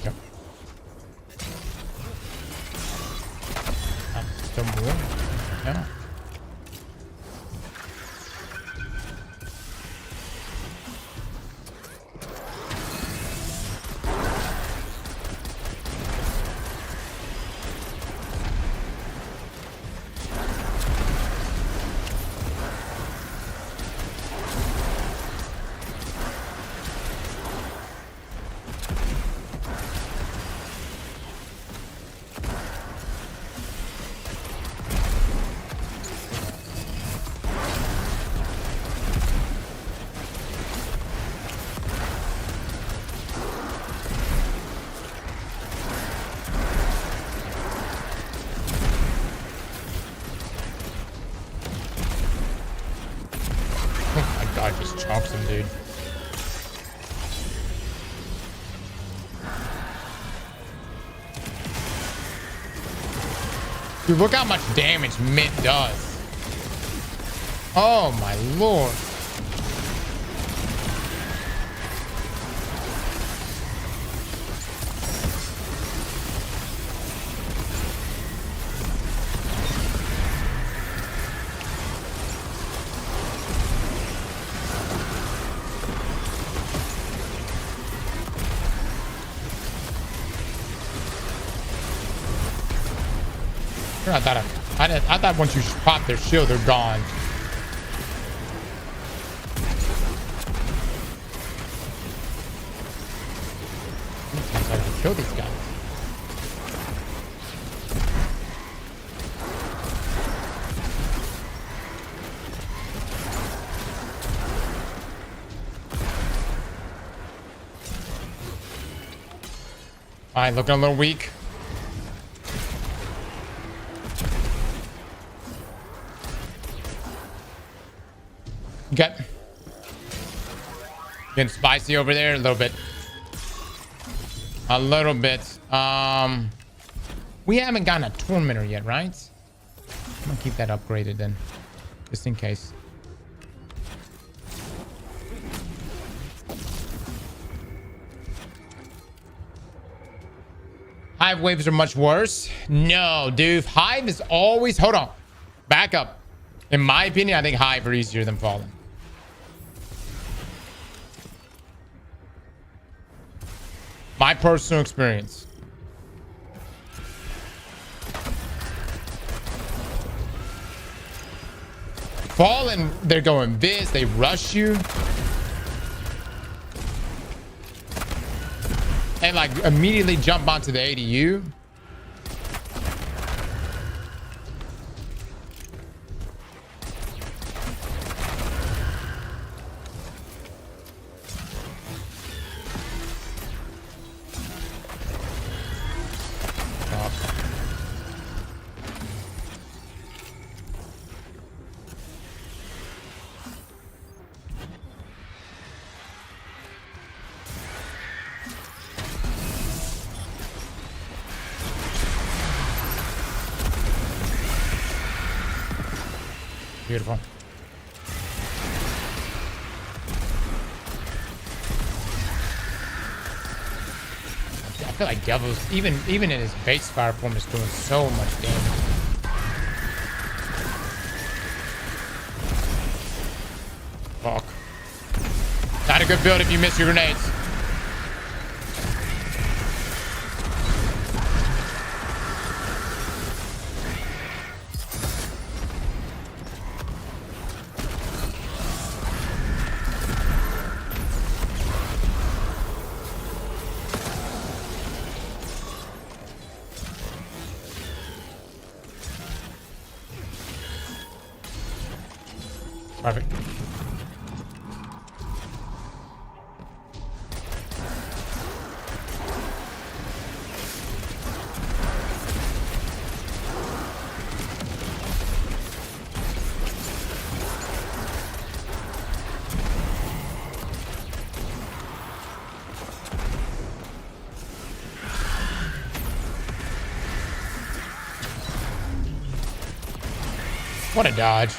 Yep. Still more. Yeah. I just chopped him, dude. Dude, look how much damage Mint does. Oh my lord. I thought once you pop their shield, they're gone. Sometimes I can kill these guys. All right, looking a little weak. Okay. Getting spicy over there a little bit. A little bit. We haven't gotten a tormentor yet, right? I'm gonna keep that upgraded then, just in case. Hive waves are much worse. No, dude. Hive is always... Hold on. Back up. In my opinion, I think Hive are easier than Fallen. My personal experience. Fallen, they're going Viz, they rush you. And like immediately jump onto the ADU. Beautiful. I feel like Devil's, even in his base fire form, is doing so much damage. Fuck. Not a good build if you miss your grenades. Perfect. What a dodge.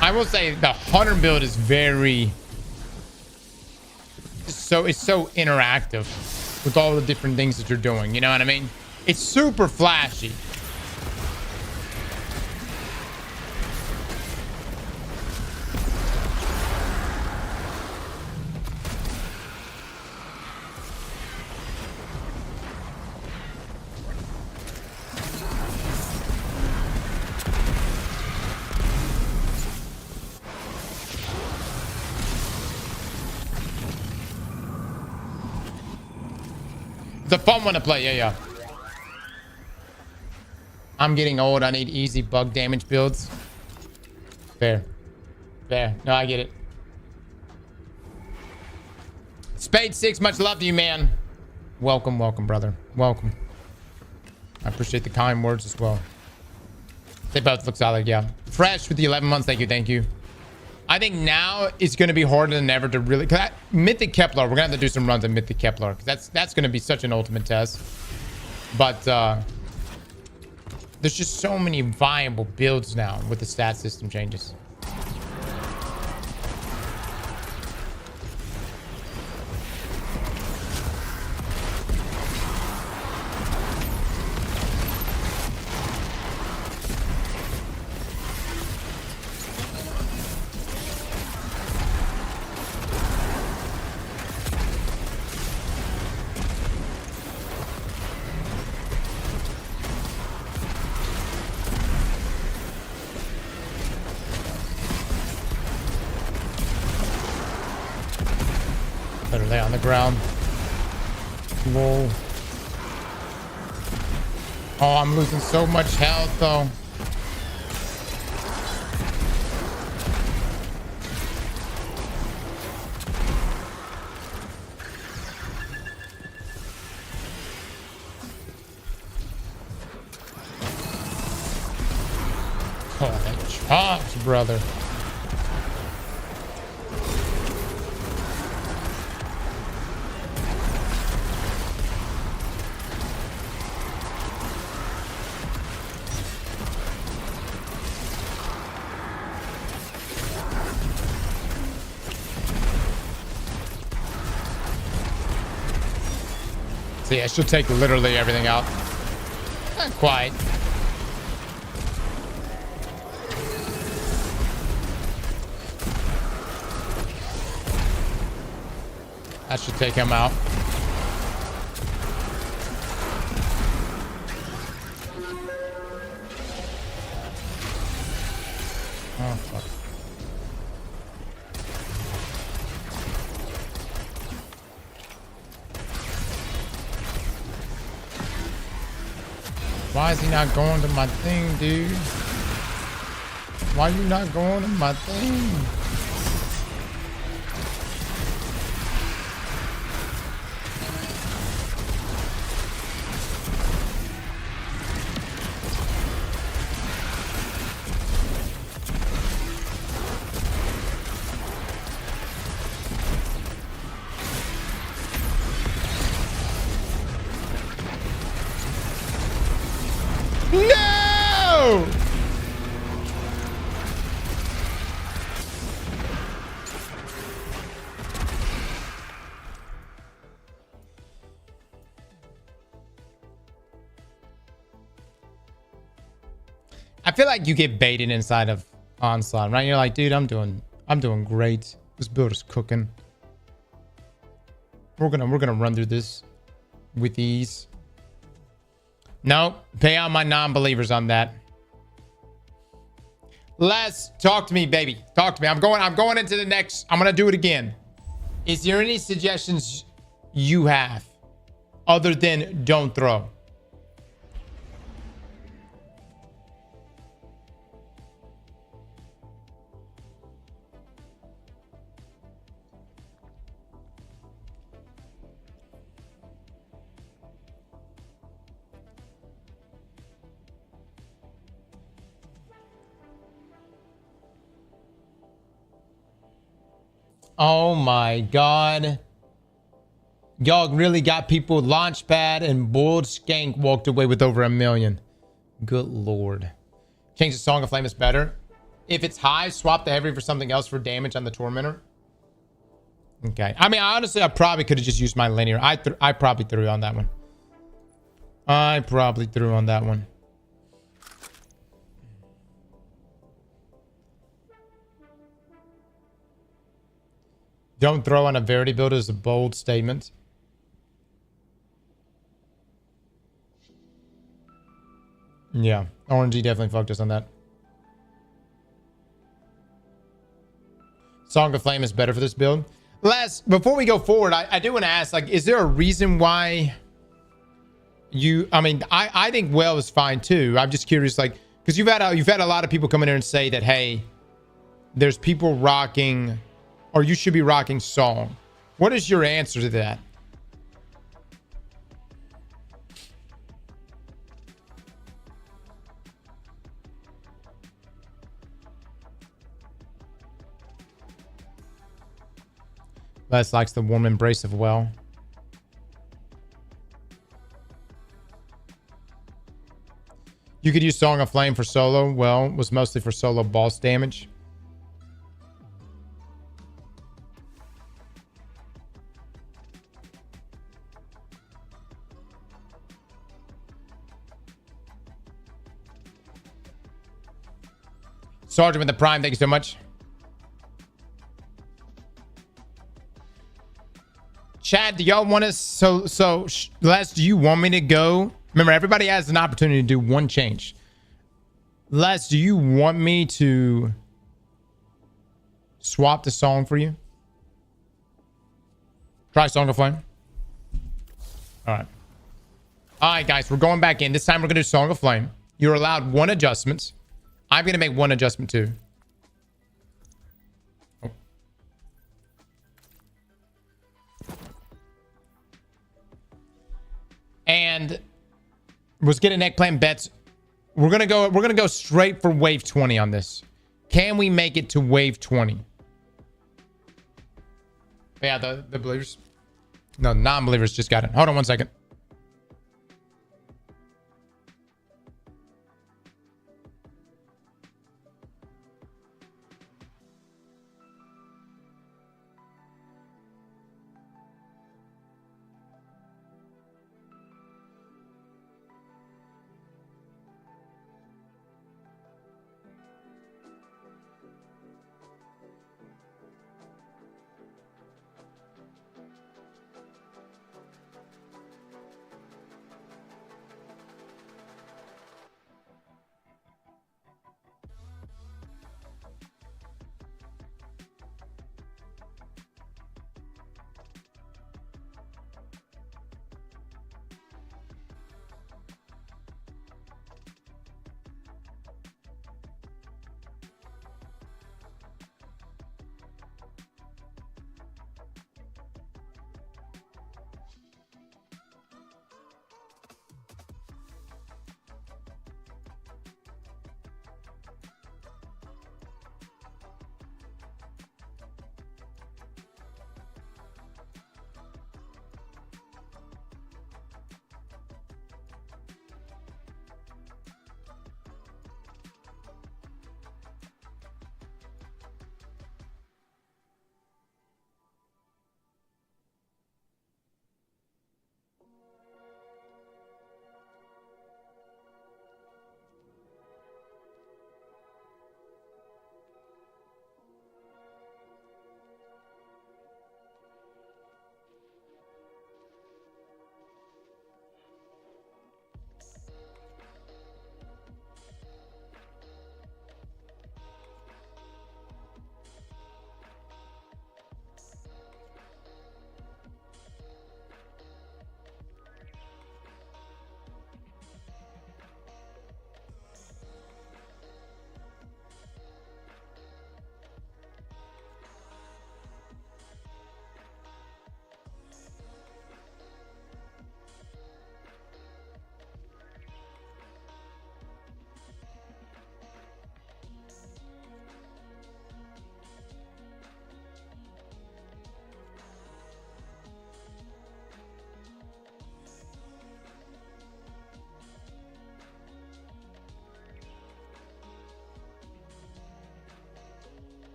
I will say the hunter build is very it's so interactive with all the different things that you're doing, you know what I mean? It's super flashy. It's a fun one to play. Yeah. I'm getting old. I need easy bug damage builds. Fair. No, I get it. Spade 6, much love to you, man. Welcome, brother. Welcome. I appreciate the kind words as well. They both look solid, yeah. Fresh with the 11 months. Thank you. I think now it's going to be harder than ever to really... Cause Mythic Kepler, we're going to have to do some runs on Mythic Kepler. Because that's going to be such an ultimate test. But there's just so many viable builds now with the stat system changes. Better lay on the ground. Whoa. Oh, I'm losing so much health, though. Oh, that chops, brother. So yeah, she'll take literally everything out. Not quite. That should take him out. Oh, fuck. Why is he not going to my thing, dude? Why you not going to my thing? feel like you get baited inside of Onslaught, right? You're like, dude, I'm doing great. This build is cooking. We're gonna run through this with ease. No, pay out my non-believers on that. Les, talk to me, baby. Talk to me. I'm going into the next. I'm gonna do it again. Is there any suggestions you have other than don't throw? Oh my God. Y'all really got people Launchpad and Bold Skank walked away with over 1 million. Good Lord. Change the Song of Flame is better. If it's high, swap the heavy for something else for damage on the Tormentor. Okay. I mean, honestly, I probably could have just used my linear. I probably threw on that one. I probably threw on that one. Don't throw on a Varity build is a bold statement. Yeah, RNG definitely fucked us on that. Song of Flame is better for this build. Last, before we go forward, I do want to ask, like, is there a reason why you? I mean, I think Well is fine too. I'm just curious, like, because you've had a lot of people come in here and say that, hey, there's people rocking, or you should be rocking Song. What is your answer to that? Les likes the warm embrace of Well. You could use Song of Flame for solo. Well, was mostly for solo boss damage. Sergeant with the Prime, thank you so much. Chad, do y'all want us? Les, do you want me to go? Remember, everybody has an opportunity to do one change. Les, do you want me to swap the song for you? Try Song of Flame. All right. All right, guys, we're going back in. This time we're going to do Song of Flame. You're allowed 1 adjustment. I'm going to make 1 adjustment too. Oh. And was getting eggplant bets. We're going to go straight for wave 20 on this. Can we make it to wave 20? Yeah, the believers. No, non-believers just got it. Hold on 1 second.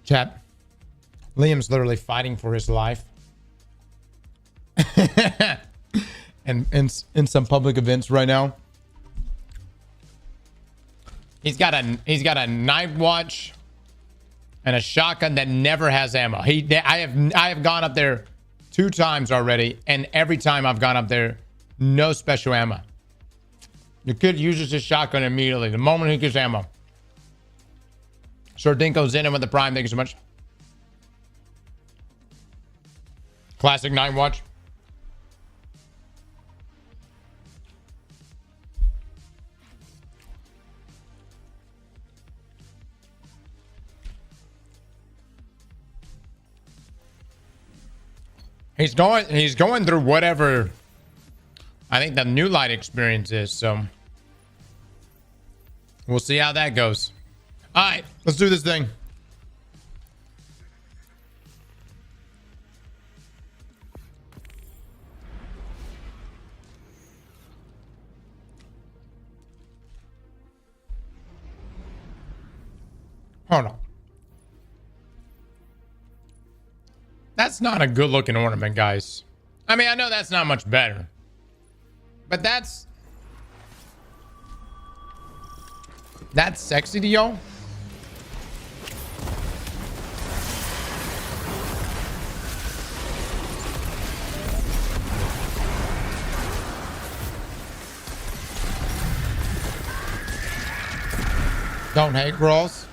Chat. Liam's literally fighting for his life. And in some public events right now. He's got a night watch and a shotgun that never has ammo. I have gone up there 2 times already, and every time I've gone up there, no special ammo. The kid uses his shotgun immediately the moment he gets ammo. Sir Dinko's in him with the prime. Thank you so much. Classic night watch. He's going through whatever I think the new light experience is, so we'll see how that goes. All right, let's do this thing. Hold on. That's not a good looking ornament, guys. I mean, I know that's not much better, but that's sexy to y'all. Don't hate girls.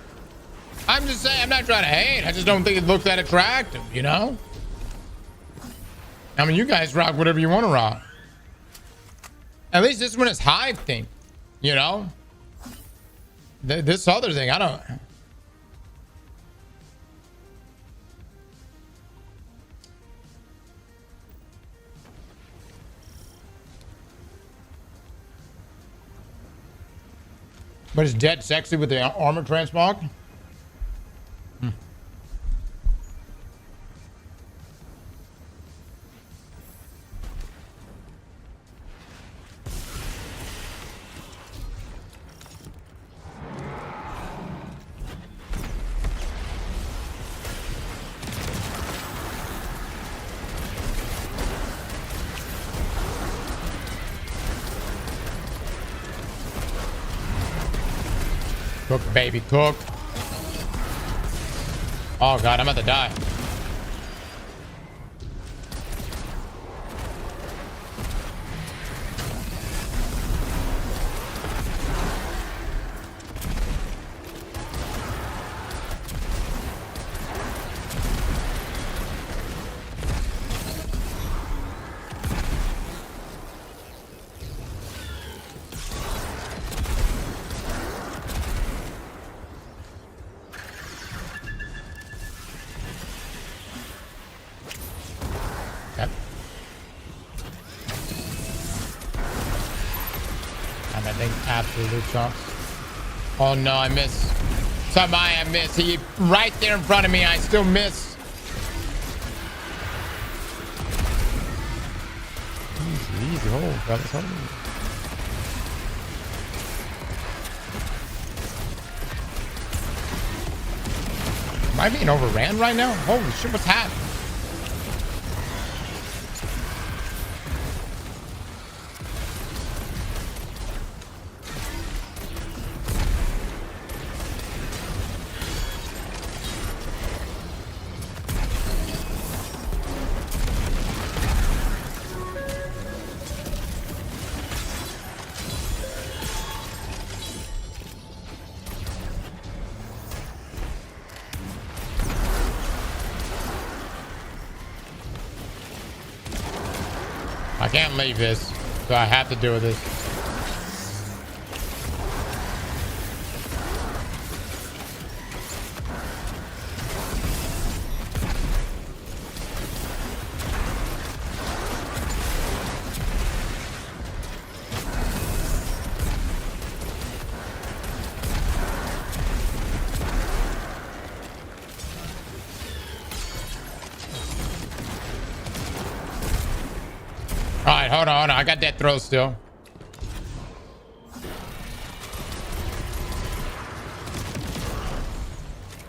I'm just saying, I'm not trying to hate. I just don't think it looks that attractive, you know? I mean, you guys rock whatever you want to rock. At least this one is Hive thing, you know? This other thing, I don't... But it's dead sexy with the armor transmog. Cook, baby, cook. Oh god, I'm about to die. Absolute chunks. Oh no, I missed. Somebody I missed. He right there in front of me. I still miss. Easy, easy. Oh, brother. Am I being overran right now? Holy shit, what's happening? I can't leave this, so I have to deal with this. Alright, hold on. I got death throw still.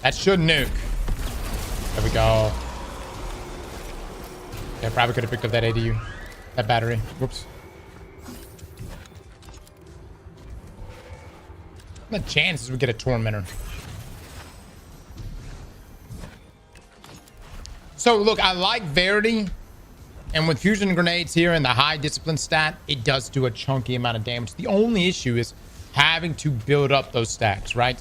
That should nuke. There we go. Yeah, probably could have picked up that ADU. That battery. Whoops. The chances we get a Tormentor. So look, I like Varity, and with fusion grenades here and the high discipline stat, it does do a chunky amount of damage. The only issue is having to build up those stacks, right?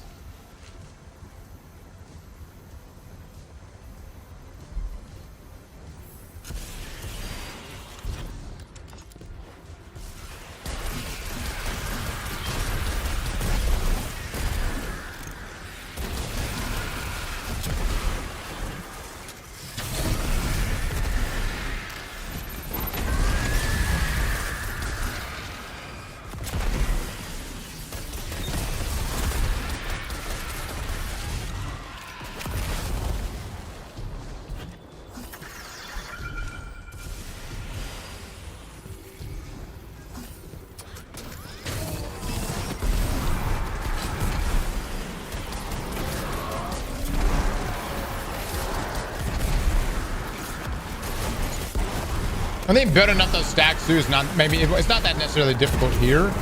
I think building up those stacks too is not, maybe it's not that necessarily difficult here,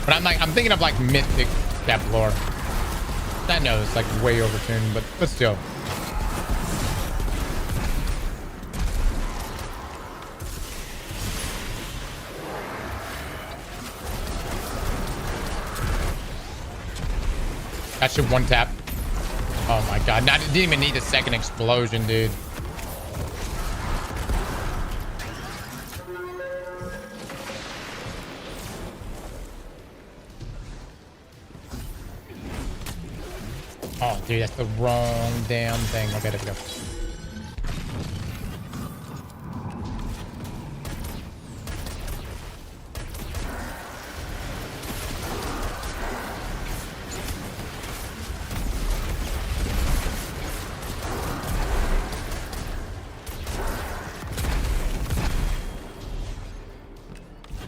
but I'm thinking of like mythic step lore. I know it's like way overtuned, but still. That should one tap. Oh my god! I didn't even need a second explosion, dude. Oh, dude, that's the wrong damn thing. Okay, there we go.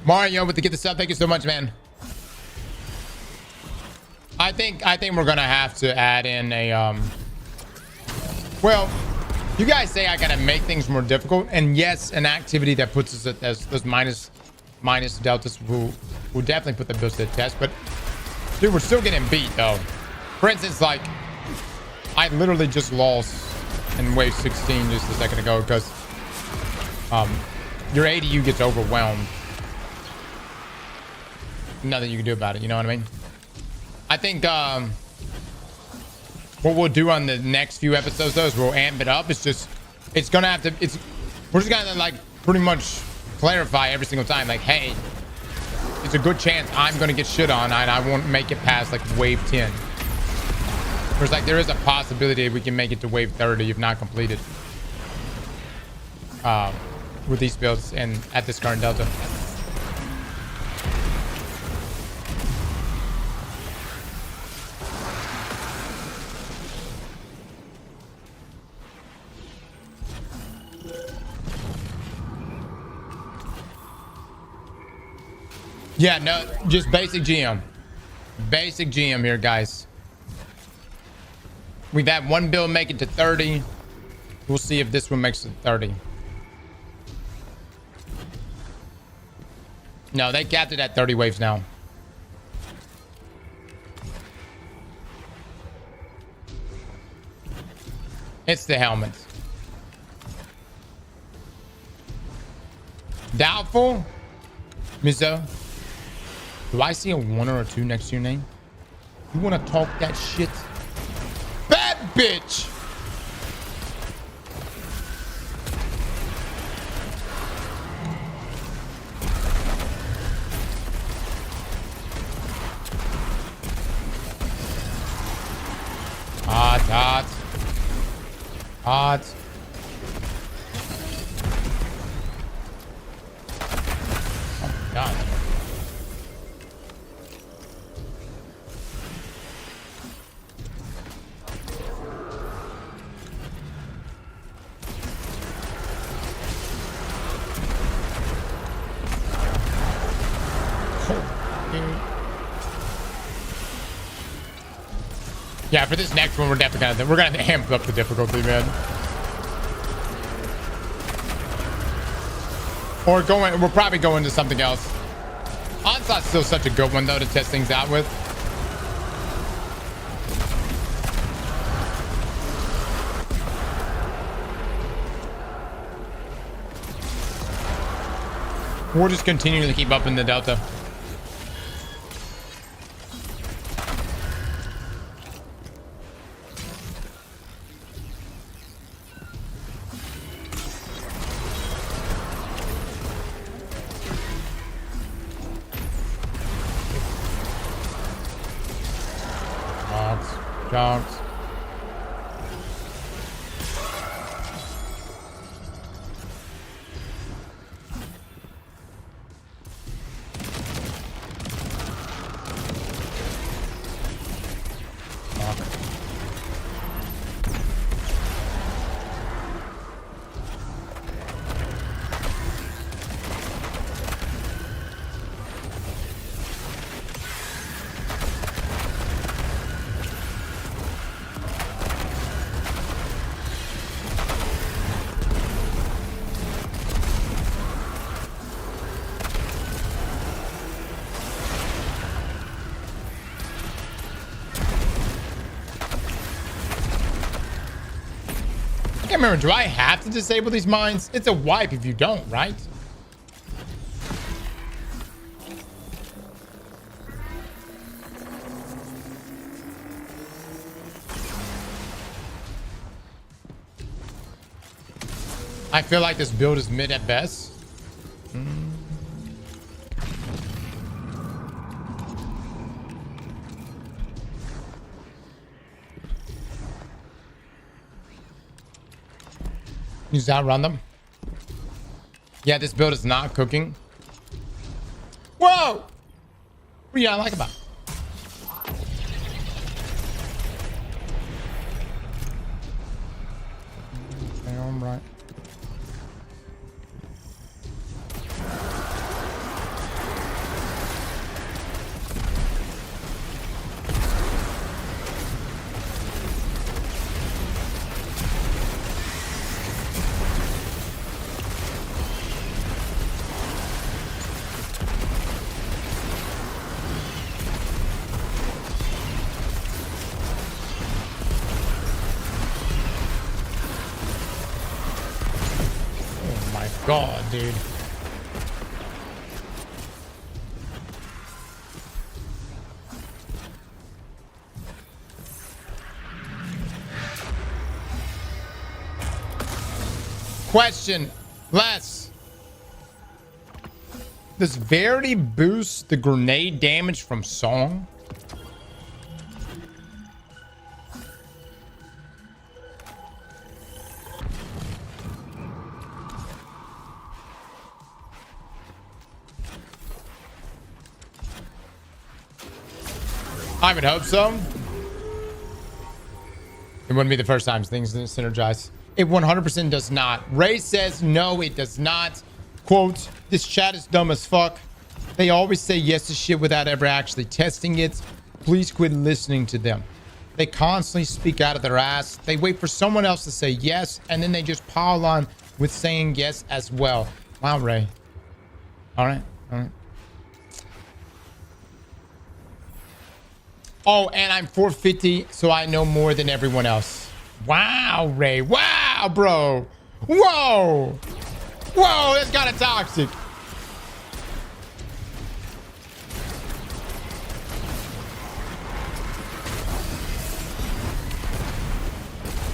Mario with the get the sub. Thank you so much, man. I think we're gonna have to add in a well, you guys say I gotta make things more difficult, and yes, an activity that puts us at those minus deltas will definitely put the builds to the test. But dude, we're still getting beat though. For instance, like I literally just lost in wave 16 just a second ago because your ADU gets overwhelmed. Nothing you can do about it, you know what I mean? I think what we'll do on the next few episodes though is we'll amp it up. It's gonna have to, we're just gonna like pretty much clarify every single time, like, hey, it's a good chance I'm gonna get shit on and I won't make it past like wave 10. Whereas like there is a possibility we can make it to wave 30 if not completed with these builds and at this current delta. Yeah, no, just basic GM. Basic GM here, guys. We've had one build make it to 30. We'll see if this one makes it 30. No, they capped it at 30 waves now. It's the helmet. Doubtful? Mizo? Do I see a 1 or a 2 next to your name? You want to talk that shit? Bad bitch! Hot. Hot. Oh, God. Yeah, for this next one, we're definitely gonna amp up the difficulty, man. Or we're probably going to something else. Onslaught's still such a good one, though, to test things out with. We're just continuing to keep up in the Delta. Shoutouts. I can't remember, do I have to disable these mines? It's a wipe if you don't, right? I feel like this build is mid at best. Use that, run them. Yeah, this build is not cooking. Whoa! What do you not like about it? Okay, I'm right. God, dude. Question. Les. Does Varity boost the grenade damage from Song? I would hope so. It wouldn't be the first time things didn't synergize. It 100% does not. Ray says no, it does not. Quote, this chat is dumb as fuck. They always say yes to shit without ever actually testing it. Please quit listening to them. They constantly speak out of their ass. They wait for someone else to say yes, and then they just pile on with saying yes as well. Wow, Ray. All right, all right. Oh, and I'm 450, so I know more than everyone else. Wow, Ray. Wow, bro. Whoa. Whoa, that's kind of toxic.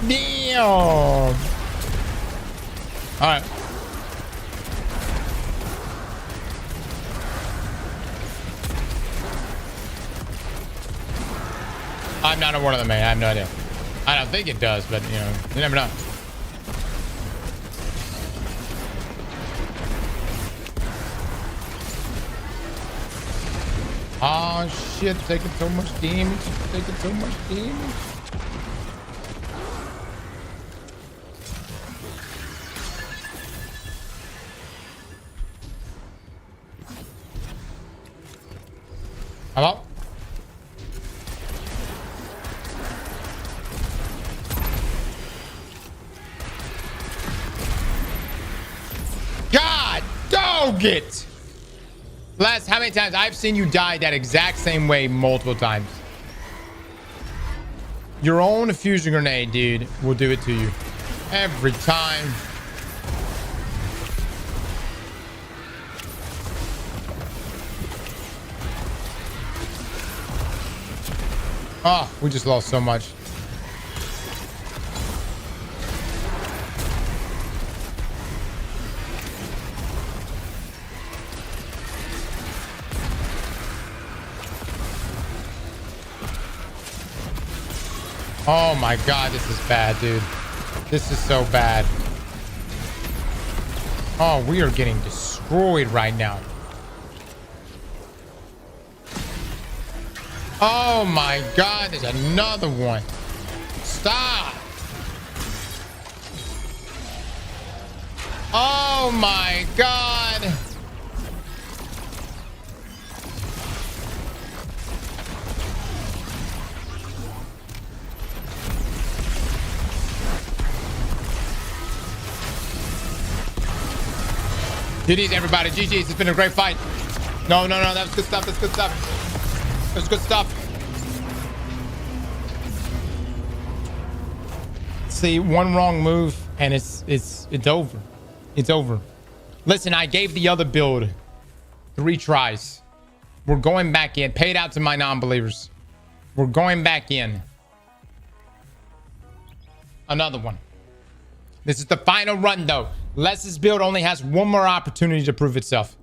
Damn. All right. I'm not a one of them, man. I have no idea. I don't think it does, but, you know, you never know. Oh, shit. Taking so much damage. Taking so much damage. Hello? God broke it. Last, how many times I've seen you die that exact same way multiple times. Your own fusion grenade, dude, will do it to you. Every time. Oh, we just lost so much. Oh my god, this is bad, dude. This is so bad. Oh, we are getting destroyed right now. Oh my god, there's another one. Stop. Oh my god. GG's, everybody. GG's. It's been a great fight. No. That's good stuff. That's good stuff. That's good stuff. See, one wrong move and it's over. It's over. Listen, I gave the other build 3 tries. We're going back in. Paid out to my non-believers. We're going back in. Another one. This is the final run, though. Les's build only has one more opportunity to prove itself.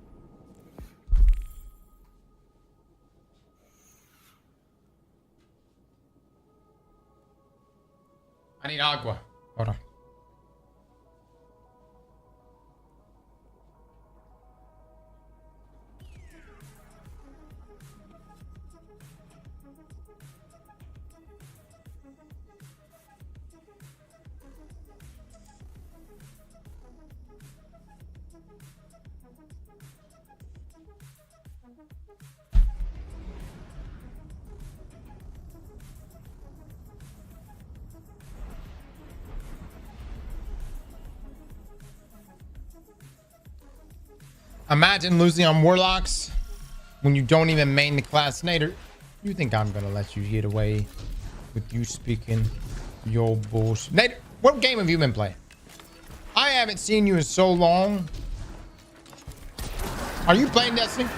I need agua. Hold on. Imagine losing on Warlocks when you don't even main the class Nader. You think I'm gonna let you get away with you speaking your bullshit? Nader, what game have you been playing? I haven't seen you in so long. Are you playing Destiny?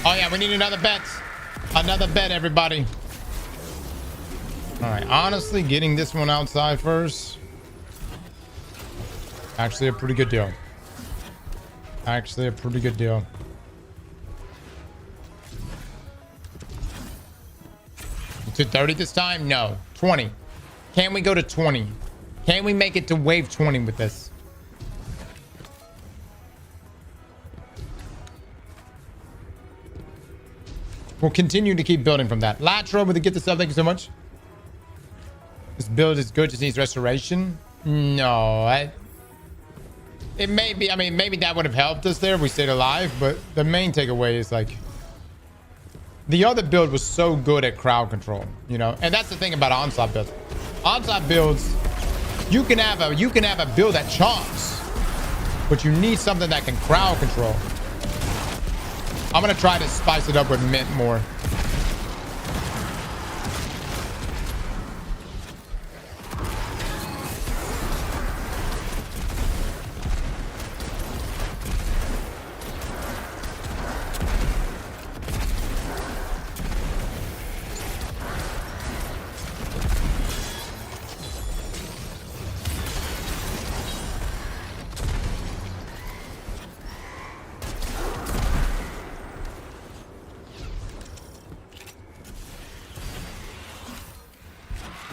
Oh yeah, we need another bet. Another bet, everybody. All right, honestly, getting this one outside first. Actually a pretty good deal. Actually a pretty good deal. To 30 this time? No. 20. Can we go to 20? Can we make it to wave 20 with this? We'll continue to keep building from that. Latro with the gift of stuff. Thank you so much. This build is good. Just needs restoration. No. It may be. I mean, maybe that would have helped us there if we stayed alive. But the main takeaway is like the other build was so good at crowd control, you know. And that's the thing about onslaught builds. Onslaught builds, you can have a build that chomps, but you need something that can crowd control. I'm gonna try to spice it up with mint more.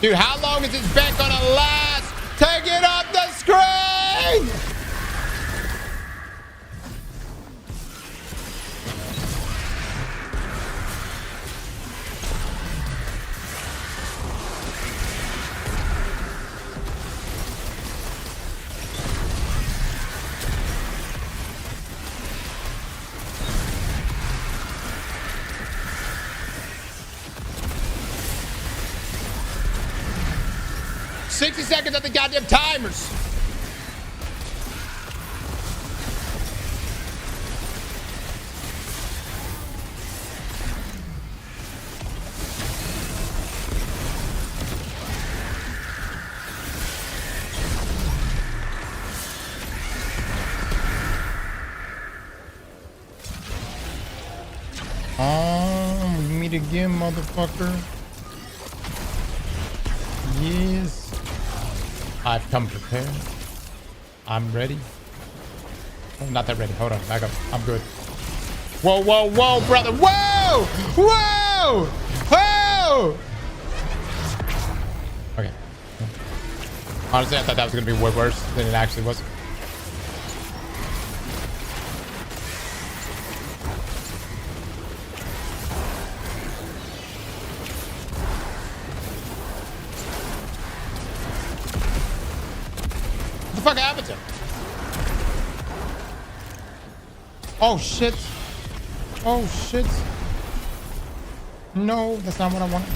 Dude, how long is this bet gonna last? Take it off the screen! 60 seconds on the goddamn timers. Meet again, motherfucker. Yes. I've come prepared. I'm ready. Oh, not that ready. Hold on. Back up. I'm good. Whoa, whoa, whoa, brother. Whoa! Whoa! Whoa! Okay. Honestly, I thought that was going to be way worse than it actually was. What the fuck happened to him? Oh shit. Oh shit. No, that's not what I wanted.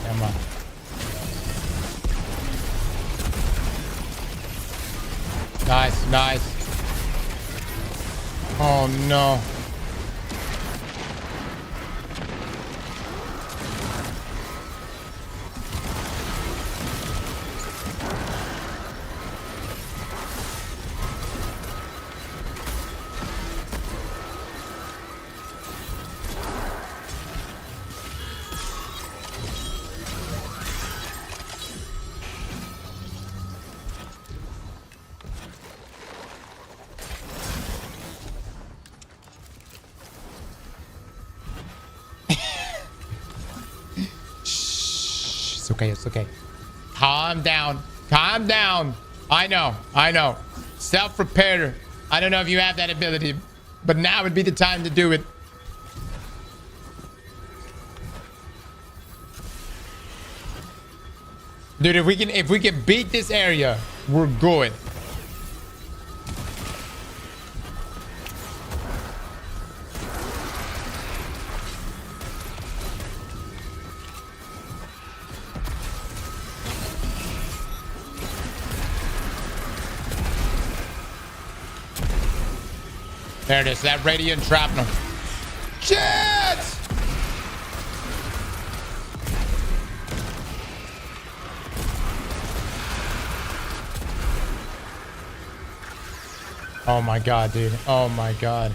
Come on. Nice, nice. Oh no. It's okay, it's okay. Calm down. Calm down. I know. I know. Self-repair. I don't know if you have that ability, but now would be the time to do it. Dude, if we can beat this area, we're good. There it is, that radiant shrapnel. Shit! Oh my god, dude. Oh my god.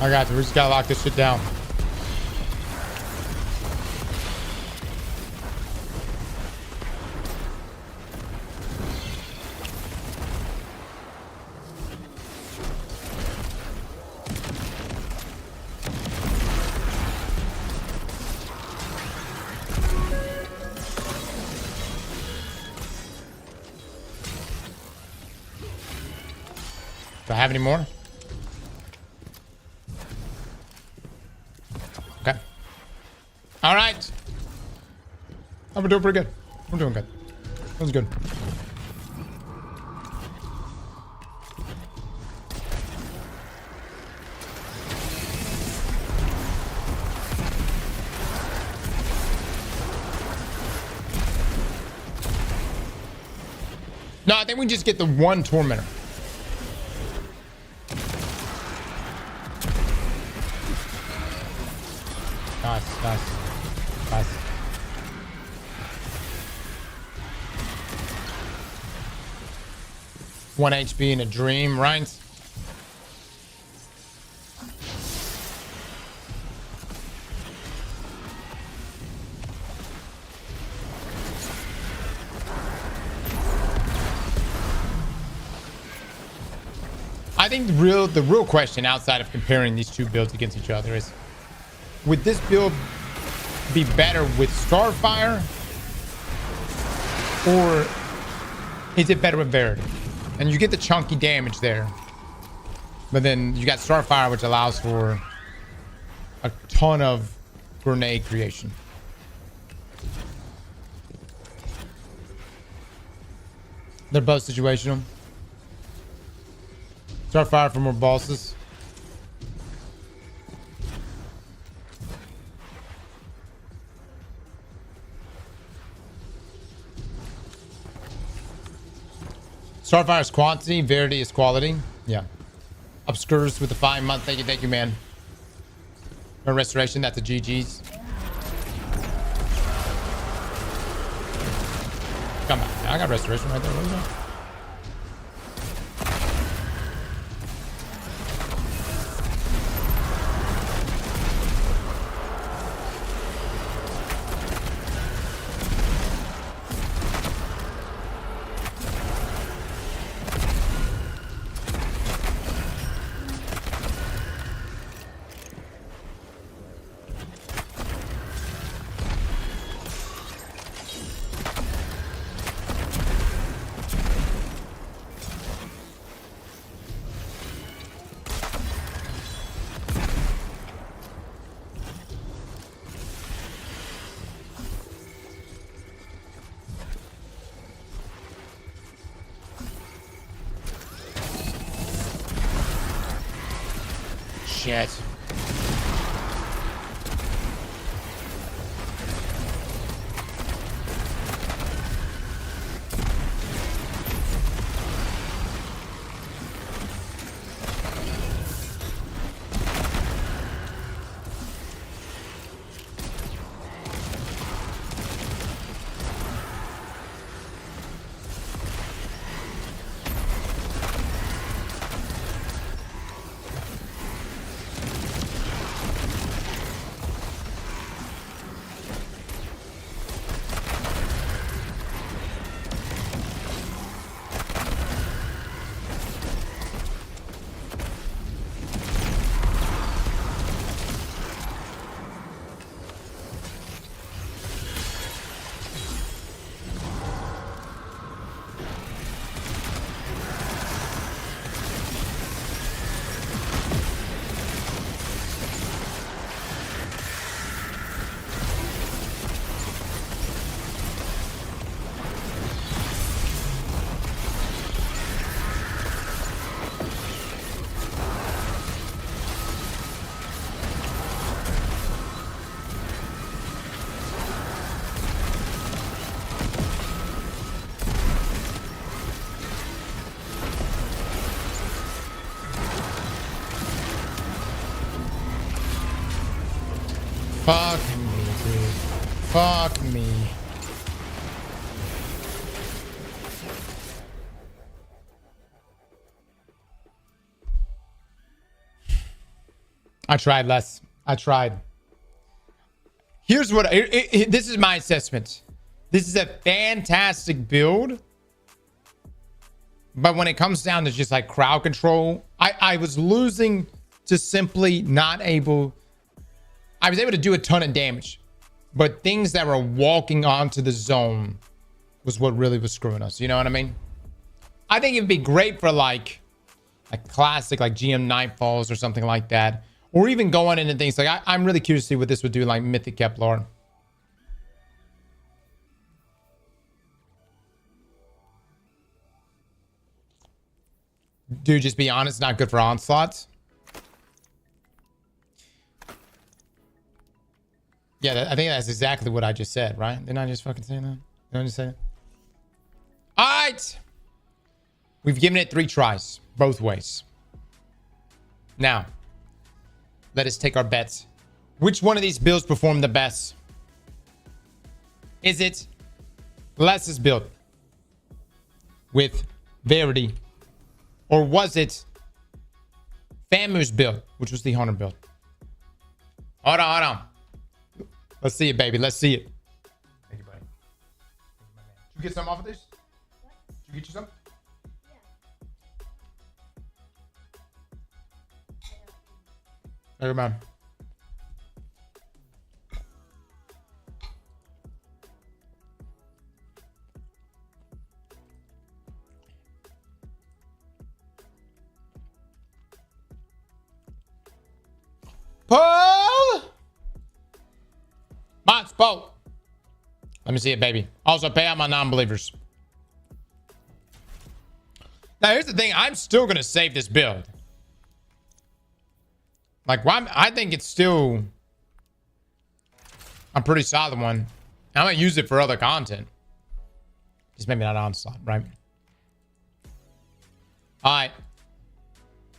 I got you. We just gotta lock this shit down. Do I have any more? Okay. All right. Oh, we're doing pretty good. We're doing good. That was good. No, I think we just get the one tormentor. Nice, nice, nice. One HP in a dream, right? I think the real question outside of comparing these two builds against each other is, would this build be better with Starfire or Is it better with Varity? And you get the chunky damage there. But then you got Starfire, which allows for a ton of grenade creation. They're both situational. Starfire for more bosses. Starfire is quantity, Varity is quality. Yeah. Obscures with the 5 month. Thank you, man. No restoration, that's a GG's. Come on. I got restoration right there. What is that? Shit. Fuck me, dude. Fuck me. I tried, Les. I tried. Here's what this is my assessment. This is a fantastic build. But when it comes down to just like crowd control, I was losing to simply not able. I was able to do a ton of damage, but things that were walking onto the zone was what really was screwing us. You know what I mean? I think it'd be great for like a classic like GM Nightfalls or something like that. Or even going into things like I'm really curious to see what this would do like Mythic Kepler. Dude, just be honest, not good for onslaughts. Yeah, I think that's exactly what I just said, right? Didn't I just fucking say that? Didn't I just say that? All right. We've given it 3 tries, both ways. Now, let us take our bets. Which one of these builds performed the best? Is it Les's build with Varity? Or was it Famu's build, which was the Hunter build? Hold on. Let's see it, baby. Let's see it. Thank you, buddy. Did you get some off of this? What? Did you get you some? Yeah. Hey, man. vote. Let me see it, baby. Also, pay out my non-believers. Now, here's the thing. I'm still going to save this build. Like, well, I think it's still a pretty solid one. I'm going to use it for other content. Just maybe not onslaught, right? All right.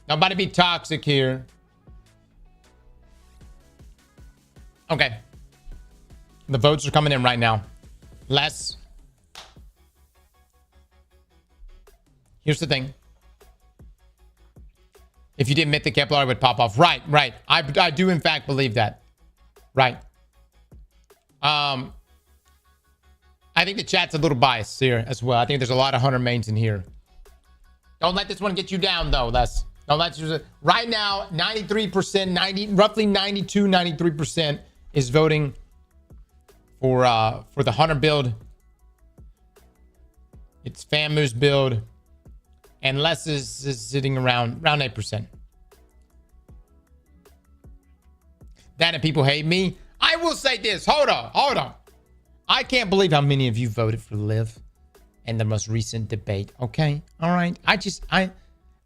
Nobody be toxic here. Okay. The votes are coming in right now. Here's the thing. If you did Mythic Kepler, it would pop off. Right. I do, in fact, believe that. Right. I think the chat's a little biased here as well. I think there's a lot of Hunter mains in here. Don't let this one get you down, though, Les. Don't let you... Right now, 93%, roughly 92, 93% is voting for the Hunter build. It's Famu's build. And Les is sitting around 8%. That and people hate me. I will say this. Hold on. I can't believe how many of you voted for Liv in the most recent debate. Okay. All right.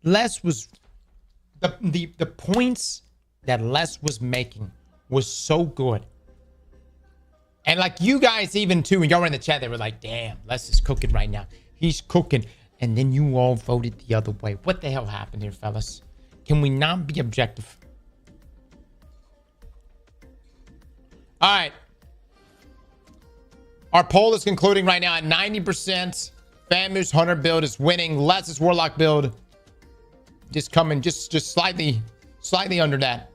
Les was the points that Les was making was so good. And like you guys even too, when y'all were in the chat, they were like, damn, Les is cooking right now. He's cooking. And then you all voted the other way. What the hell happened here, fellas? Can we not be objective? All right. Our poll is concluding right now at 90%. Famu's Hunter build is winning. Les's Warlock build just coming just slightly under that.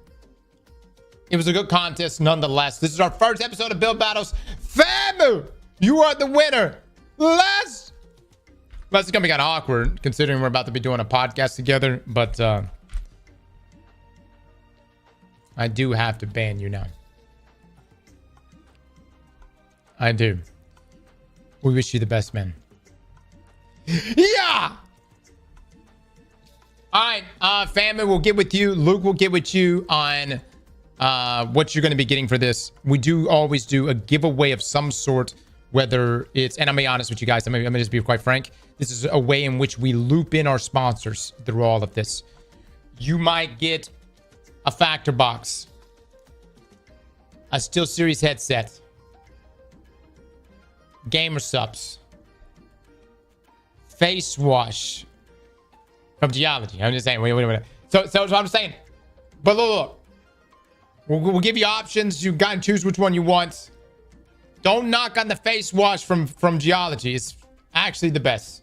It was a good contest nonetheless. This is our first episode of Build Battles. Famu, you are the winner. Les is gonna be kind of awkward considering we're about to be doing a podcast together, but I do have to ban you now. I do. We wish you the best, man. Yeah. All right, Famine will get with you. Luke will get with you on what you're going to be getting for this. We do always do a giveaway of some sort, whether it's, and I'm gonna be honest with you guys. I'm gonna just be quite frank. This is a way in which we loop in our sponsors through all of this. You might get a factor box, a SteelSeries headset, gamer subs, face wash from Geology. I'm just saying. Wait. So what I'm saying. But look. We'll give you options. You gotta choose which one you want. Don't knock on the face wash from Geology. It's actually the best.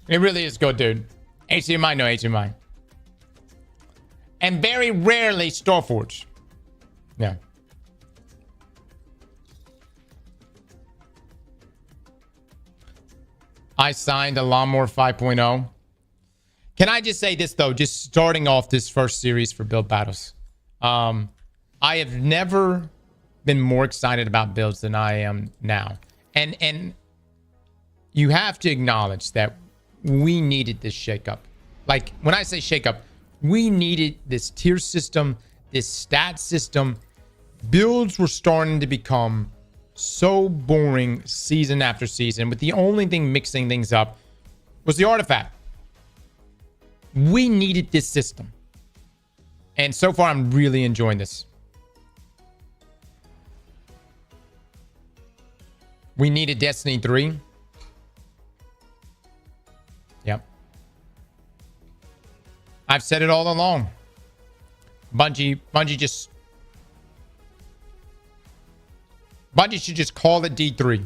It really is good, dude. HDMI, no HDMI. And very rarely Storeforge. Yeah. I signed a Lawnmower 5.0. Can I just say this, though? Just starting off this first series for Build Battles. I have never been more excited about builds than I am now. And you have to acknowledge that we needed this shakeup. Like, when I say shakeup, we needed this tier system, this stat system. Builds were starting to become so boring season after season, with the only thing mixing things up was the artifact. We needed this system. And so far, I'm really enjoying this. We needed Destiny 3. Yep. I've said it all along. Bungie should just call it D3.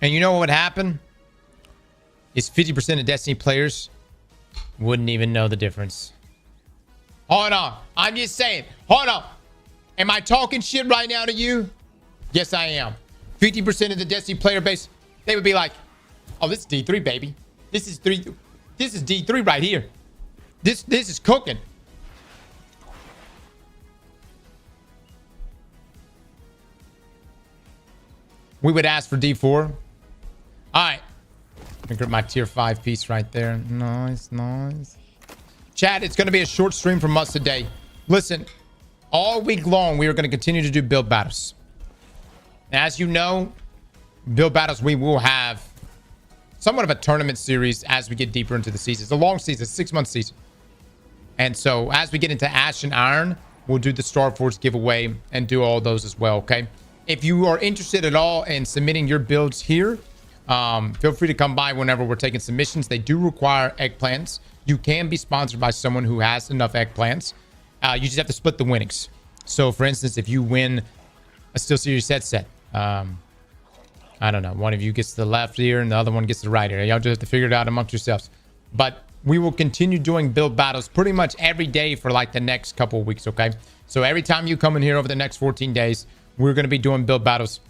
And you know what would happen? Is 50% of Destiny players wouldn't even know the difference. Hold on. I'm just saying. Hold on. Am I talking shit right now to you? Yes, I am. 50% of the Destiny player base, they would be like, oh, this is D3, baby. This is D3 right here. This is cooking. We would ask for D4. All right. I grab my tier 5 piece right there. Nice. Chat, it's going to be a short stream from us today. Listen, All week long, we are going to continue to do build battles. And as you know, build battles, we will have somewhat of a tournament series as we get deeper into the season. It's a long season, 6-month season. And so as we get into Ash and Iron, we'll do the Star Force giveaway and do all those as well, okay? If you are interested at all in submitting your builds here, feel free to come by whenever we're taking submissions. They do require eggplants. You can be sponsored by someone who has enough eggplants. You just have to split the winnings. So, for instance, if you win a SteelSeries set, I don't know, one of you gets the left ear and the other one gets the right ear. Y'all just have to figure it out amongst yourselves. But we will continue doing build battles pretty much every day for like the next couple of weeks, okay? So every time you come in here over the next 14 days, we're going to be doing build battles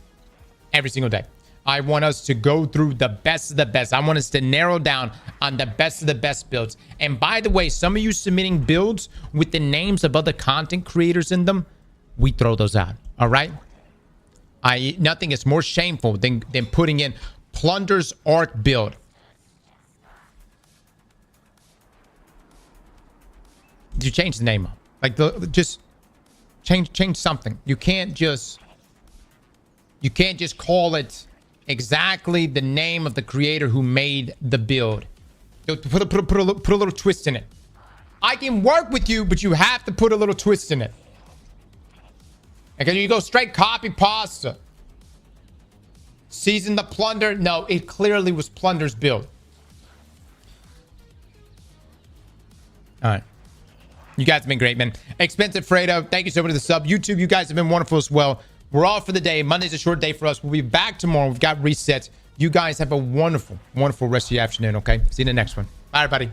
every single day. I want us to go through the best of the best. I want us to narrow down on the best of the best builds. And by the way, some of you submitting builds with the names of other content creators in them, we throw those out, all right? Nothing is more shameful than putting in Plunder's Art build. You change the name up. Like, just change something. You can't just call it exactly the name of the creator who made the build. Put a little twist in it. I can work with you, but you have to put a little twist in it. Because you go straight copy pasta. Season the Plunder. No, it clearly was Plunder's build. All right. You guys have been great, man. Expensive Fredo, thank you so much for the sub. YouTube, you guys have been wonderful as well. We're off for the day. Monday's a short day for us. We'll be back tomorrow. We've got resets. You guys have a wonderful, wonderful rest of your afternoon, okay? See you in the next one. Bye, everybody.